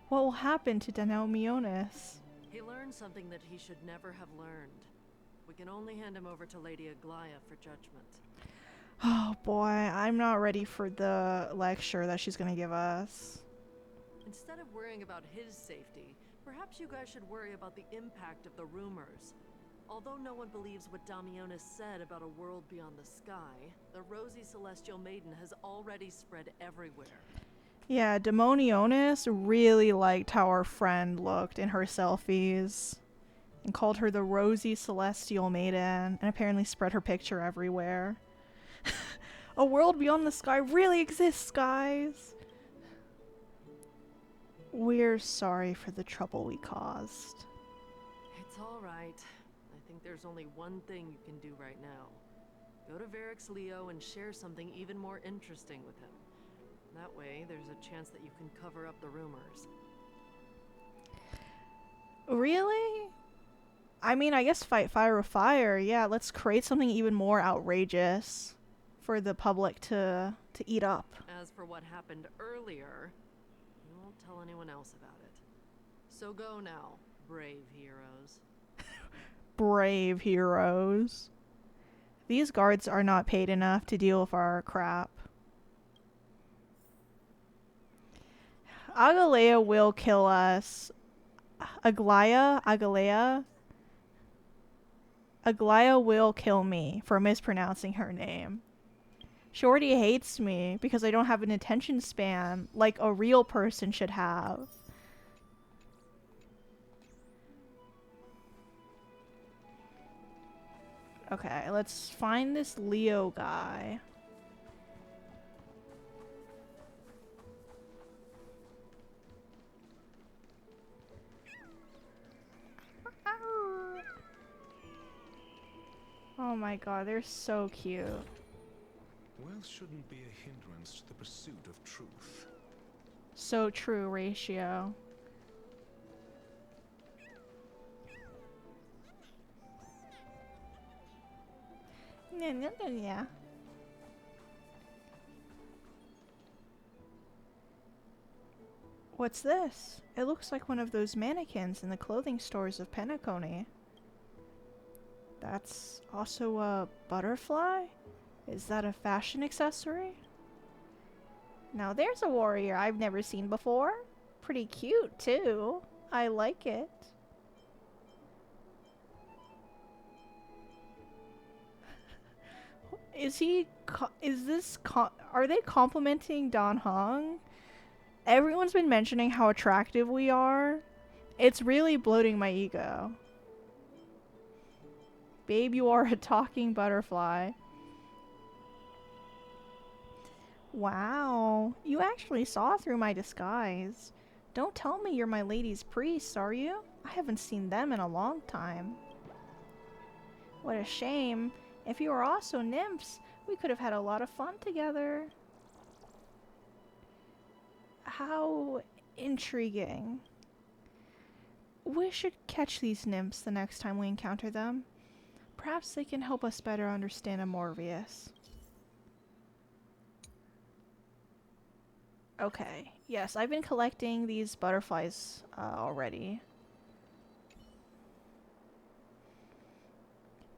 What will happen to Damonionis? He learned something that he should never have learned. We can only hand him over to Lady Aglaya for judgment. Oh boy, I'm not ready for the lecture that she's gonna give us. Instead of worrying about his safety, perhaps you guys should worry about the impact of the rumors. Although no one believes what Damionis said about a world beyond the sky, the rosy celestial maiden has already spread everywhere. Yeah, Damonionis really liked how our friend looked in her selfies and called her the rosy celestial maiden and apparently spread her picture everywhere. A world beyond the sky really exists, guys. We're sorry for the trouble we caused. It's all right. I think there's only one thing you can do right now. Go to Varix Leo and share something even more interesting with him. That way, there's a chance that you can cover up the rumors. Really? I mean, I guess fight fire with fire. Yeah, let's create something even more outrageous for the public to eat up. As for what happened earlier, you won't tell anyone else about it. So go now, brave heroes. Brave heroes. These guards are not paid enough to deal with our crap. Agalea will kill us. Agalea will kill me for mispronouncing her name. She already hates me because I don't have an attention span like a real person should have. Okay, let's find this Leo guy. Oh my god, they're so cute. Wealth shouldn't be a hindrance to the pursuit of truth. So true, Ratio. Yeah. What's this? It looks like one of those mannequins in the clothing stores of Penacony. That's also a butterfly? Is that a fashion accessory? Now there's a warrior I've never seen before. Pretty cute, too. I like it. Are they complimenting Dan Heng? Everyone's been mentioning how attractive we are. It's really bloating my ego. Babe, you are a talking butterfly. Wow, you actually saw through my disguise. Don't tell me you're my lady's priest, are you? I haven't seen them in a long time. What a shame. If you were also nymphs, we could have had a lot of fun together. How intriguing. We should catch these nymphs the next time we encounter them. Perhaps they can help us better understand Amorvius. Okay. Yes, I've been collecting these butterflies already.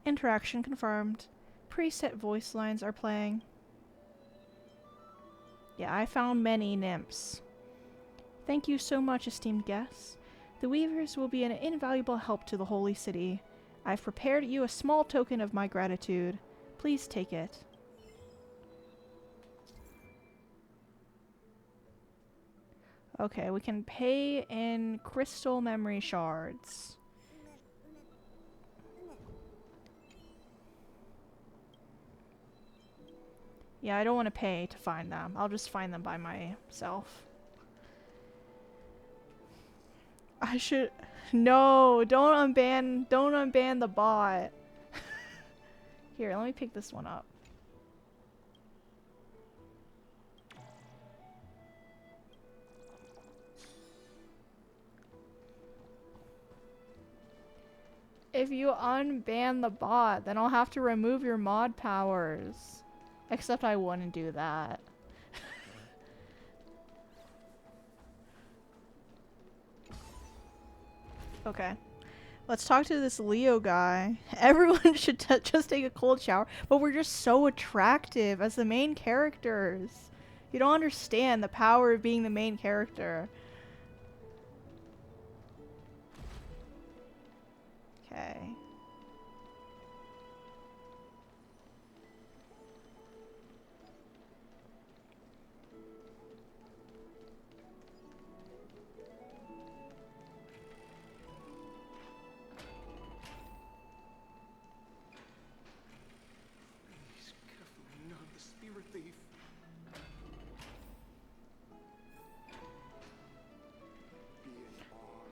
Interaction confirmed. Preset voice lines are playing. Yeah, I found many nymphs. Thank you so much, esteemed guests. The Weavers will be an invaluable help to the Holy City. I've prepared you a small token of my gratitude. Please take it. Okay, we can pay in crystal memory shards. Yeah, I don't want to pay to find them. I'll just find them by myself. I should... No, don't unban the bot. Here, let me pick this one up. If you unban the bot, then I'll have to remove your mod powers. Except I wouldn't do that. Okay. Let's talk to this Leo guy. Everyone should just take a cold shower, but we're just so attractive as the main characters. You don't understand the power of being the main character. Okay.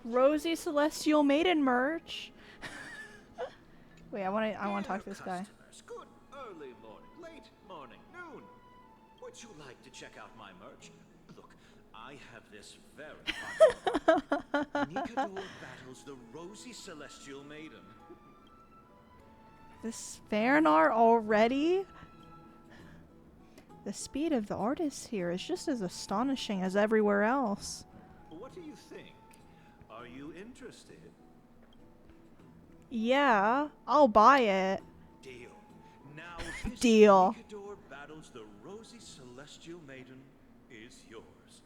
Rosie Celestial Maiden merch. Wait, I want to talk to this guy. Good early morning, late morning, noon. Would you like to check out my merch? Look, I have this very hot Nikador battles the Rosy Celestial Maiden. This Faranar already? The speed of the artists here is just as astonishing as everywhere else. What do you think? Are you interested? Yeah, I'll buy it. Deal. Now this Deal. Nikador battles the Rosy Celestial Maiden is yours.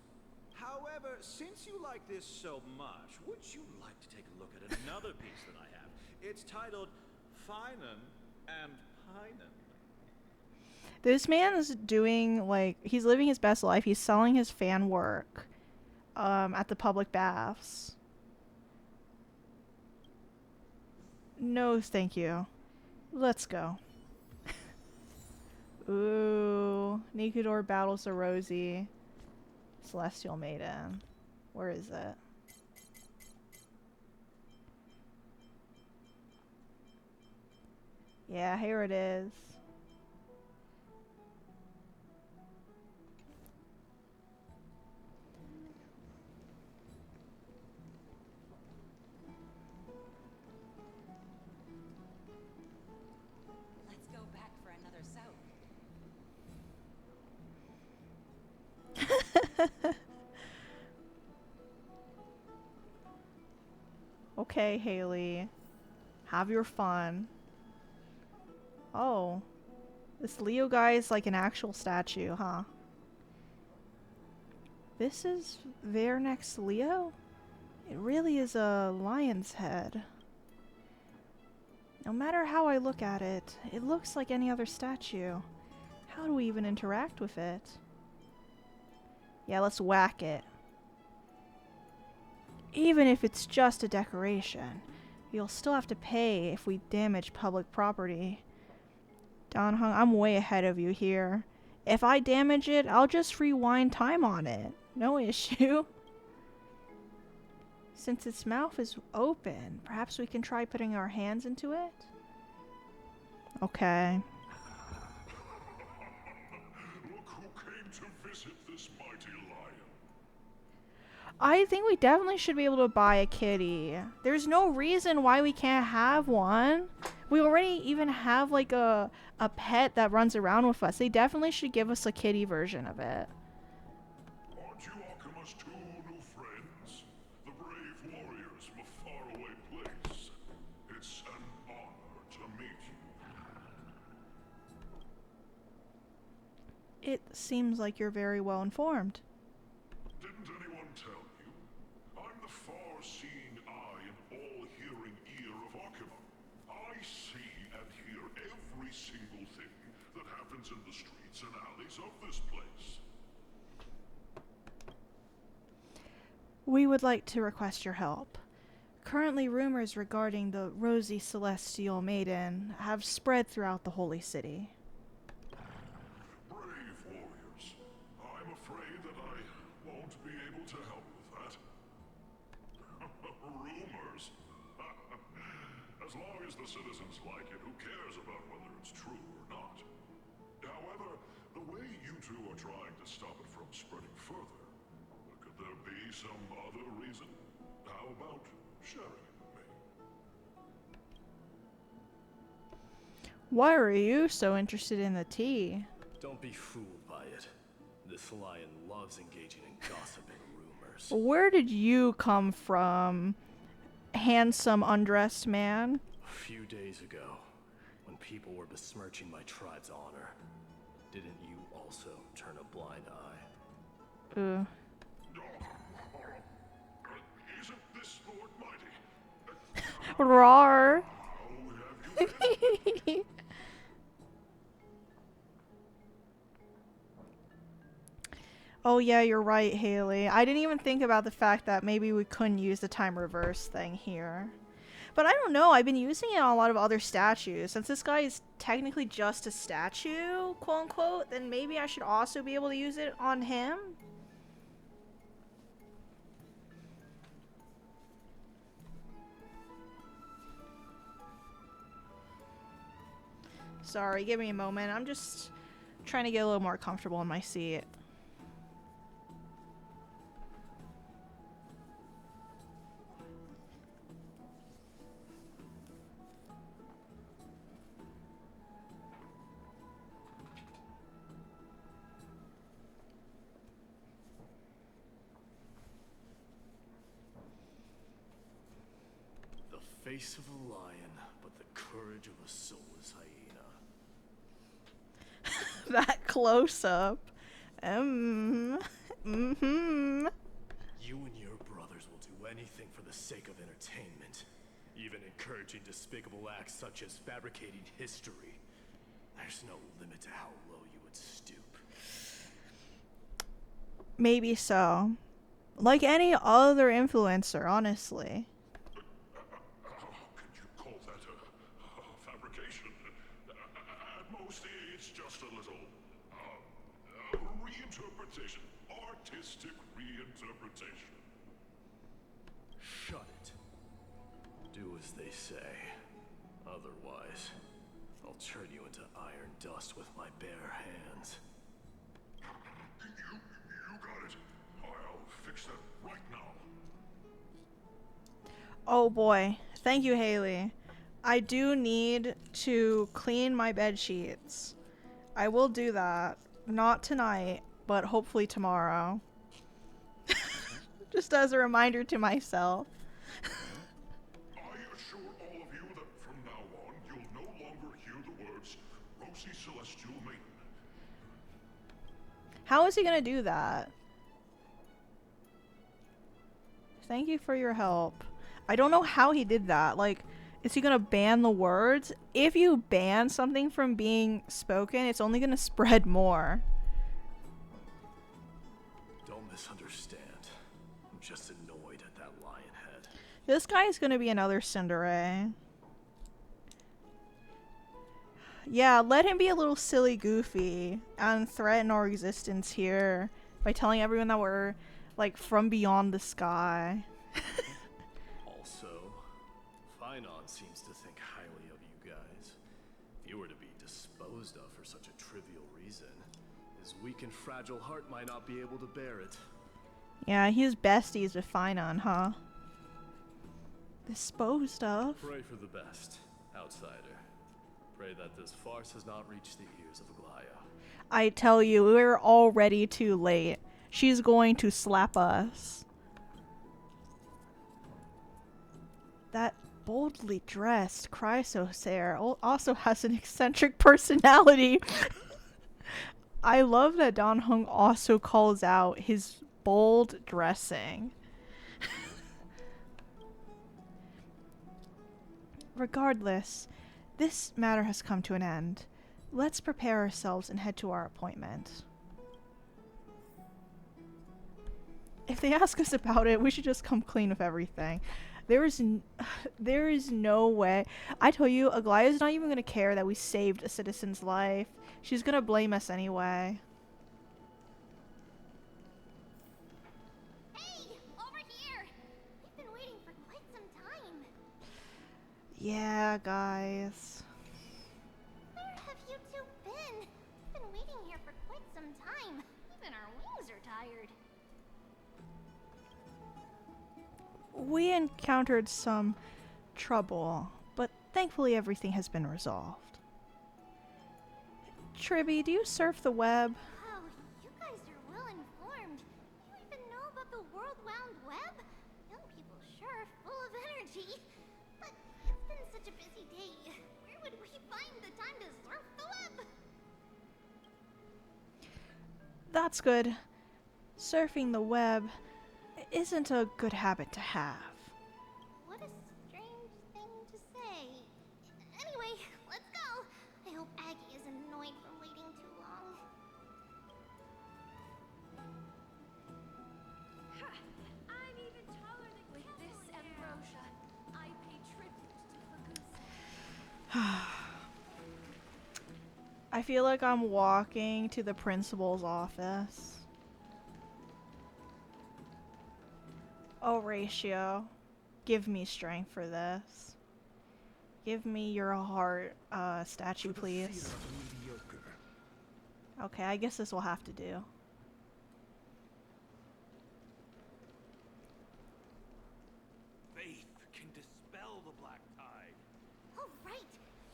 However, since you like this so much, would you like to take a look at another piece that I have? It's titled Finen and Pinen. This man's doing, like, he's living his best life. He's selling his fan work at the public baths. No, thank you. Let's go. Ooh, Nikador battles the Rosy Celestial Maiden. Where is it? Yeah, here it is. Let's go back for another soap. Okay, Haley. Have your fun. Oh. This Leo guy is like an actual statue, huh? This is Vernex Leo? It really is a lion's head. No matter how I look at it, it looks like any other statue. How do we even interact with it? Yeah, let's whack it. Even if it's just a decoration, you'll still have to pay if we damage public property. Dan Heng, I'm way ahead of you here. If I damage it, I'll just rewind time on it. No issue. Since its mouth is open, perhaps we can try putting our hands into it? Okay. Look who came to visit this mighty lion. I think we definitely should be able to buy a kitty. There's no reason why we can't have one. We already even have like a pet that runs around with us. They definitely should give us a kitty version of it. Aren't you Akima's two new friends? The brave warriors from a faraway place. It's an honor to meet you. It seems like you're very well informed. Didn't anyone tell you? I'm the far-seeing eye and all-hearing ear of Akima. I see and hear every single thing that happens in the streets and alleys of this place. We would like to request your help. Currently, rumors regarding the rosy celestial maiden have spread throughout the holy city. Brave warriors. I'm afraid that I won't be able to help with that. Rumors? As long as the citizens like it, who cares about whether it's true or not? However, the way you two are trying to stop it from spreading further, could there be some other reason? How about sharing it with me? Why are you so interested in the tea? Don't be fooled by it. This lion loves engaging in gossip and rumors. Where did you come from, handsome undressed man? A few days ago, when people were besmirching my tribe's honor, didn't you also turn a blind eye? Isn't this Lord Mighty? Rawr. Oh yeah, you're right, Haley. I didn't even think about the fact that maybe we couldn't use the time reverse thing here. But I don't know, I've been using it on a lot of other statues. Since this guy is technically just a statue, quote unquote, then maybe I should also be able to use it on him? Sorry, give me a moment. I'm just trying to get a little more comfortable in my seat. The face of a lion, but the courage of a soulless hyena. That close-up. Mm-hmm. You and your brothers will do anything for the sake of entertainment, even encouraging despicable acts such as fabricating history. There's no limit to how low you would stoop. Maybe so. Like any other influencer, honestly. Could you call that a fabrication? At most, it's just a little reinterpretation, artistic reinterpretation. Shut it. Do as they say. Otherwise, I'll turn you into iron dust with my bare hands. You got it. I'll fix that right now. Oh boy. Thank you, Haley. I do need to clean my bed sheets. I will do that. Not tonight, but hopefully tomorrow. Just as a reminder to myself. I assure all of you that from now on, you'll no longer hear the words Rosy Celestial Maiden. How is he gonna do that? Thank you for your help. I don't know how he did that. Like, is he gonna ban the words? If you ban something from being spoken, it's only gonna spread more. Don't misunderstand. I'm just annoyed at that lion head. This guy is gonna be another Cinderay. Yeah, let him be a little silly goofy and threaten our existence here by telling everyone that we're, like, from beyond the sky. Also, Finon seems to think highly of you guys. If you were to be disposed of for such a trivial reason, his weak and fragile heart might not be able to bear it. Yeah, he's besties with Finon, huh? Disposed of? Pray for the best, outsider. Pray that this farce has not reached the ears of Aglaya. I tell you, we're already too late. She's going to slap us. That boldly dressed Chrysosaur also has an eccentric personality. I love that Dan Heng also calls out his bold dressing. Regardless, this matter has come to an end. Let's prepare ourselves and head to our appointment. If they ask us about it, we should just come clean with everything. There is no way. I tell you, Aglaya's not even going to care that we saved a citizen's life. She's going to blame us anyway. Hey, over here! We've been waiting for quite some time. Yeah, guys. Where have you two been? We've been waiting here for quite some time. Even our wings are tired. We encountered some trouble, but thankfully everything has been resolved. Tribby, do you surf the web? Wow, you guys are well informed. You even know about the World Wound Web? Young people sure are full of energy. But it's been such a busy day. Where would we find the time to surf the web? That's good. Surfing the web isn't a good habit to have. What a strange thing to say. Anyway, let's go. I hope Aggie isn't annoyed from waiting too long. Ha! I'm even taller than with this ambrosia. I pay tribute to Fagusa. I feel like I'm walking to the principal's office. Oh, Ratio, give me strength for this. Give me your heart statue, please. Okay, I guess this will have to do. Faith can dispel the black tide. Oh, right.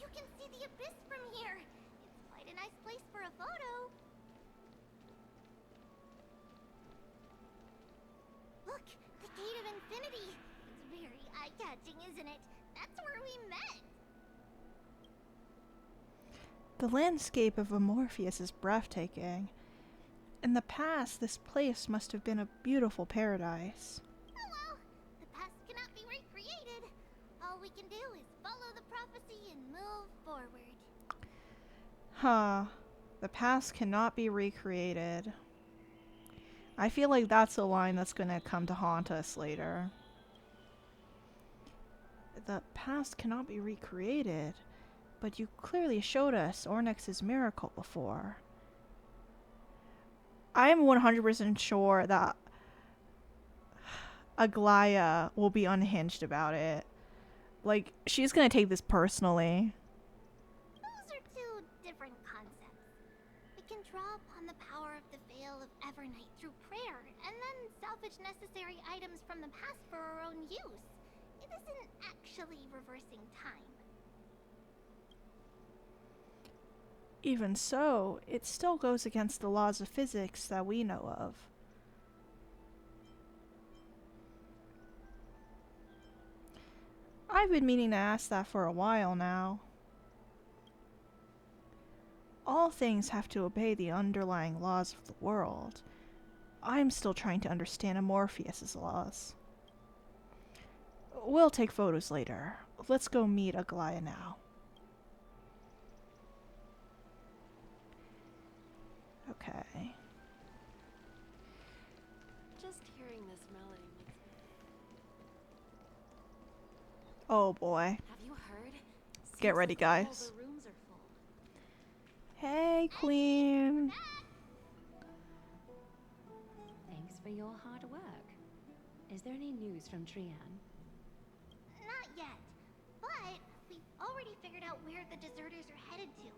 You can see the abyss from here. It's quite a nice place for a photo. Look, the Gate of Infinity. It's very eye-catching, isn't it? That's where we met. The landscape of Amorpheus is breathtaking. In the past, this place must have been a beautiful paradise. Oh well, the past cannot be recreated. All we can do is follow the prophecy and move forward. Huh. The past cannot be recreated. I feel like that's a line that's gonna come to haunt us later. The past cannot be recreated, but you clearly showed us Ornyx's miracle before. I'm 100% sure that Aglaya will be unhinged about it. Like, she's gonna take this personally. Those are two different concepts. We can draw upon the power of the Veil of Evernight through prayer, and then salvage necessary items from the past for our own use. It isn't actually reversing time. Even so, it still goes against the laws of physics that we know of. I've been meaning to ask that for a while now. All things have to obey the underlying laws of the world. I'm still trying to understand Amorpheus's laws. We'll take photos later. Let's go meet Aglaya now. Okay. Just hearing this melody makes me... Oh boy. Have you heard? Get ready, Seems like all guys. the rooms are full. Hey, Queen. Thanks for your hard work. Is there any news from Trian? Not yet, but we've already figured out where the deserters are headed to.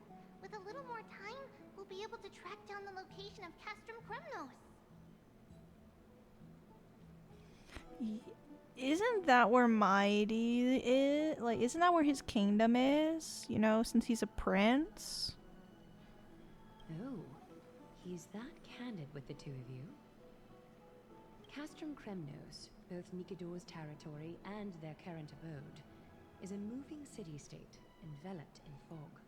With a little more time, we'll be able to track down the location of Castrum Kremnos. Isn't that where Mighty is? Like, isn't that where his kingdom is? You know, since he's a prince? Oh, he's that candid with the two of you? Castrum Kremnos, both Nikidor's territory and their current abode, is a moving city-state enveloped in fog.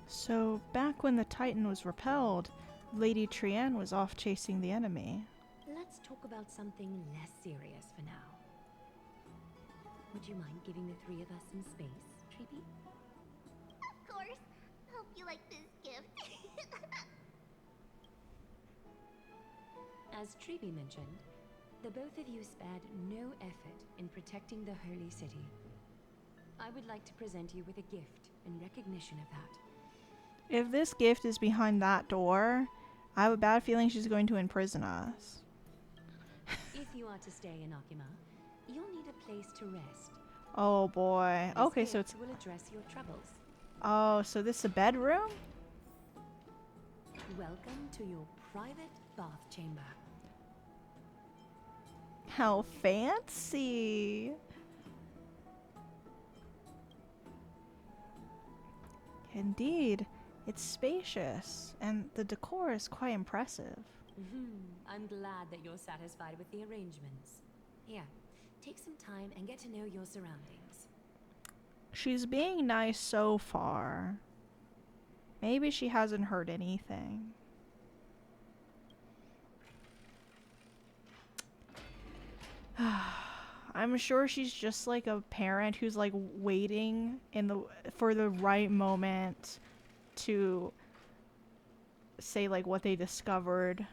So, back when the Titan was repelled, Lady Trian was off chasing the enemy. Let's talk about something less serious for now. Would you mind giving the three of us some space, Treeby? Of course. Hope you like this gift. As Treeby mentioned, the both of you spared no effort in protecting the Holy City. I would like to present you with a gift in recognition of that. If this gift is behind that door, I have a bad feeling she's going to imprison us. If you are to stay in Akima, you'll need a place to rest. Oh boy. This Okay, so gift it's... will address your troubles. Oh, so this is a bedroom? Welcome to your private bath chamber. How fancy. Indeed, it's spacious, and the decor is quite impressive. I'm glad that you're satisfied with the arrangements. Here, take some time and get to know your surroundings. She's being nice so far. Maybe she hasn't heard anything. I'm sure she's just like a parent who's like waiting for the right moment to say like what they discovered.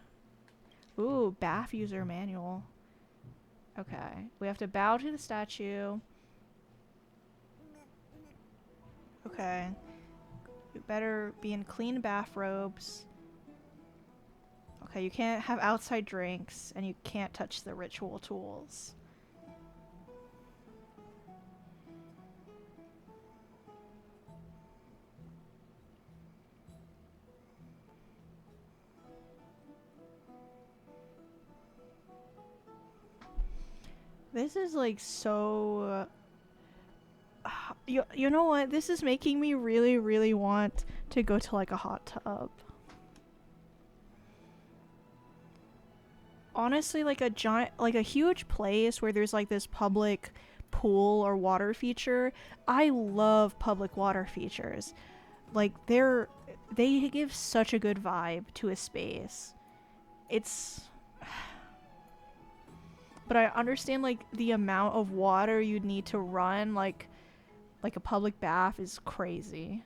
Ooh, bath user manual. Okay, we have to bow to the statue. Okay. You better be in clean bathrobes. Okay, you can't have outside drinks, and you can't touch the ritual tools. This is like so... you know what? This is making me really, really want to go to like a hot tub. Honestly, like a huge place where there's like this public pool or water feature. I love public water features. Like they give such a good vibe to a space. But I understand like the amount of water you'd need to run like a public bath is crazy.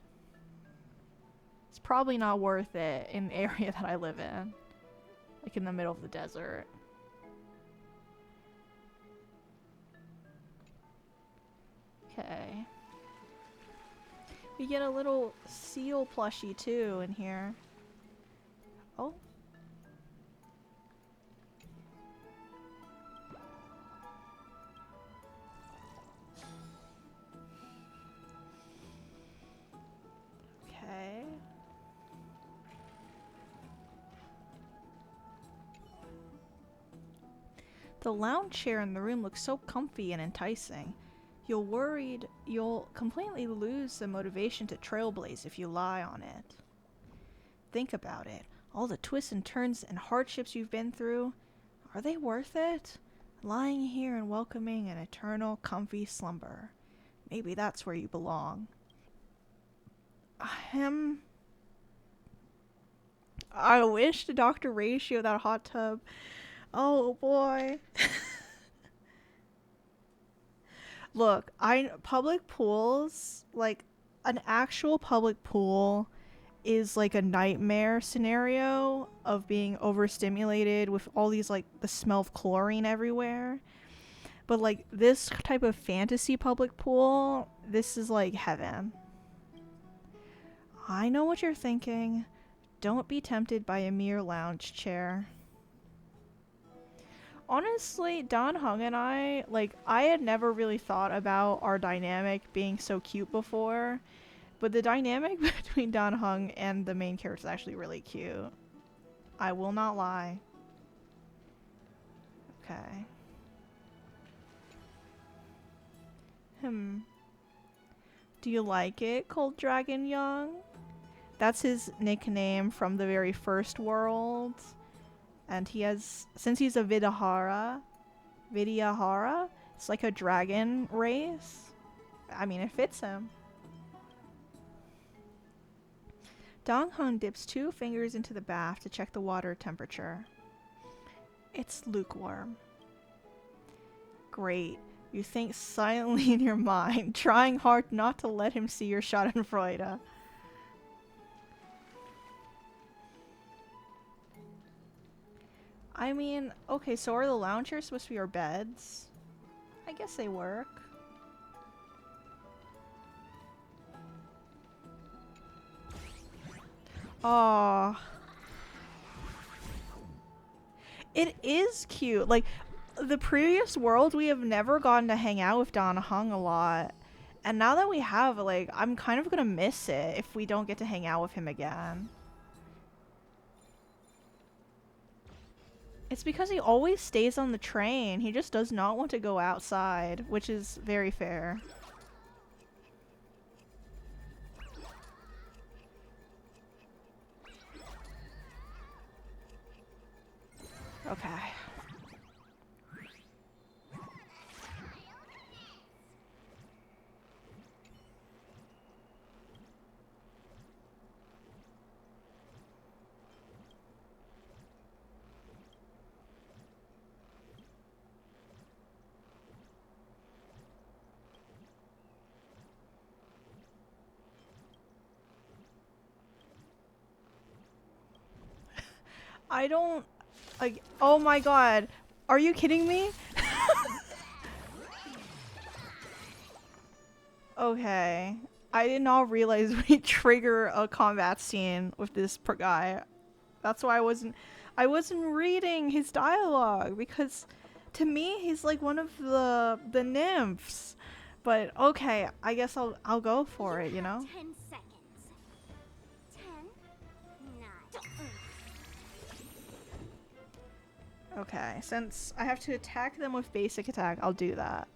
It's probably not worth it in the area that I live in. Like in the middle of the desert. Okay. We get a little seal plushie too in here. Oh. Okay. The lounge chair in the room looks so comfy and enticing. You're worried you'll completely lose the motivation to trailblaze if you lie on it. Think about it. All the twists and turns and hardships you've been through, are they worth it? Lying here and welcoming an eternal, comfy slumber. Maybe that's where you belong. I wish to Dr. Ratio that hot tub. Oh boy. Look, public pools, like an actual public pool is like a nightmare scenario of being overstimulated with all these like the smell of chlorine everywhere. But like this type of fantasy public pool, this is like heaven. I know what you're thinking. Don't be tempted by a mere lounge chair. Honestly, Dan Heng and I had never really thought about our dynamic being so cute before, but the dynamic between Dan Heng and the main character is actually really cute. I will not lie. Okay. Do you like it, Cold Dragon Young? That's his nickname from the very first world. And since he's a Vidyahara, it's like a dragon race. I mean, it fits him. Dan Heng dips 2 fingers into the bath to check the water temperature. It's lukewarm. Great. You think silently in your mind, trying hard not to let him see your schadenfreude. I mean, okay, so are the lounge chairs supposed to be our beds? I guess they work. Aww. It is cute. Like, the previous world, we have never gotten to hang out with Dan Heng a lot. And now that we have, like, I'm kind of gonna miss it if we don't get to hang out with him again. It's because he always stays on the train. He just does not want to go outside, which is very fair. Okay. I don't... Like, oh my god. Are you kidding me? Okay. I did not realize we trigger a combat scene with this guy. That's why I wasn't reading his dialogue, because to me he's like one of the nymphs. But okay, I guess I'll go for it, you know? 10 seconds. 10, 9. Okay, since I have to attack them with basic attack, I'll do that.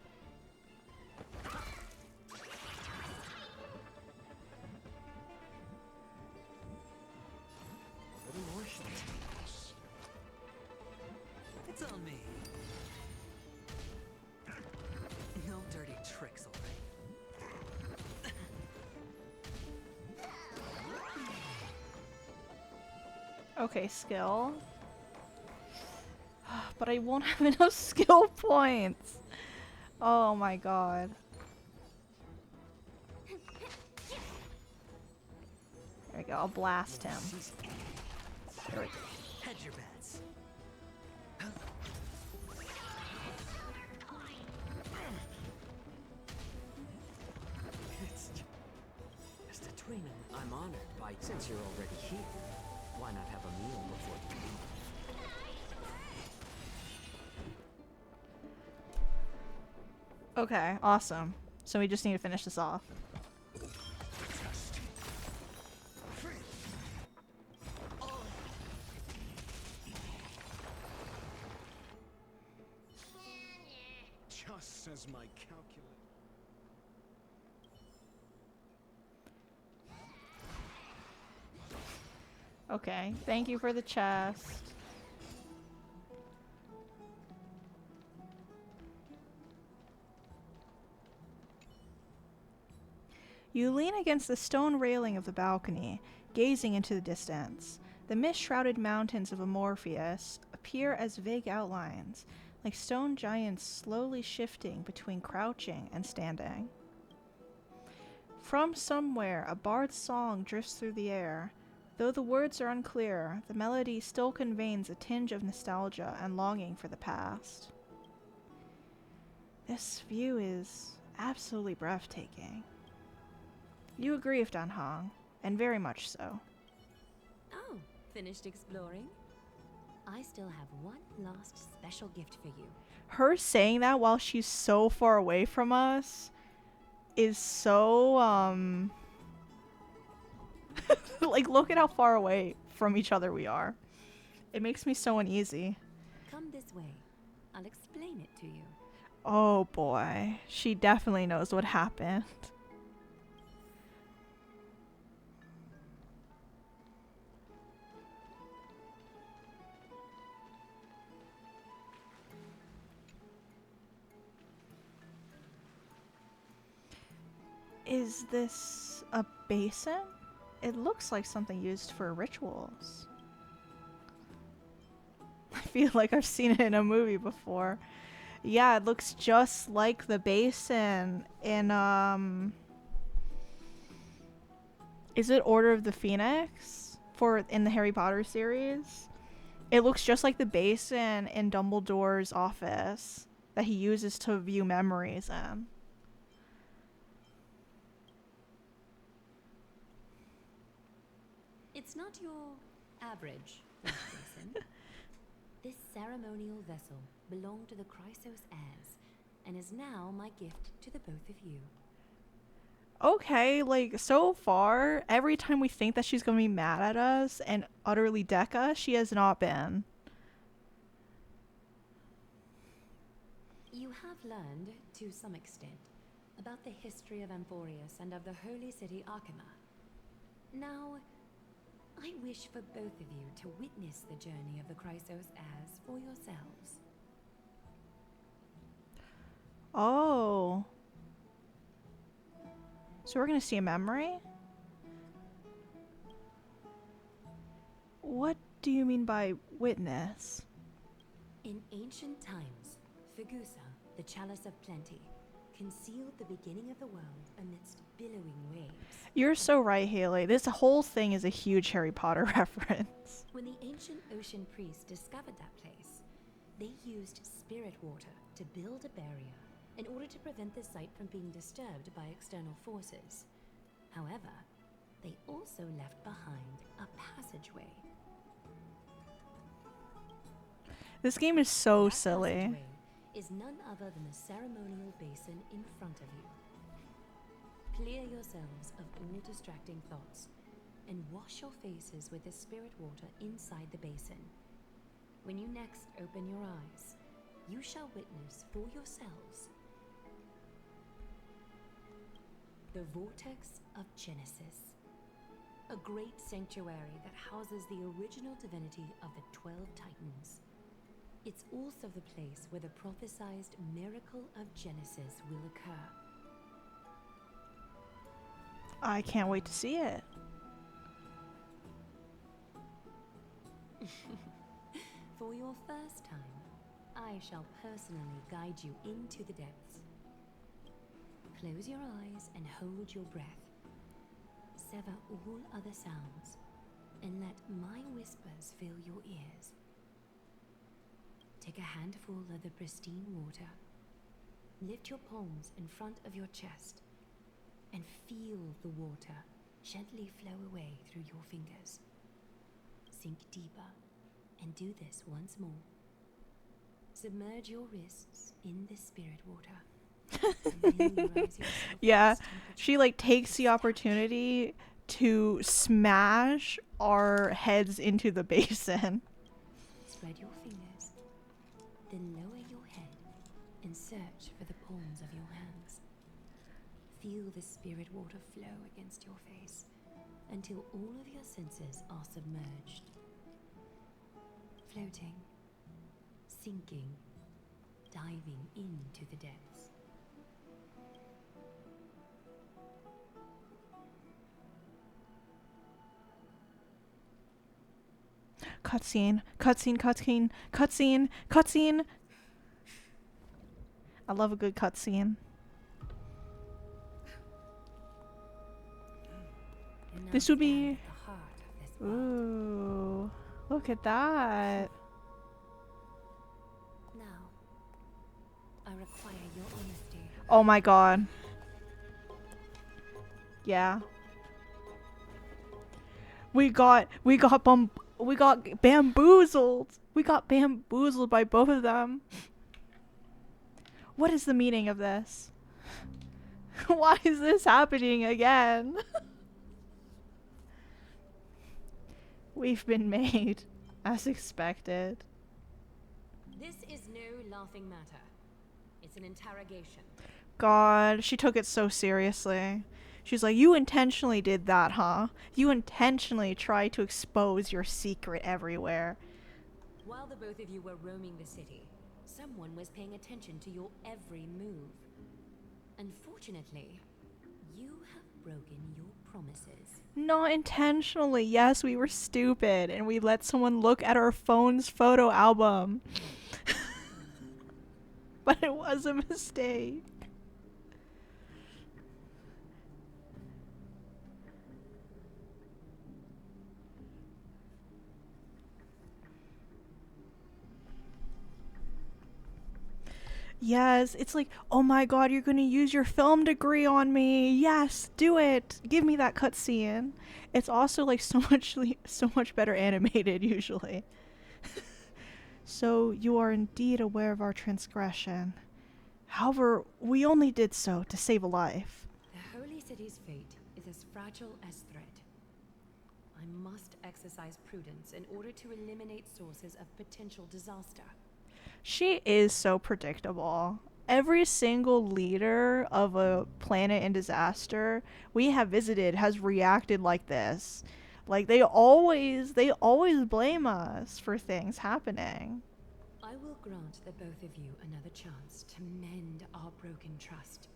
It's on me. No dirty tricks, alright? Okay, skill. But I won't have enough skill points. Oh my god. There we go, I'll blast him. There we go. Hedge your bets. It's just a twin. I'm honored by, since you're already here, why not have a meal before you leave? Okay, awesome. So we just need to finish this off. Just says my calculator. Okay, thank you for the chest. You lean against the stone railing of the balcony, gazing into the distance. The mist-shrouded mountains of Amorpheus appear as vague outlines, like stone giants slowly shifting between crouching and standing. From somewhere, a bard's song drifts through the air. Though the words are unclear, the melody still conveys a tinge of nostalgia and longing for the past. This view is absolutely breathtaking. You agree with Dan Heng, and very much so. Oh, finished exploring? I still have one last special gift for you. Her saying that while she's so far away from us is so, like, look at how far away from each other we are. It makes me so uneasy. Come this way. I'll explain it to you. Oh boy, she definitely knows what happened. Is this a basin? It looks like something used for rituals. I feel like I've seen it in a movie before. Yeah, it looks just like the basin in, is it Order of the Phoenix? In the Harry Potter series? It looks just like the basin in Dumbledore's office that he uses to view memories in. It's not your average basin. This ceremonial vessel belonged to the Chrysos heirs and is now my gift to the both of you. Okay, like, so far, every time we think that she's gonna be mad at us and utterly deck us, she has not been. You have learned, to some extent, about the history of Amphorius and of the holy city Arkema. Now, I wish for both of you to witness the journey of the Chrysos heirs for yourselves. Oh. So we're gonna see a memory? What do you mean by witness? In ancient times, Fegusa, the chalice of plenty, concealed the beginning of the world amidst billowing waves. You're so right, Haley. This whole thing is a huge Harry Potter reference. When the ancient ocean priests discovered that place, they used spirit water to build a barrier in order to prevent the site from being disturbed by external forces. However, they also left behind a passageway. This game is so That silly. passageway is none other than the ceremonial basin in front of you. Clear yourselves of all distracting thoughts and wash your faces with the spirit water inside the basin. When you next open your eyes, you shall witness for yourselves the Vortex of Genesis, a great sanctuary that houses the original divinity of the 12 Titans. It's also the place where the prophesized miracle of Genesis will occur. I can't wait to see it. For your first time, I shall personally guide you into the depths. Close your eyes and hold your breath. Sever all other sounds and let my whispers fill your ears. Take a handful of the pristine water. Lift your palms in front of your chest and feel the water gently flow away through your fingers. Sink deeper and do this once more. Submerge your wrists in the spirit water. Yeah, she like takes the opportunity to smash our heads into the basin. Spread your fingers, then lower your head and search for the palms of your hands. Feel the spirit water flow against your face until all of your senses are submerged. Floating, sinking, diving into the depths. Cutscene, cutscene, cutscene, cutscene, cutscene. I love a good cutscene. This would be... Ooh, look at that. Now, I require your honesty. Oh my god. Yeah. We got bamboozled. We got bamboozled by both of them. What is the meaning of this? Why is this happening again? We've been made, as expected. This is no laughing matter. It's an interrogation. God, she took it so seriously. She's like, you intentionally did that, huh? You intentionally tried to expose your secret everywhere. While the both of you were roaming the city, someone was paying attention to your every move. Unfortunately, you have broken your promises. Not intentionally. Yes, we were stupid and we let someone look at our phone's photo album. But it was a mistake. Yes, it's like, oh my god, you're gonna use your film degree on me. Yes, do it. Give me that cutscene. It's also like so much better animated usually. So you are indeed aware of our transgression. However, we only did so to save a life. The holy city's fate is as fragile as thread. I must exercise prudence in order to eliminate sources of potential disaster. She is so predictable. Every single leader of a planet in disaster we have visited has reacted like this. Like they always blame us for things happening. I will grant the both of you another chance to mend our broken trust.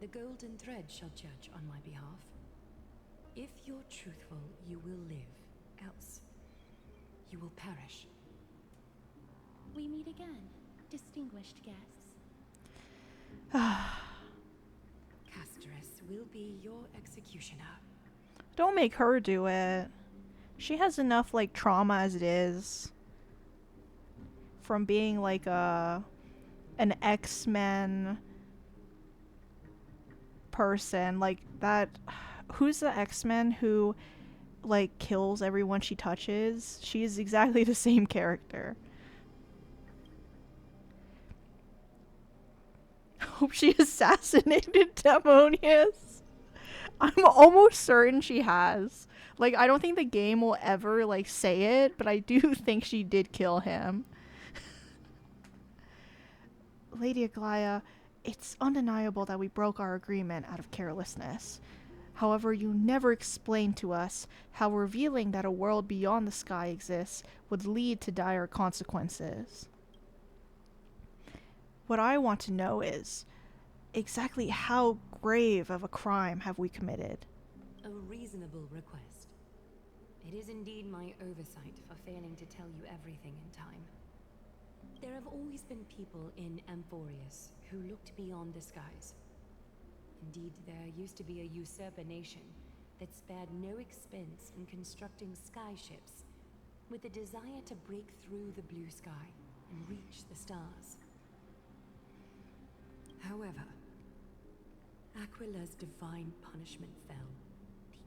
The golden thread shall judge on my behalf. If you're truthful, you will live. Else, you will perish. We meet again, distinguished guests. Casteress will be your executioner. Don't make her do it. She has enough like trauma as it is. From being like an X-Men person like that. Who's the X-Men who like kills everyone she touches? She is exactly the same character. Hope she assassinated Demonius. I'm almost certain she has. Like, I don't think the game will ever, like, say it, but I do think she did kill him. Lady Aglaya, it's undeniable that we broke our agreement out of carelessness. However, you never explained to us how revealing that a world beyond the sky exists would lead to dire consequences. What I want to know is, exactly how grave of a crime have we committed? A reasonable request. It is indeed my oversight for failing to tell you everything in time. There have always been people in Amphorius who looked beyond the skies. Indeed, there used to be a usurper nation that spared no expense in constructing skyships with the desire to break through the blue sky and reach the stars. However, Aquila's divine punishment fell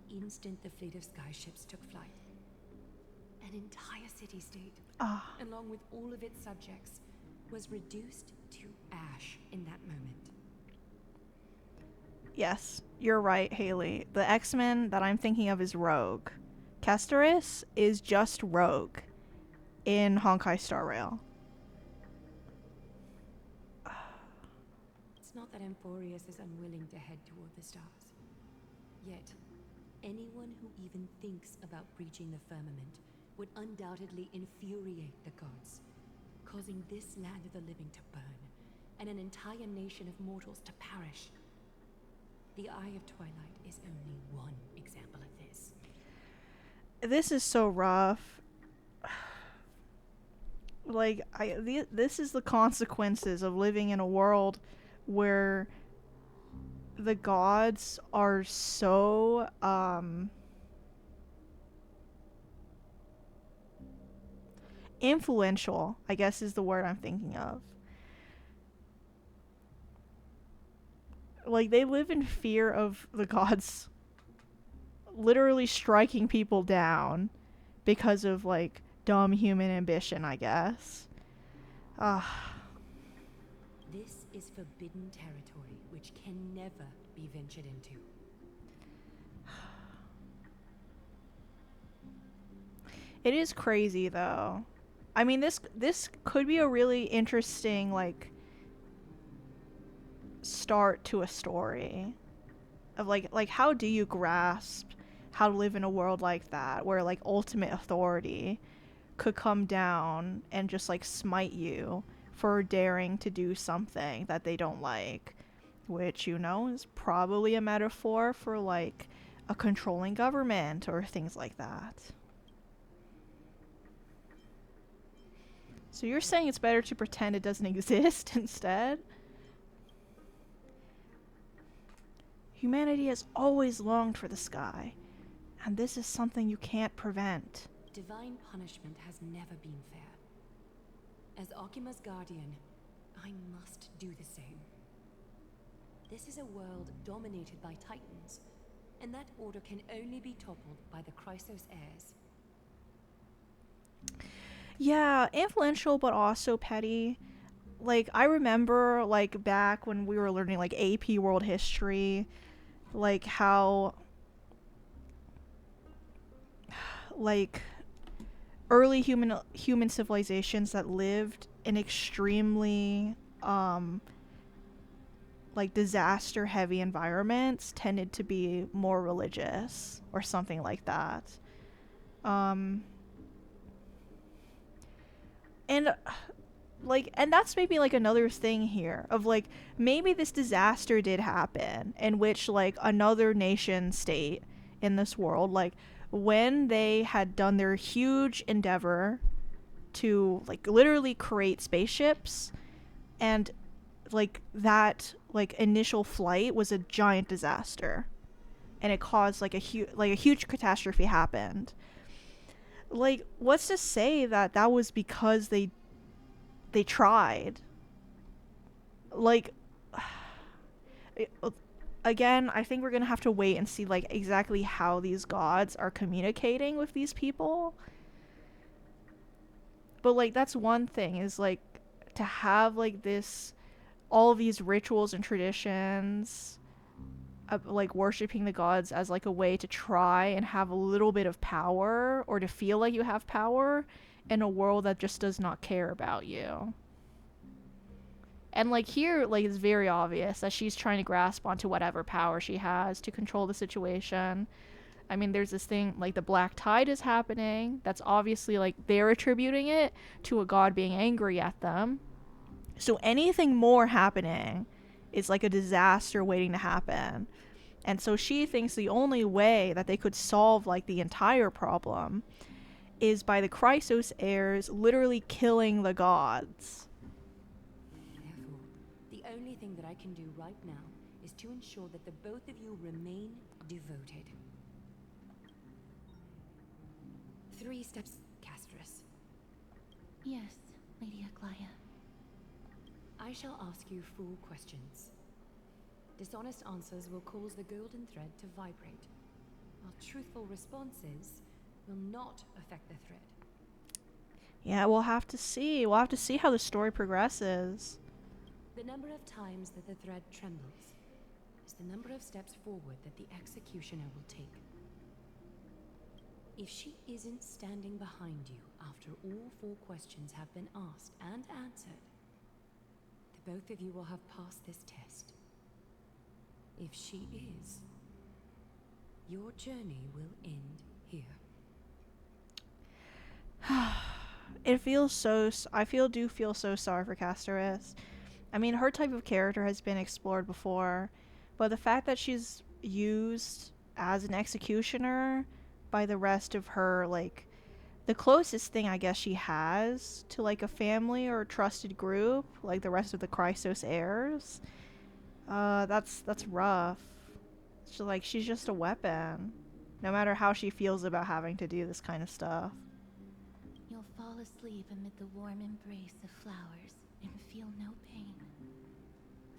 the instant the fleet of skyships took flight. An entire city-state, along with all of its subjects, was reduced to ash in that moment. Yes, you're right, Haley. The X-Men that I'm thinking of is Rogue. Casteress is just Rogue in Honkai Star Rail. It's not that Amphorius is unwilling to head toward the stars. Yet, anyone who even thinks about breaching the firmament would undoubtedly infuriate the gods, causing this land of the living to burn, and an entire nation of mortals to perish. The Eye of Twilight is only one example of this. This is so rough. Like, this is the consequences of living in a world where the gods are so, influential, I guess is the word I'm thinking of. Like, they live in fear of the gods literally striking people down because of, like, dumb human ambition, I guess. This is forbidden territory which can never be ventured into. It is crazy, though. I mean, this could be a really interesting, like, start to a story of like how do you grasp how to live in a world like that, where like ultimate authority could come down and just like smite you for daring to do something that they don't like, which, you know, is probably a metaphor for like a controlling government or things like that. So you're saying it's better to pretend it doesn't exist instead? Humanity has always longed for the sky, and this is something you can't prevent. Divine punishment has never been fair. As Akima's guardian, I must do the same. This is a world dominated by Titans, and that order can only be toppled by the Chrysos heirs. Yeah, influential but also petty. Like, I remember, like, back when we were learning, like, AP World History, like, how, like, early human civilizations that lived in extremely, like, disaster-heavy environments tended to be more religious, or something like that. And like, and that's maybe like another thing here of like, maybe this disaster did happen in which like another nation state in this world, like when they had done their huge endeavor to like literally create spaceships, and like that like initial flight was a giant disaster and it caused like a huge catastrophe happened. Like, what's to say that that was because they tried? Like, again, I think we're gonna have to wait and see like exactly how these gods are communicating with these people. But like, that's one thing, is like to have like this, all these rituals and traditions of like worshiping the gods as like a way to try and have a little bit of power, or to feel like you have power in a world that just does not care about you. And like here, like, it's very obvious that she's trying to grasp onto whatever power she has to control the situation. I mean, there's this thing like the black tide is happening, that's obviously like they're attributing it to a god being angry at them. So anything more happening is like a disaster waiting to happen. And so she thinks the only way that they could solve like the entire problem is by the Chrysos heirs literally killing the gods. Therefore, the only thing that I can do right now is to ensure that the both of you remain devoted. 3 steps, Castris. Yes, Lady Aglaya. I shall ask you 4 questions. Dishonest answers will cause the golden thread to vibrate, while truthful responses will not affect the thread. Yeah, we'll have to see. We'll have to see how the story progresses. The number of times that the thread trembles is the number of steps forward that the executioner will take. If she isn't standing behind you after all 4 questions have been asked and answered, the both of you will have passed this test. If she is, your journey will end here. It feels so... I do feel so sorry for Castoris. I mean, her type of character has been explored before, but the fact that she's used as an executioner by the rest of her, like, the closest thing I guess she has to like a family or a trusted group, like the rest of the Chrysos heirs. That's rough. She's just a weapon. No matter how she feels about having to do this kind of stuff. You'll fall asleep amid the warm embrace of flowers and feel no pain.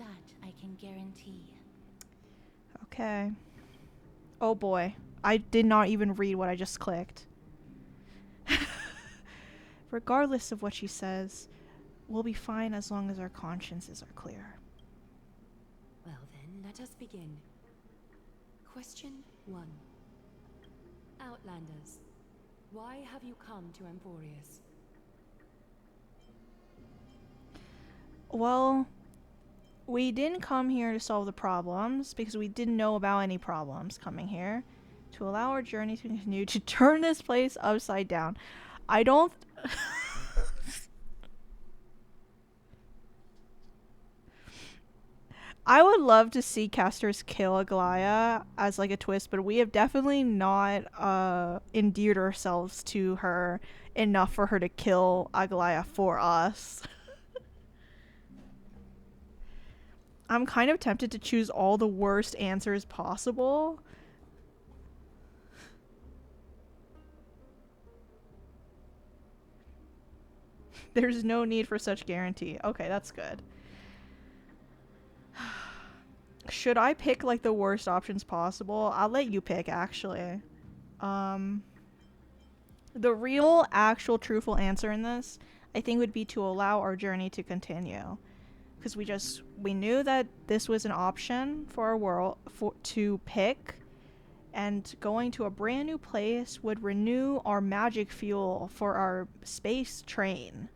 That I can guarantee. Okay. Oh boy. I did not even read what I just clicked. Regardless of what she says, we'll be fine as long as our consciences are clear. Well then, let us begin. Question 1. Outlanders, why have you come to Emporius? Well, we didn't come here to solve the problems because we didn't know about any problems coming here. To allow our journey to continue to turn this place upside down. I don't... I would love to see casters kill Aglaya as like a twist, but we have definitely not endeared ourselves to her enough for her to kill Aglaya for us. I'm kind of tempted to choose all the worst answers possible. There's no need for such guarantee. Okay, that's good. Should I pick like the worst options possible? I'll let you pick actually. The real, actual, truthful answer in this, I think, would be to allow our journey to continue. Because we knew that this was an option for our world to pick, and going to a brand new place would renew our magic fuel for our space train.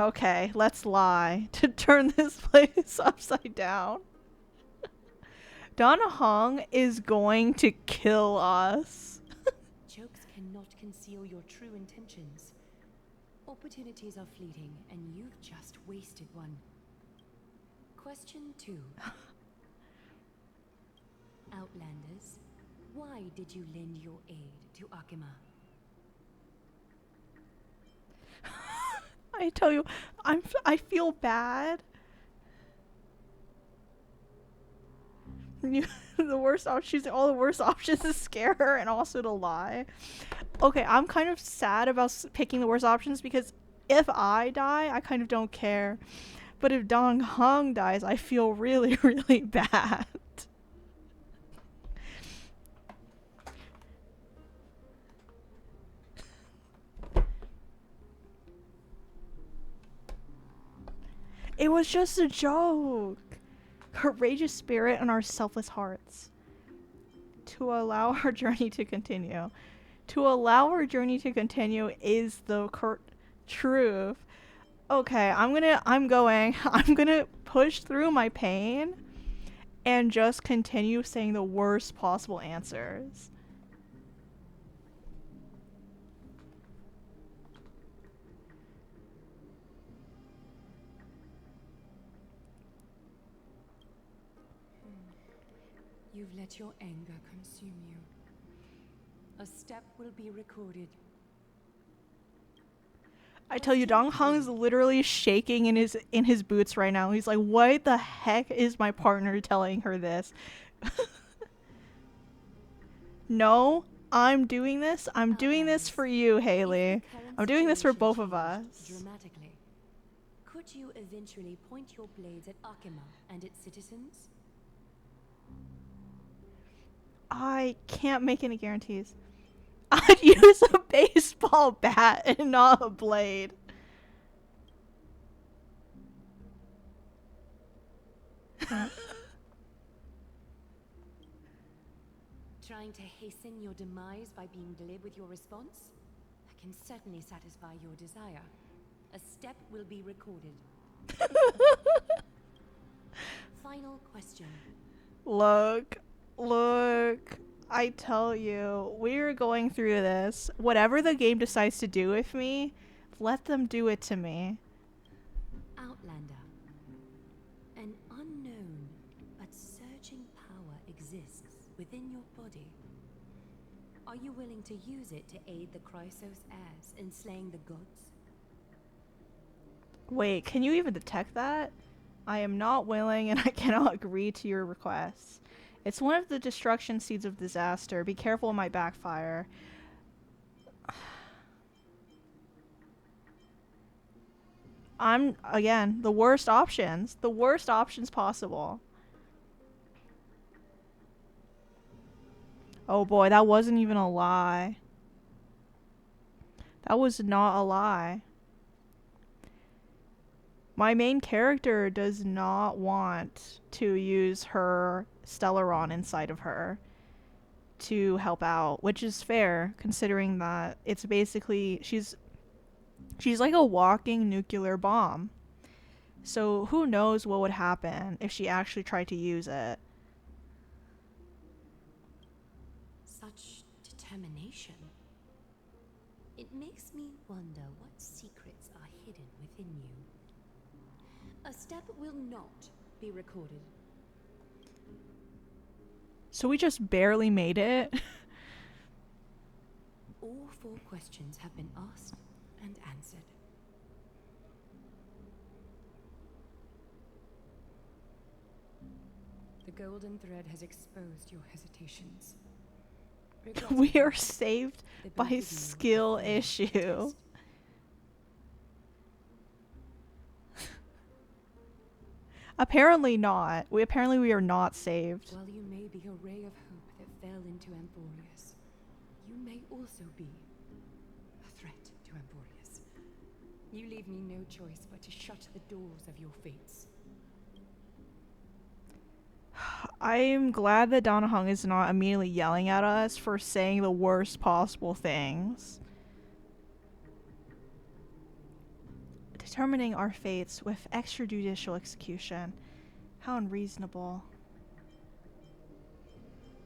Okay, let's lie to turn this place upside down. Dan Heng is going to kill us. Jokes cannot conceal your true intentions. Opportunities are fleeting, and you've just wasted one. Question 2. Outlanders, why did you lend your aid to Akima? I tell you, I feel bad. The worst options, all the worst options to scare her and also to lie. Okay, I'm kind of sad about picking the worst options because if I die, I kind of don't care. But if Dan Heng dies, I feel really, really bad. It was just a joke. Courageous spirit and our selfless hearts. To allow our journey to continue. To allow our journey to continue is the truth. Okay, I'm gonna push through my pain and just continue saying the worst possible answers. You've let your anger consume you. A step will be recorded. I tell you, Dan Heng is literally shaking in his boots right now. He's like, "What the heck is my partner telling her this?" No, I'm doing this. I'm doing this for you, Haley. I'm doing this for both of us. Dramatically. Could you eventually point your blades at Akima and its citizens? I can't make any guarantees. I'd use a baseball bat and not a blade. Trying to hasten your demise by being glib with your response? I can certainly satisfy your desire. A step will be recorded. Final question. Look, I tell you, we're going through this. Whatever the game decides to do with me, let them do it to me. Outlander. An unknown but surging power exists within your body. Are you willing to use it to aid the Chrysos heirs in slaying the gods? Wait, can you even detect that? I am not willing and I cannot agree to your requests. It's one of the destruction seeds of disaster. Be careful it might backfire. I'm, again, the worst options. The worst options possible. Oh boy, that wasn't even a lie. That was not a lie. My main character does not want to use her Stellaron inside of her to help out, which is fair considering that it's basically she's like a walking nuclear bomb. So who knows what would happen if she actually tried to use it. Such determination. It makes me wonder what secrets are hidden within you. A step will not be recorded. So we just barely made it. All 4 questions have been asked and answered. The golden thread has exposed your hesitations. We are saved by skill issue. Apparently not. Apparently we are not saved. While you may be a ray of hope that fell into Amphorius, you may also be a threat to Amphorius. You leave me no choice but to shut the doors of your fates. I'm glad that Dan Heng is not immediately yelling at us for saying the worst possible things. Determining our fates with extrajudicial execution. How unreasonable.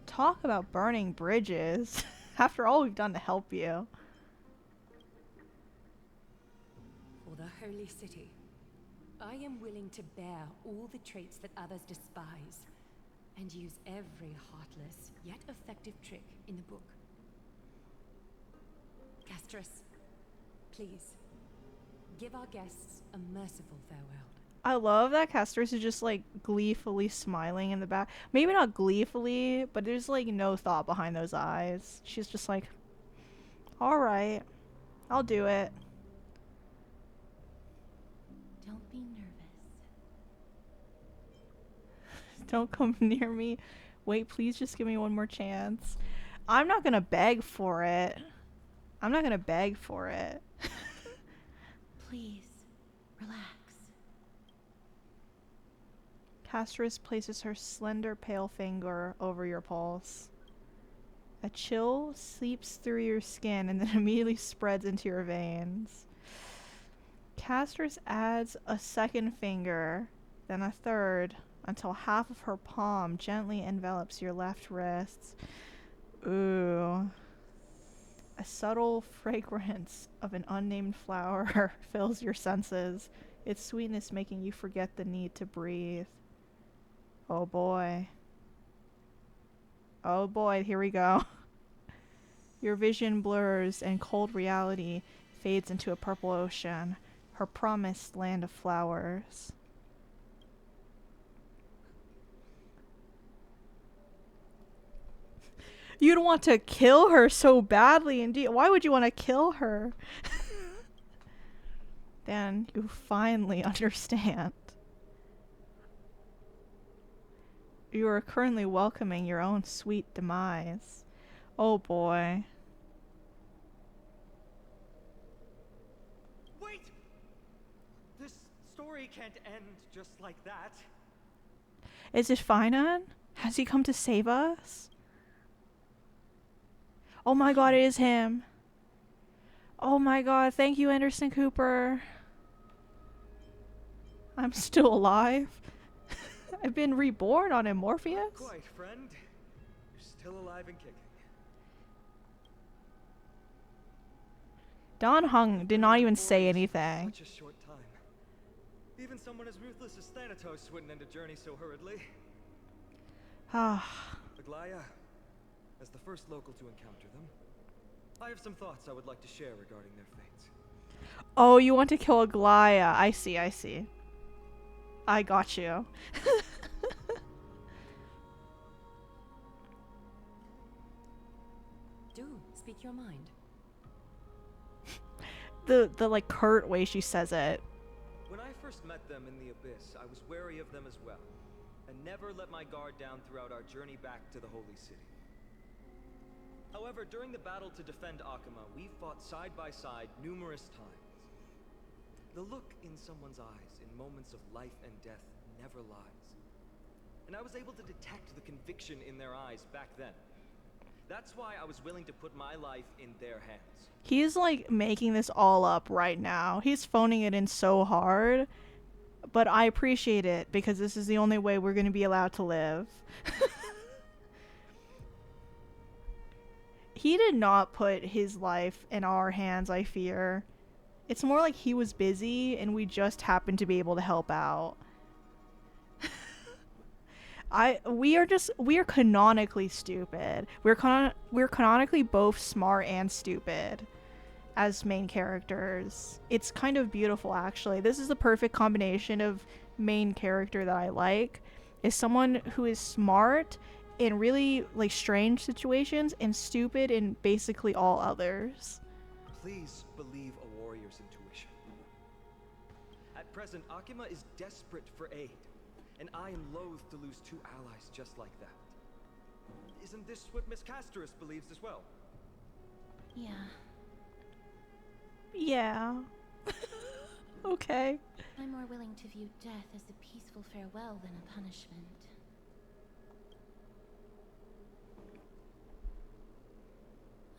Talk about burning bridges. After all we've done to help you. For the holy city, I am willing to bear all the traits that others despise, and use every heartless yet effective trick in the book. Castris, please, give our guests a merciful farewell. I love that Castris is just like gleefully smiling in the back. Maybe not gleefully, but there's like no thought behind those eyes. She's just like, alright, I'll do it. Don't be nervous. Don't come near me. Wait, please just give me one more chance. I'm not gonna beg for it. I'm not gonna beg for it. Please, relax. Castris places her slender pale finger over your pulse. A chill seeps through your skin and then immediately spreads into your veins. Castris adds a second finger, then a third, until half of her palm gently envelops your left wrist. Ooh. A subtle fragrance of an unnamed flower fills your senses, its sweetness making you forget the need to breathe. Oh boy. Oh boy, here we go. Your vision blurs and cold reality fades into a purple ocean, her promised land of flowers. You'd want to kill her so badly indeed. Why would you want to kill her? Then you finally understand. You are currently welcoming your own sweet demise. Oh boy. Wait! This story can't end just like that. Is it Finan? Has he come to save us? Oh my god, it is him. Oh my god, thank you, Anderson Cooper. I'm still alive. I've been reborn on Morpheus. Not quite, friend. You're still alive and kicking. Dan Heng did not even say anything. Such a short time. Even someone as ruthless as Thanatos wouldn't end a journey so hurriedly. Ah. Aglaya, As the first local to encounter them, I have some thoughts I would like to share regarding their fates. Oh, you want to kill Aglaya. I see, I see. I got you. Do speak your mind. The like curt way she says it. When I first met them in the Abyss, I was wary of them as well, and never let my guard down throughout our journey back to the Holy City. However, during the battle to defend Akama, we fought side by side numerous times. The look in someone's eyes in moments of life and death never lies. And I was able to detect the conviction in their eyes back then. That's why I was willing to put my life in their hands. He's like making this all up right now. He's phoning it in so hard. But I appreciate it because this is the only way we're going to be allowed to live. He did not put his life in our hands, I fear. It's more like he was busy and we just happened to be able to help out. We are canonically stupid. We're canonically both smart and stupid as main characters. It's kind of beautiful, actually. This is the perfect combination of main character that I like. Is someone who is smart in really like strange situations and stupid in basically all others. Please believe a warrior's intuition. At present, Akama is desperate for aid, and I am loath to lose two allies just like that. Isn't this what Miss Casterus believes as well? Yeah. Yeah. Okay. I'm more willing to view death as a peaceful farewell than a punishment.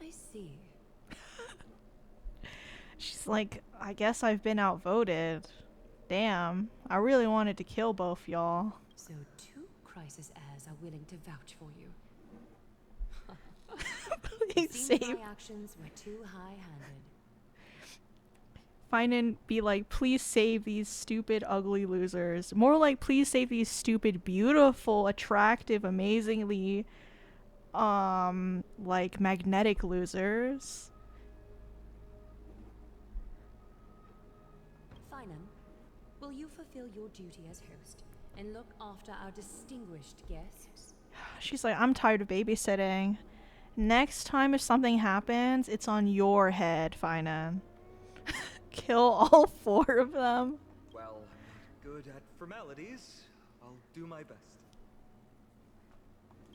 I see. She's like, I guess I've been outvoted. Damn, I really wanted to kill both y'all. So 2 crisis heirs are willing to vouch for you. Please It seems save. my actions were too high-handed. Find and be like, please save these stupid, ugly losers. More like, please save these stupid, beautiful, attractive, amazingly, like, magnetic losers. Finan, will you fulfill your duty as host and look after our distinguished guests? She's like, I'm tired of babysitting. Next time if something happens, it's on your head, Finan. Kill all 4 of them. Well, I'm not good at formalities. I'll do my best.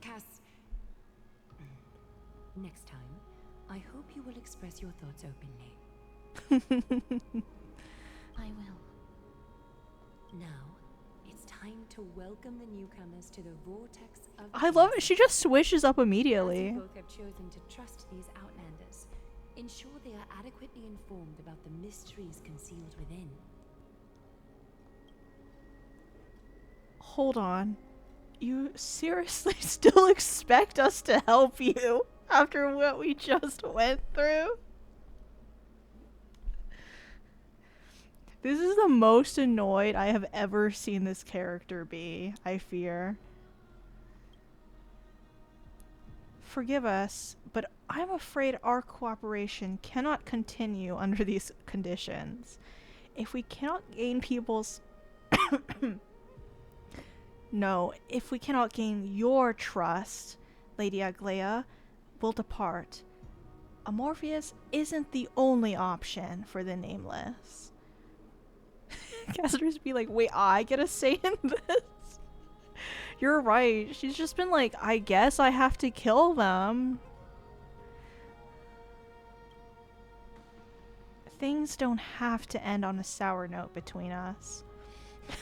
Cass, next time, I hope you will express your thoughts openly. I will. Now, it's time to welcome the newcomers to the vortex of I love it. innocence. She just switches up As immediately. you both have chosen to trust these outlanders, ensure they are adequately informed about the mysteries concealed within. Hold on. You seriously still expect us to help you after what we just went through? This is the most annoyed I have ever seen this character be, I fear. Forgive us, but I'm afraid our cooperation cannot continue under these conditions. If we cannot gain people's... No, if we cannot gain your trust, Lady Aglaya, we'll depart. Amorpheus isn't the only option for the Nameless. Caster's be like, wait, I get a say in this? You're right. She's just been like, I guess I have to kill them. Things don't have to end on a sour note between us.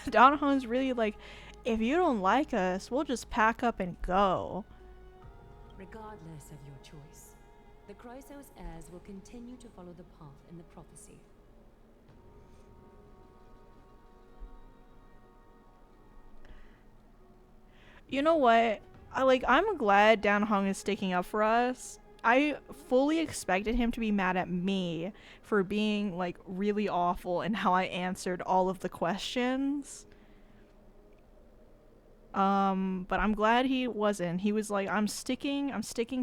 Dan Heng's really like, if you don't like us, we'll just pack up and go. Regardless of your choice, the Chrysos heirs will continue to follow the path in the prophecy. You know what? I'm glad Dan Heng is sticking up for us. I fully expected him to be mad at me for being like really awful in how I answered all of the questions. But I'm glad he wasn't. He was like, I'm sticking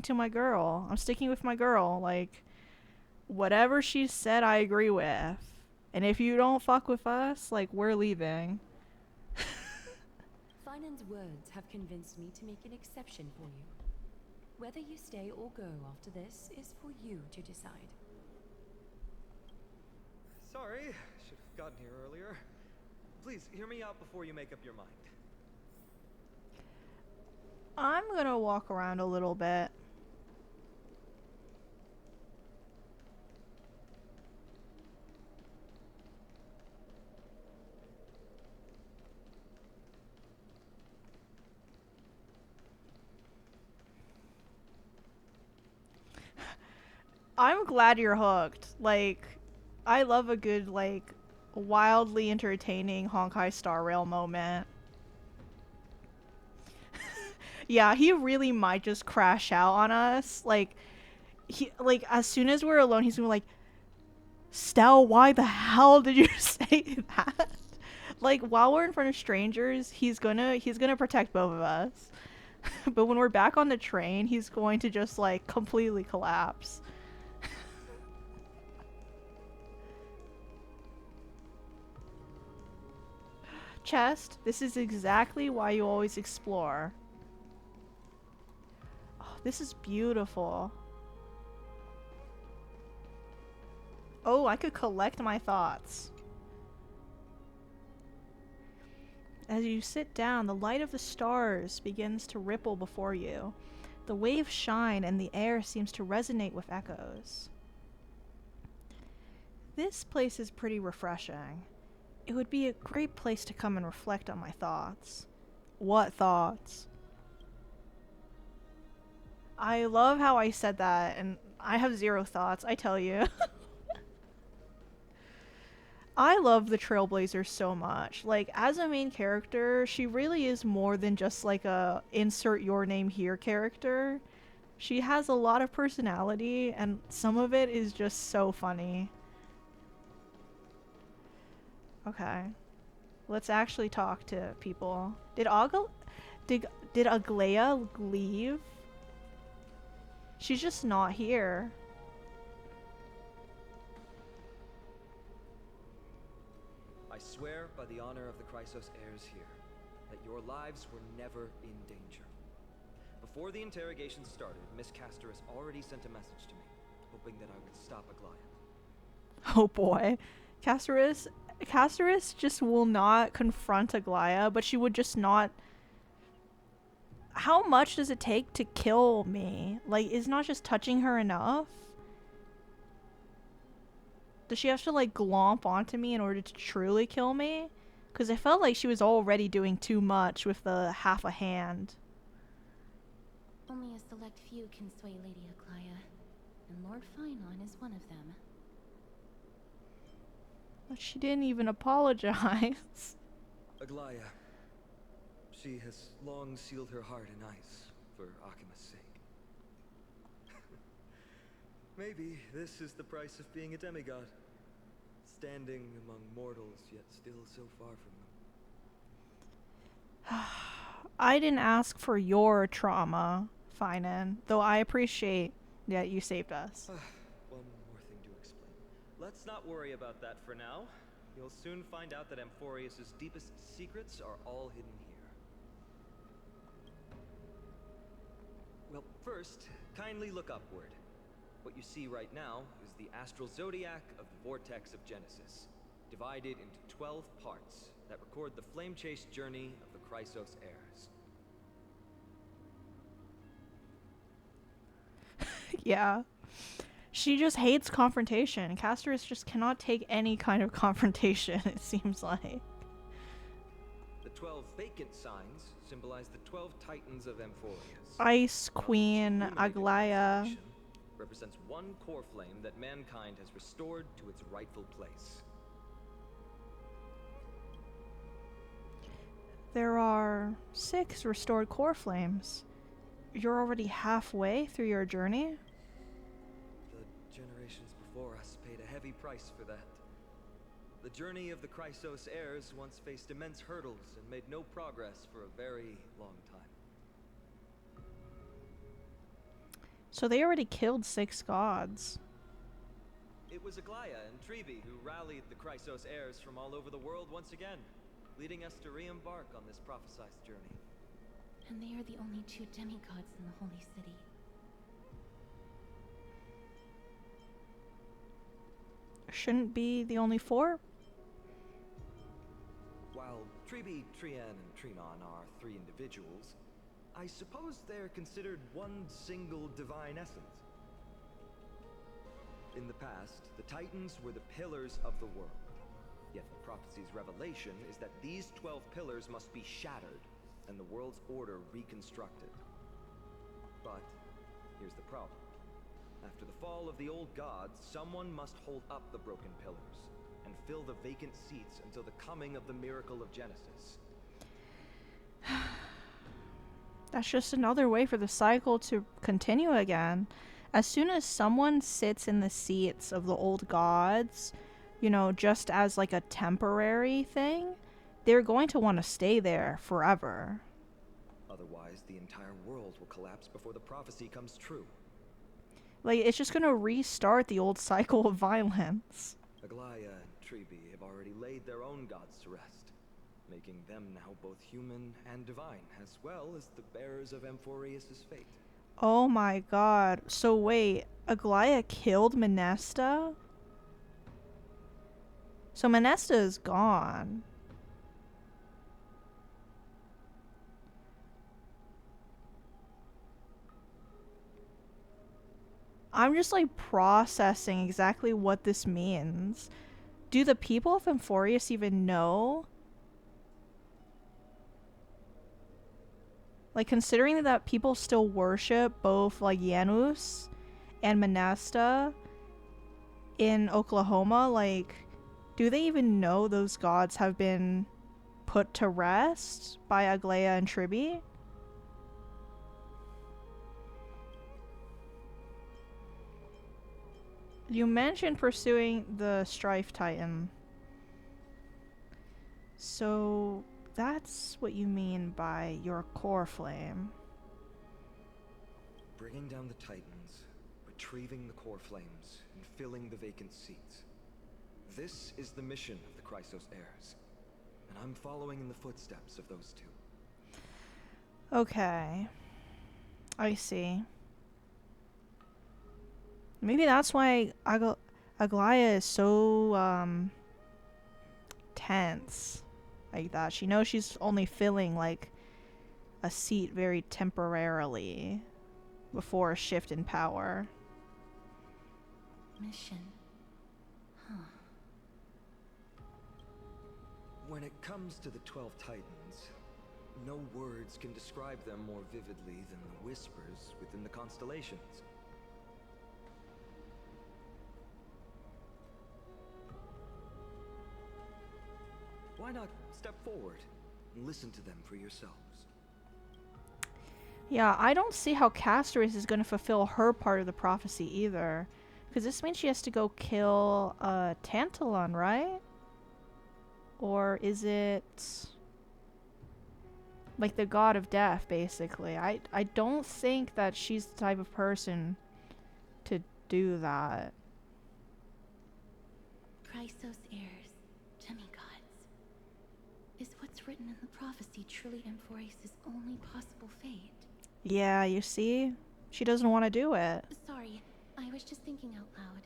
to my girl. I'm sticking with my girl. Like, whatever she said, I agree with. And if you don't fuck with us, like, we're leaving. Finan's words have convinced me to make an exception for you. Whether you stay or go after this is for you to decide. Sorry, should have gotten here earlier. Please, hear me out before you make up your mind. I'm gonna walk around a little bit. I'm glad you're hooked. Like, I love a good, like, wildly entertaining Honkai Star Rail moment. Yeah, he really might just crash out on us. Like, as soon as we're alone, he's gonna be like, Stel, why the hell did you say that? Like, while we're in front of strangers, he's gonna protect both of us. But when we're back on the train, he's going to just, like, completely collapse. Chest, this is exactly why you always explore. Oh, this is beautiful. Oh, I could collect my thoughts. As you sit down, the light of the stars begins to ripple before you. The waves shine and the air seems to resonate with echoes. This place is pretty refreshing. It would be a great place to come and reflect on my thoughts. What thoughts? I love how I said that, and I have zero thoughts, I tell you. I love the Trailblazer so much. Like, as a main character, she really is more than just like a insert your name here character. She has a lot of personality, and some of it is just so funny. Okay. Let's actually talk to people. Did Aglaya leave? She's just not here. I swear by the honor of the Chrysos heirs here, that your lives were never in danger. Before the interrogation started, Miss Casterus already sent a message to me, hoping that I would stop Aglaya. Oh boy. Casterus just will not confront Aglaya, but she would just not... How much does it take to kill me? Like, is not just touching her enough? Does she have to, like, glomp onto me in order to truly kill me? Because I felt like she was already doing too much with the half a hand. Only a select few can sway Lady Aglaya, and Lord Finon is one of them. But she didn't even apologize. Aglaya. She has long sealed her heart in ice for Akima's sake. Maybe this is the price of being a demigod. Standing among mortals, yet still so far from them. I didn't ask for your trauma, Finan, though I appreciate that you saved us. One more thing to explain. Let's not worry about that for now. You'll soon find out that Amphorius' deepest secrets are all hidden here. Well, first, kindly look upward. What you see right now is the astral zodiac of the vortex of Genesis, divided into 12 parts that record the flame-chased journey of the Chrysos heirs. Yeah. She just hates confrontation. Casterus just cannot take any kind of confrontation, it seems like. The 12 vacant signs symbolize the 12 titans of Amphorius. Ice Queen, Aglaya. Represents one core flame that mankind has restored to its rightful place. There are 6 restored core flames. You're already halfway through your journey? The generations before us paid a heavy price for that. The journey of the Chrysos heirs once faced immense hurdles and made no progress for a very long time. So they already killed 6 gods. It was Aglaya and Trevi who rallied the Chrysos heirs from all over the world once again, leading us to re-embark on this prophesized journey. And they are the only 2 demigods in the Holy City. Shouldn't be the only 4? While Trevi, Trian, and Trinon are 3 individuals, I suppose they're considered one single divine essence. In the past, the Titans were the pillars of the world. Yet the prophecy's revelation is that these 12 pillars must be shattered and the world's order reconstructed. But here's the problem. After the fall of the old gods, someone must hold up the broken pillars and fill the vacant seats until the coming of the miracle of Genesis. That's just another way for the cycle to continue again. As soon as someone sits in the seats of the old gods, you know, just as like a temporary thing, they're going to want to stay there forever. Otherwise, the entire world will collapse before the prophecy comes true. Like, it's just going to restart the old cycle of violence. Aglaya and Trevi have already laid their own gods to rest, making them now both human and divine, as well as the bearers of Amphorius' fate. Oh my god. So wait, Aglaya killed Menesta? So Menesta is gone. I'm just like processing exactly what this means. Do the people of Amphorius even know? Like, considering that people still worship both like Janus and Menesta in Oklahoma, like, do they even know those gods have been put to rest by Aglaya and Tribi? You mentioned pursuing the Strife Titan. So that's what you mean by your core flame. Bringing down the Titans, retrieving the core flames, and filling the vacant seats. This is the mission of the Chrysos heirs, and I'm following in the footsteps of those 2. Okay. I see. Maybe that's why Aglaya is so tense like that. She knows she's only filling like a seat very temporarily before a shift in power. Mission. Huh. When it comes to the 12 Titans, no words can describe them more vividly than the whispers within the constellations. Why not step forward and listen to them for yourselves? Yeah, I don't see how Castoris is going to fulfill her part of the prophecy either. Because this means she has to go kill Tantalon, right? Or is it like the god of death, basically? I don't think that she's the type of person to do that. Chrysos heirs, demigods. Is what's written in the prophecy truly Amphorius' only possible fate? Yeah, you see? She doesn't want to do it. Sorry, I was just thinking out loud.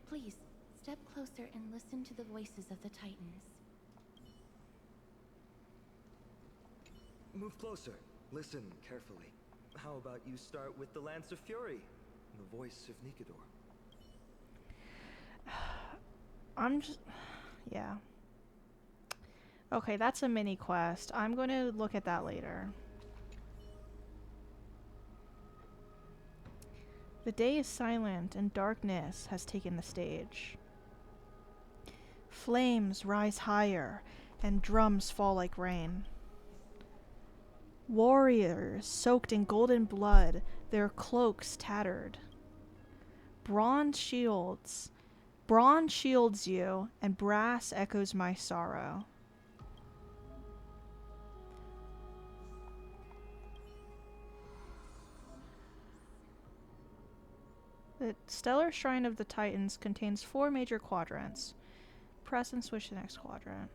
Please, step closer and listen to the voices of the Titans. Move closer. Listen carefully. How about you start with the Lance of Fury, the voice of Nikador? I'm just... yeah. Okay, that's a mini quest. I'm going to look at that later. The day is silent and darkness has taken the stage. Flames rise higher and drums fall like rain. Warriors soaked in golden blood, their cloaks tattered. Bronze shields Bronze shields you, and brass echoes my sorrow. The Stellar Shrine of the Titans contains 4 major quadrants. Press and switch to the next quadrant.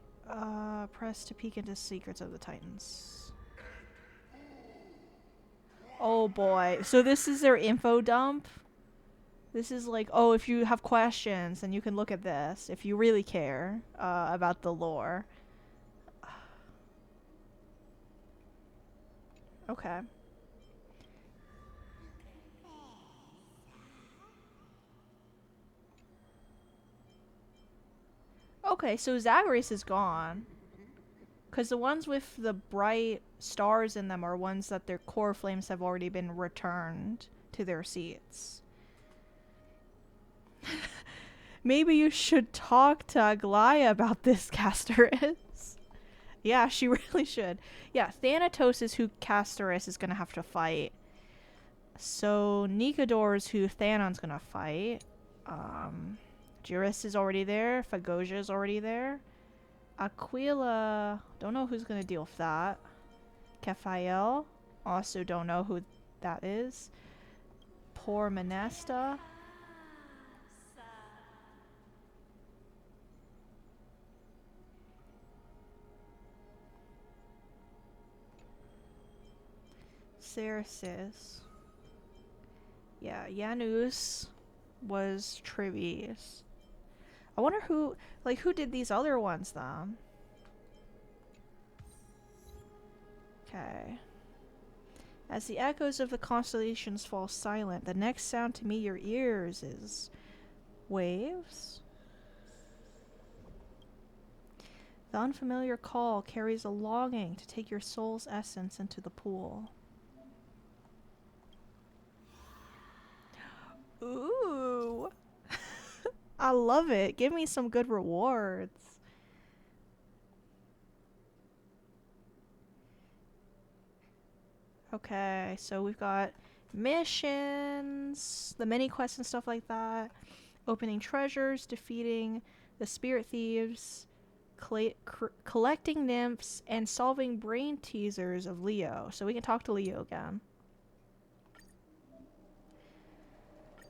Press to peek into secrets of the Titans. Oh boy. So this is their info dump? This is like, oh, if you have questions, then you can look at this. If you really care about the lore. Okay. Okay, so Zagreus is gone. Because the ones with the bright stars in them are ones that their core flames have already been returned to their seats. Maybe you should talk to Aglaya about this, Castoris. Yeah, she really should. Yeah, Thanatos is who Castoris is going to have to fight. So Nikodor is who Thanon's going to fight. Juris is already there. Fagosia is already there. Aquila, don't know who's going to deal with that. Kephael, also don't know who that is. Poor Manesta. Cersis. Yeah, Janus was Trivius. I wonder who did these other ones then? Okay. As the echoes of the constellations fall silent, the next sound to meet your ears is waves. The unfamiliar call carries a longing to take your soul's essence into the pool. Ooh. I love it. Give me some good rewards. Okay, so we've got missions, the mini quests and stuff like that. Opening treasures, defeating the spirit thieves, collecting nymphs, and solving brain teasers of Leo. So we can talk to Leo again.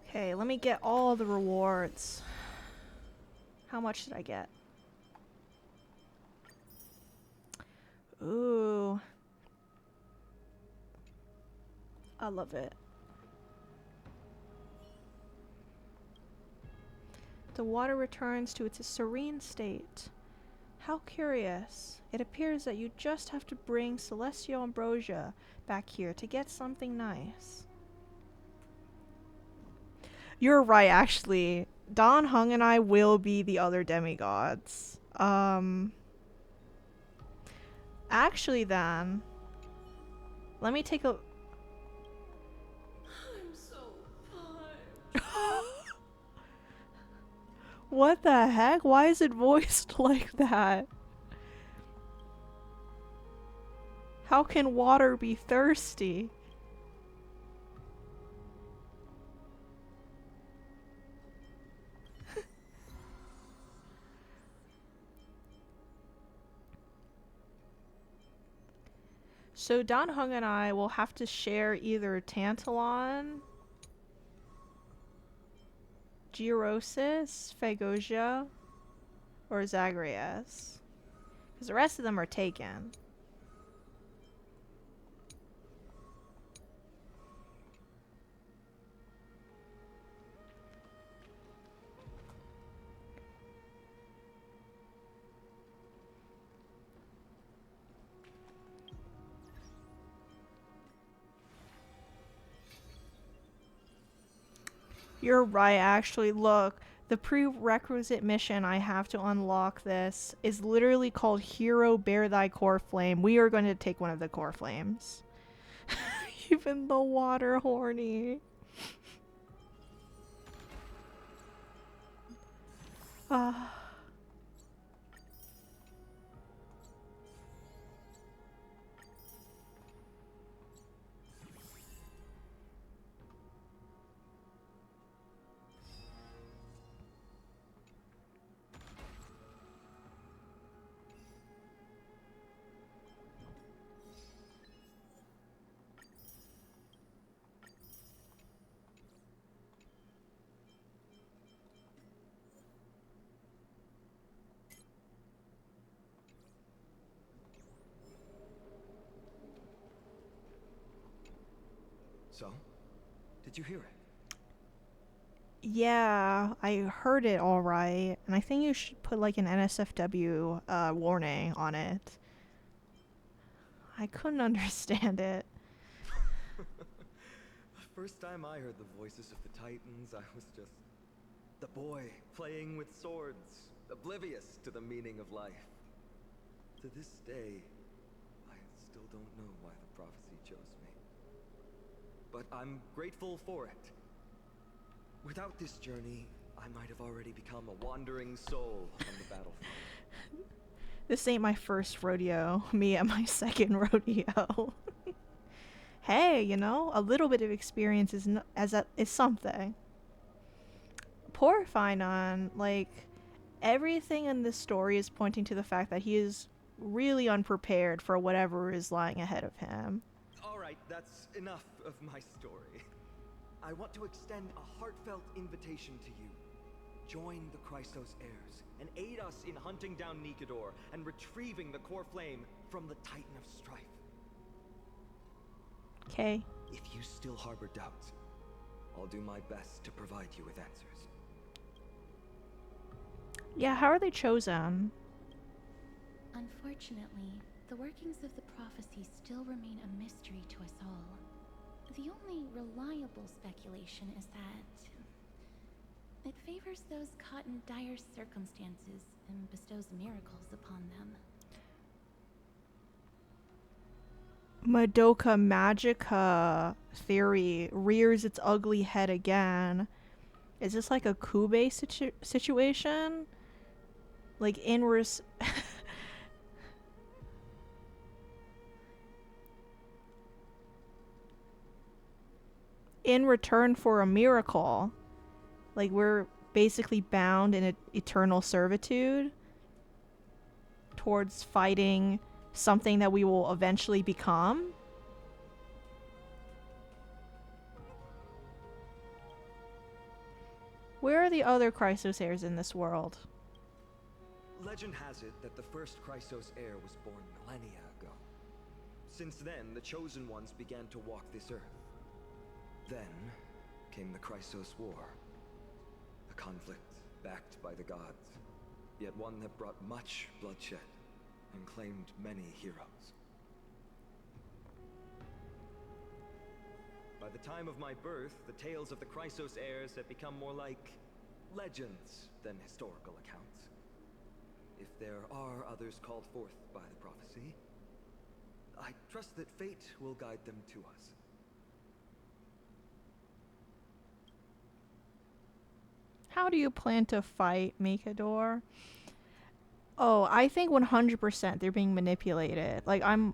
Okay, let me get all the rewards. How much did I get? Ooh. I love it. The water returns to its serene state. How curious. It appears that you just have to bring Celestial Ambrosia back here to get something nice. You're right, actually. Dan Heng and I will be the other demigods. Actually then, let me take a... I'm so parched. What the heck? Why is it voiced like that? How can water be thirsty? So Dan Heng and I will have to share either Tantalon, Geonosis, Fagosia, or Zagreus. Because the rest of them are taken. You're right, actually. Look, the prerequisite mission I have to unlock this is literally called Hero Bear Thy Core Flame. We are going to take one of the core flames. Even the water horny. So, did you hear it? Yeah, I heard it all right, and I think you should put like an NSFW warning on it. I couldn't understand it. The first time I heard the voices of the Titans, I was just the boy playing with swords, oblivious to the meaning of life. To this day, I still don't know why the prophecy chose me. But I'm grateful for it. Without this journey, I might have already become a wandering soul on the battlefield. This ain't my first rodeo, me at my second rodeo. Hey, you know, a little bit of experience is is something. Poor Finon, like, everything in this story is pointing to the fact that he is really unprepared for whatever is lying ahead of him. Alright, that's enough of my story. I want to extend a heartfelt invitation to you. Join the Chrysos heirs and aid us in hunting down Nikedor and retrieving the core flame from the Titan of Strife. Okay. If you still harbor doubts, I'll do my best to provide you with answers. Yeah, how are they chosen? Unfortunately, the workings of the prophecy still remain a mystery to us all. The only reliable speculation is that it favors those caught in dire circumstances and bestows miracles upon them. Madoka Magica theory rears its ugly head again. Is this like a Kube situation? Like in in return for a miracle. Like we're basically bound in eternal servitude towards fighting something that we will eventually become. Where are the other Chrysos heirs in this world? Legend has it that the first Chrysos heir was born millennia ago. Since then, the Chosen Ones began to walk this earth. Then came the Chrysos War. A conflict backed by the gods, yet one that brought much bloodshed and claimed many heroes. By the time of my birth, the tales of the Chrysos heirs had become more like legends than historical accounts. If there are others called forth by the prophecy, I trust that fate will guide them to us. How do you plan to fight Mikador? Oh, I think 100% they're being manipulated. Like I'm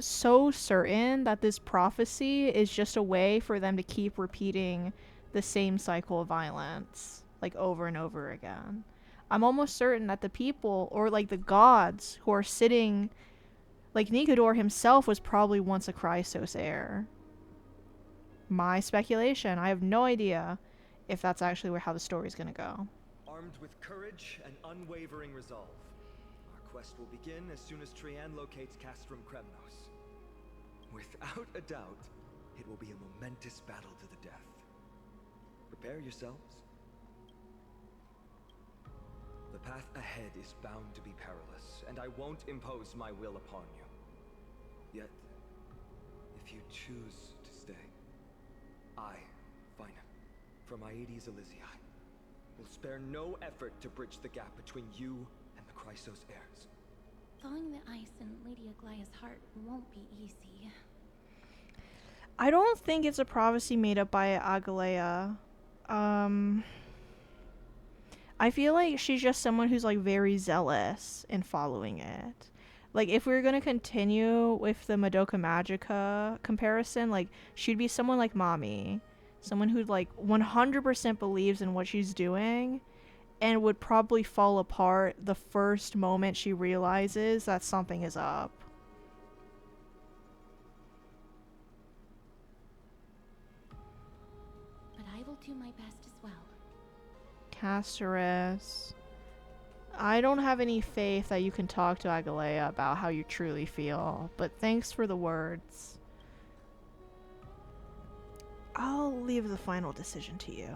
so certain that this prophecy is just a way for them to keep repeating the same cycle of violence like over and over again. I'm almost certain that the people or like the gods who are sitting like Nikedor himself was probably once a Chrysos heir. My speculation. I have no idea if that's actually how the story's gonna go. Armed with courage and unwavering resolve, our quest will begin as soon as Trian locates Castrum Kremnos. Without a doubt, it will be a momentous battle to the death. Prepare yourselves. The path ahead is bound to be perilous, and I won't impose my will upon you. Yet, if you choose to stay, I, Finon, from Aedes Elysiae, will spare no effort to bridge the gap between you and the Chrysos heirs. Thawing the ice in Lady Aglaya's heart won't be easy. I don't think it's a prophecy made up by Agalea. I feel like she's just someone who's like very zealous in following it. Like if we were gonna continue with the Madoka Magica comparison, like she'd be someone like Mommy. Someone who like 100% believes in what she's doing and would probably fall apart the first moment she realizes that something is up. But I will do my best as well. Caceres. I don't have any faith that you can talk to Agalea about how you truly feel, but thanks for the words. I'll leave the final decision to you.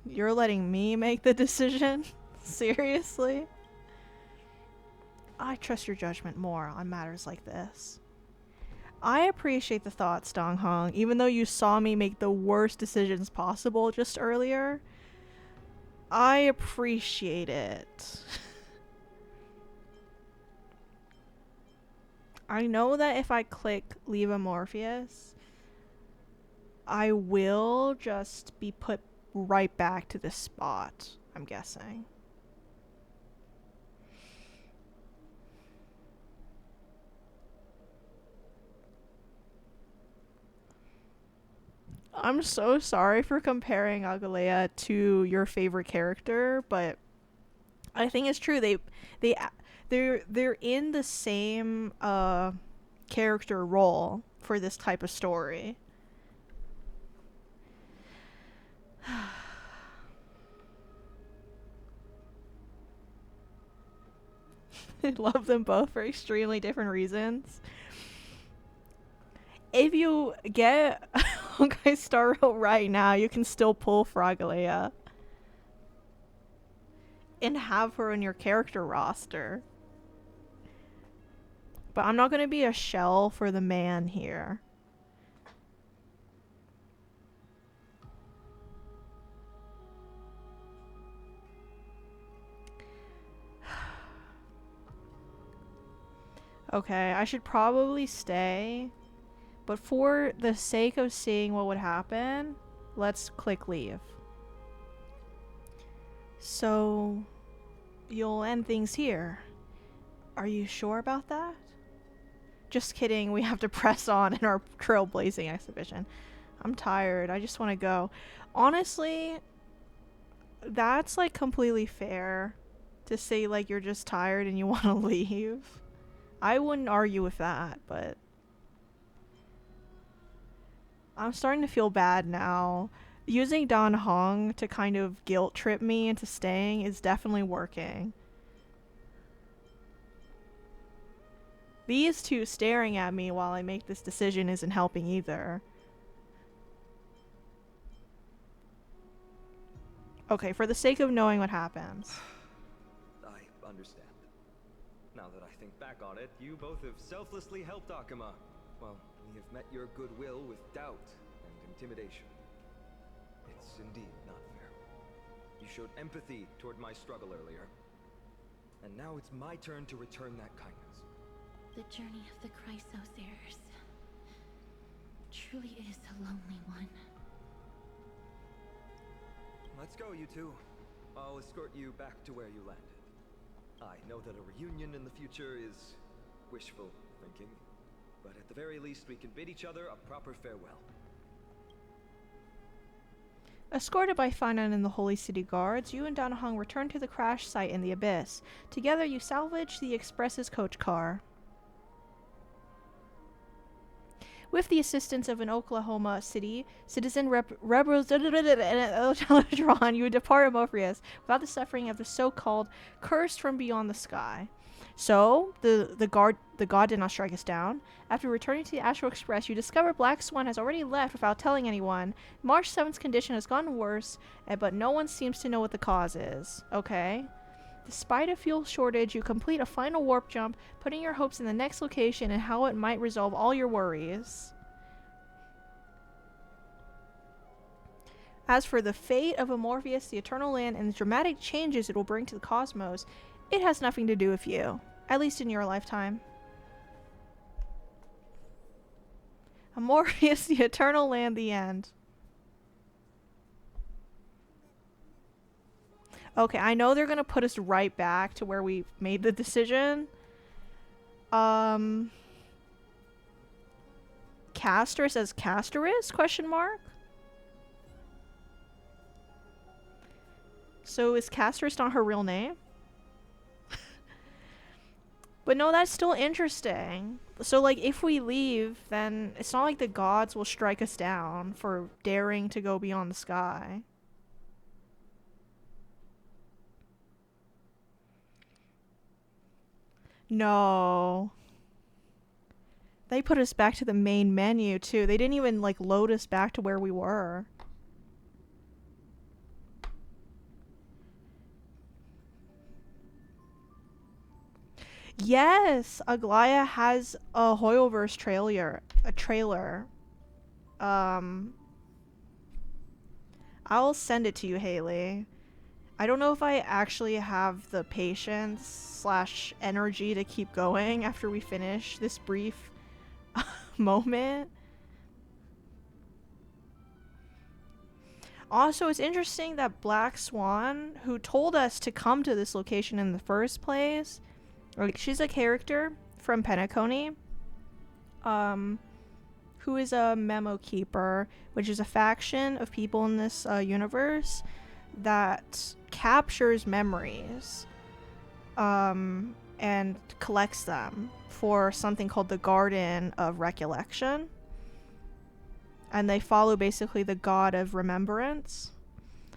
You're letting me make the decision? Seriously? I trust your judgment more on matters like this. I appreciate the thoughts, Dan Heng, even though you saw me make the worst decisions possible just earlier. I appreciate it. I know that if I click leave a Morpheus, I will just be put right back to this spot, I'm guessing. I'm so sorry for comparing Agalea to your favorite character, but I think it's true. They're in the same character role for this type of story. I love them both for extremely different reasons. If you get Honkai Star Rail right now, you can still pull Fragalia and have her in your character roster. But I'm not going to be a shell for the man here. Okay, I should probably stay. But for the sake of seeing what would happen, let's click leave. So, you'll end things here. Are you sure about that? Just kidding, we have to press on in our trailblazing exhibition. I'm tired, I just want to go. Honestly, that's like completely fair to say like you're just tired and you want to leave. I wouldn't argue with that, but I'm starting to feel bad now. Using Dan Heng to kind of guilt trip me into staying is definitely working. These two staring at me while I make this decision isn't helping either. Okay, for the sake of knowing what happens. I understand. Now that I think back on it, you both have selflessly helped Akuma. Well, we have met your goodwill with doubt and intimidation. It's indeed not fair. You showed empathy toward my struggle earlier. And now it's my turn to return that kindness. The journey of the Chrysosers truly is a lonely one. Let's go, you two. I'll escort you back to where you landed. I know that a reunion in the future is wishful thinking, but at the very least we can bid each other a proper farewell. Escorted by Finan and the Holy City Guards, you and Dan Heng return to the crash site in the Abyss. Together you salvage the Express's coach car. With the assistance of an Oklahoma City citizen representative, you depart Amorpheus without the suffering of the so-called cursed from beyond the sky. So, the god did not strike us down. After returning to the Astral Express, you discover Black Swan has already left without telling anyone. March 7th's condition has gotten worse, but no one seems to know what the cause is. Okay. Despite a fuel shortage, you complete a final warp jump, putting your hopes in the next location and how it might resolve all your worries. As for the fate of Amorpheus, the Eternal Land, and the dramatic changes it will bring to the cosmos, it has nothing to do with you. At least in your lifetime. Amorpheus, the Eternal Land, the end. Okay, I know they're gonna put us right back to where we made the decision. Casterus as Casterus? Question mark? So is Casterus not her real name? But no, that's still interesting. So like if we leave, then it's not like the gods will strike us down for daring to go beyond the sky. No. They put us back to the main menu, too. They didn't even, like, load us back to where we were. Yes! Aglaya has a Hoyoverse trailer. I'll send it to you, Haley. I don't know if I actually have the patience / energy to keep going after we finish this brief moment. Also, it's interesting that Black Swan, who told us to come to this location in the first place, like, she's a character from Penacony, who is a memo keeper, which is a faction of people in this universe that captures memories and collects them for something called the Garden of Recollection. And they follow basically the god of remembrance.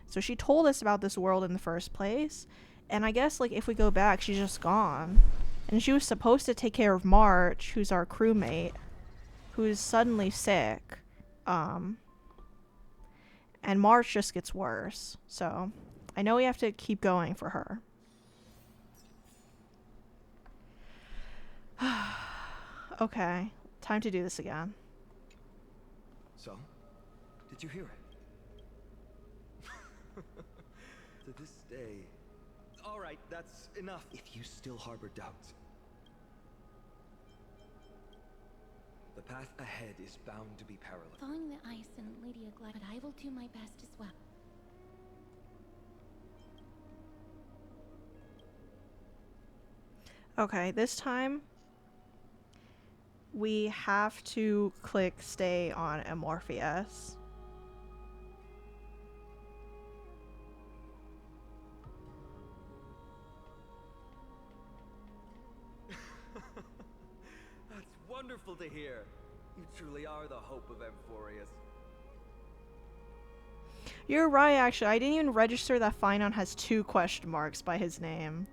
So she told us about this world in the first place. And I guess, like, if we go back, she's just gone. And she was supposed to take care of March, who's our crewmate, who's suddenly sick. And March just gets worse. So I know we have to keep going for her. Okay, time to do this again. So, did you hear it? To this day... Alright, that's enough. If you still harbor doubts, the path ahead is bound to be perilous. Thawing the ice and Lady Aglaya, but I will do my best as well. Okay, this time we have to click stay on Amorpheus. That's wonderful to hear. You truly are the hope of Amphorius. You're right, actually. I didn't even register that Finon has 2 question marks by his name.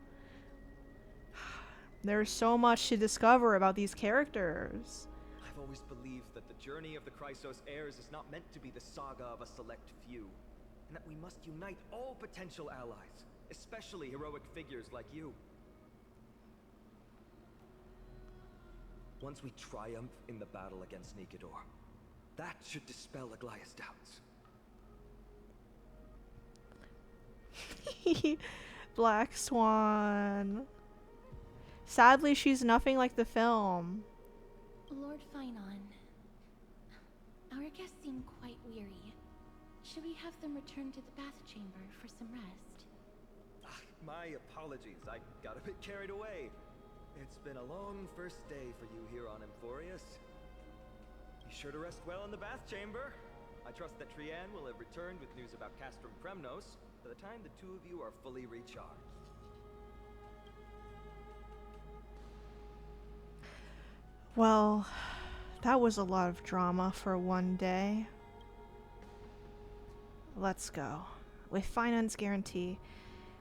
There's so much to discover about these characters. I've always believed that the journey of the Chrysos heirs is not meant to be the saga of a select few, and that we must unite all potential allies, especially heroic figures like you. Once we triumph in the battle against Nikedor, that should dispel Aglaya's doubts. Black Swan. Sadly, she's nothing like the film. Lord Finon, our guests seem quite weary. Should we have them return to the bath chamber for some rest? My apologies, I got a bit carried away. It's been a long first day for you here on Amphorius. Be sure to rest well in the bath chamber. I trust that Trianne will have returned with news about Castrum Kremnos by the time the two of you are fully recharged. Well, that was a lot of drama for one day. Let's go. With Finon's guarantee,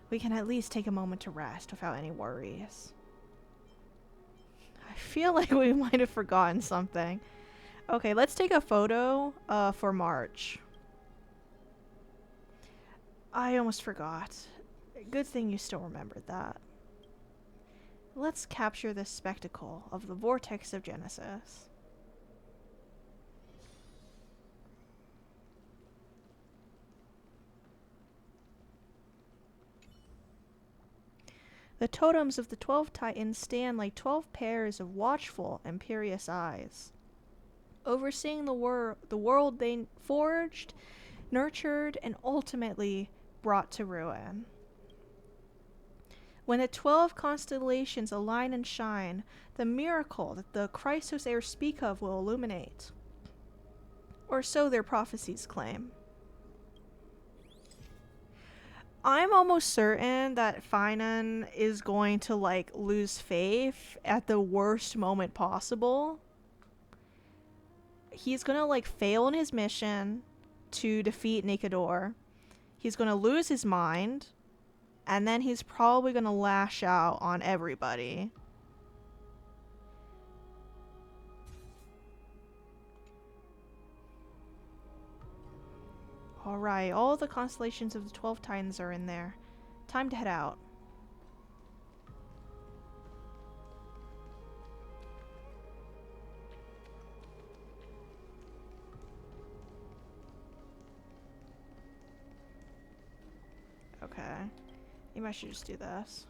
we can at least take a moment to rest without any worries. I feel like we might have forgotten something. Okay, let's take a photo for March. I almost forgot. Good thing you still remembered that. Let's capture this spectacle of the vortex of Genesis. The totems of the 12 Titans stand like 12 pairs of watchful, imperious eyes, overseeing the world they forged, nurtured, and ultimately brought to ruin. When the 12 constellations align and shine, the miracle that the Chrysos heirs speak of will illuminate. Or so their prophecies claim. I'm almost certain that Finon is going to, like, lose faith at the worst moment possible. He's gonna, like, fail in his mission to defeat Nikedor. He's gonna lose his mind. And then he's probably gonna lash out on everybody. Alright, all the constellations of the 12 Titans are in there. Time to head out. Okay. Maybe I should just do this.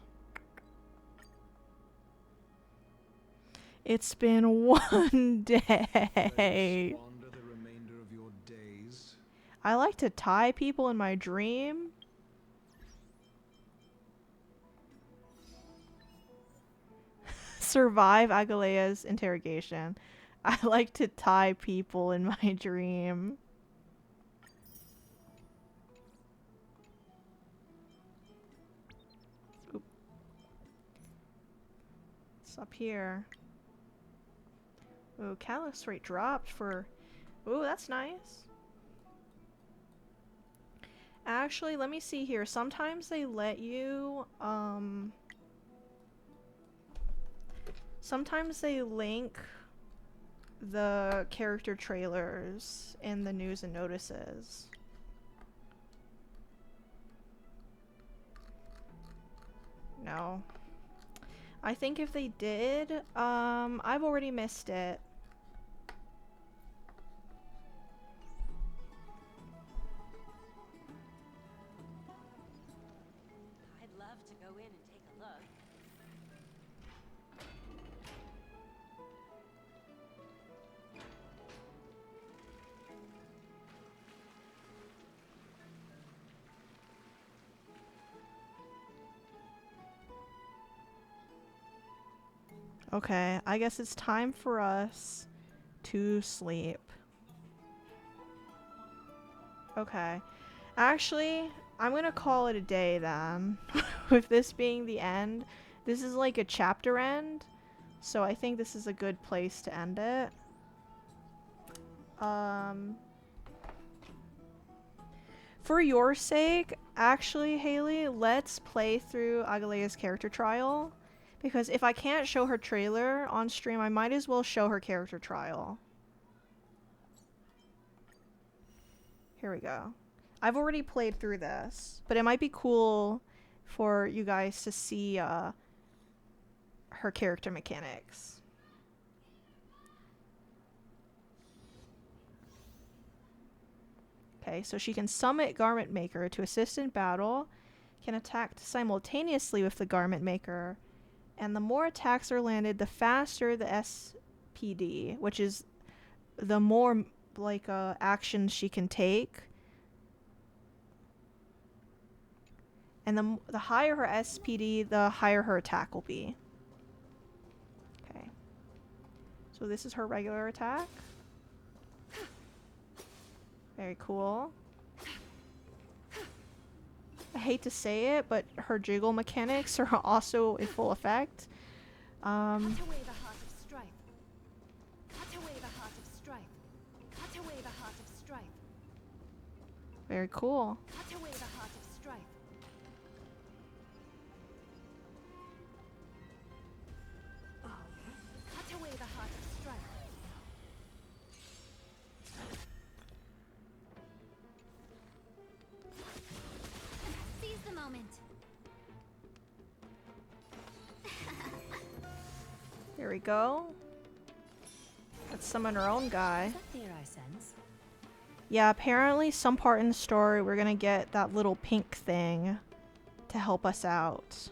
It's been one day. Squander the remainder of your days. I like to tie people in my dream. Survive Agalea's interrogation. I like to tie people in my dream. Oop. It's up here. Ooh, catalyst rate dropped for... Ooh, that's nice. Actually, let me see here. Sometimes they let you, sometimes they link the character trailers in the news and notices. No. I think if they did, I've already missed it. I'd love to go in and take a look. Okay, I guess it's time for us to sleep. Okay. Actually, I'm gonna call it a day then. With this being the end. This is like a chapter end. So I think this is a good place to end it. For your sake, actually, Haley, let's play through Agalea's character trial. Because if I can't show her trailer on stream, I might as well show her character trial. Here we go. I've already played through this, but it might be cool for you guys to see her character mechanics. Okay, so she can summon Garment Maker to assist in battle, can attack simultaneously with the Garment Maker, and the more attacks are landed, the faster the SPD, which is the more like actions she can take. And the higher her SPD, the higher her attack will be. Okay. So this is her regular attack. Very cool. I hate to say it, but her jiggle mechanics are also in full effect. Cut away the heart of strife. Cut away the heart of strife. Cut away the heart of strife. Very cool. Cut away the heart of strife. Cut away the heart of strife. Seize the moment. Here we go. Let's summon our own guy. Is that fear I sense? Yeah, apparently some part in the story we're gonna get that little pink thing to help us out.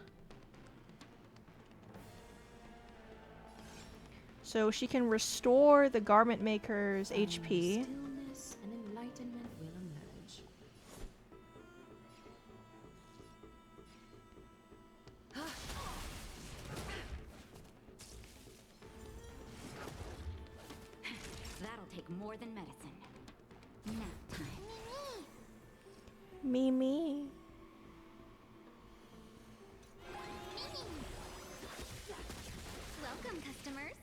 So she can restore the Garment Maker's HP. Stillness and enlightenment will emerge. That'll take more than medicine. Nap time. Me. Welcome, customers.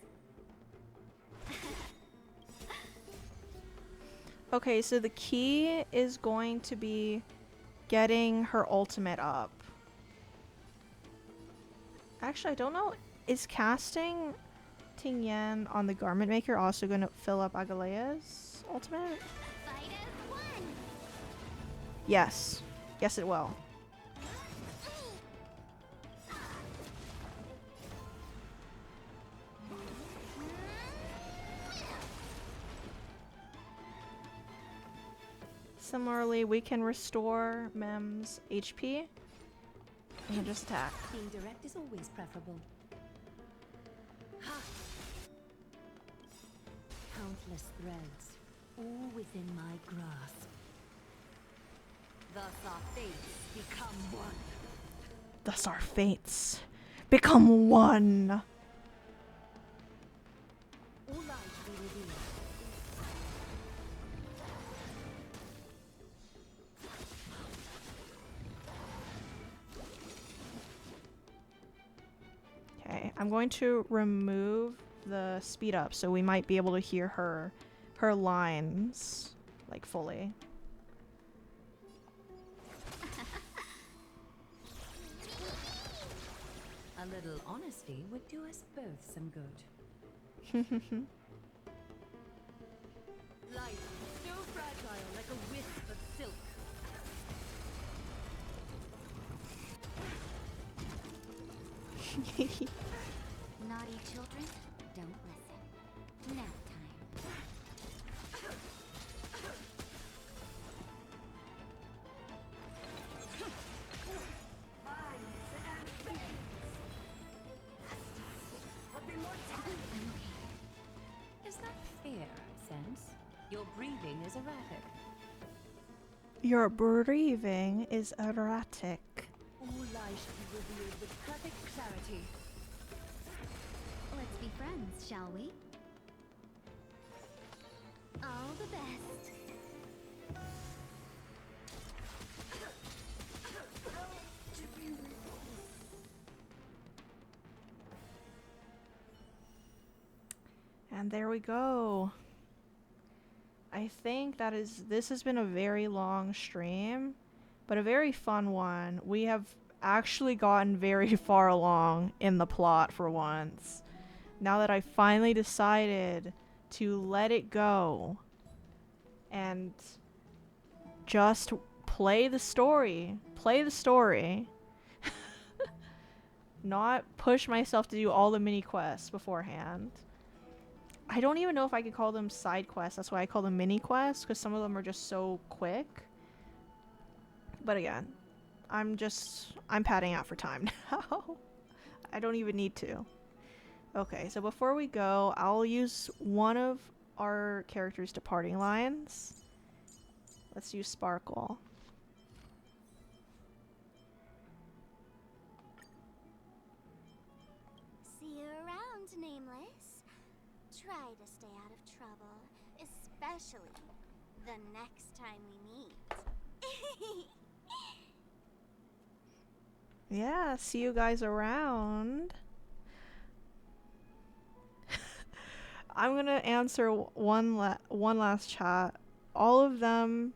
Okay, so the key is going to be getting her ultimate up. Actually, I don't know. Is casting Ting Yan on the Garment Maker also going to fill up Agalea's ultimate? Fight as one. Yes. Yes, it will. Similarly, we can restore Mem's HP and just attack. Being direct is always preferable. Countless threads, all within my grasp. Thus our fates become one. Thus our fates become one. All light be revealed. Okay, I'm going to remove the speed up so we might be able to hear her lines like fully. A little honesty would do us both some good. Life, so fragile like a wisp of silk. Naughty children, don't listen. Nap time. Is that fair, Sense? Your breathing is erratic. Your breathing is erratic. All lies should be revealed with perfect clarity. Let's be friends, shall we? All the best. And there we go. I think this has been a very long stream, but a very fun one. We have actually gotten very far along in the plot for once. Now that I finally decided to let it go and just play the story. Play the story. Not push myself to do all the mini quests beforehand. I don't even know if I could call them side quests. That's why I call them mini quests, because some of them are just so quick. But again, I'm padding out for time now. I don't even need to. Okay, so before we go, I'll use one of our characters' departing lines. Let's use Sparkle. See you around, Nameless. Try to stay out of trouble, especially the next time we meet. Yeah, see you guys around. I'm gonna answer one last chat. All of them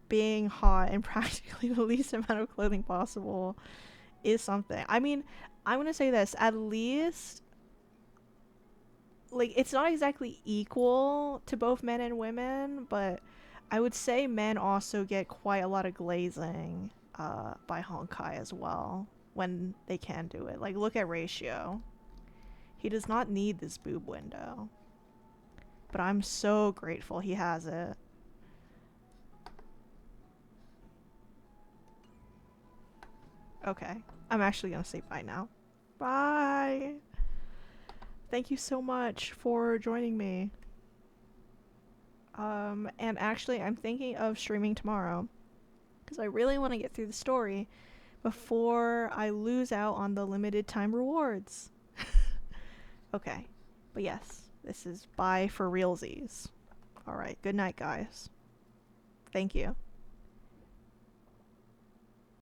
being hot and practically the least amount of clothing possible is something. I mean, I'm gonna say this, at least, like, it's not exactly equal to both men and women, but I would say men also get quite a lot of glazing by Honkai as well when they can do it. Like, look at Ratio. He does not need this boob window, but I'm so grateful he has it. Okay, I'm actually gonna say bye now. Bye! Thank you so much for joining me. And actually, I'm thinking of streaming tomorrow, because I really want to get through the story before I lose out on the limited time rewards. Okay, but yes, this is bye for realsies. Alright, good night, guys. Thank you.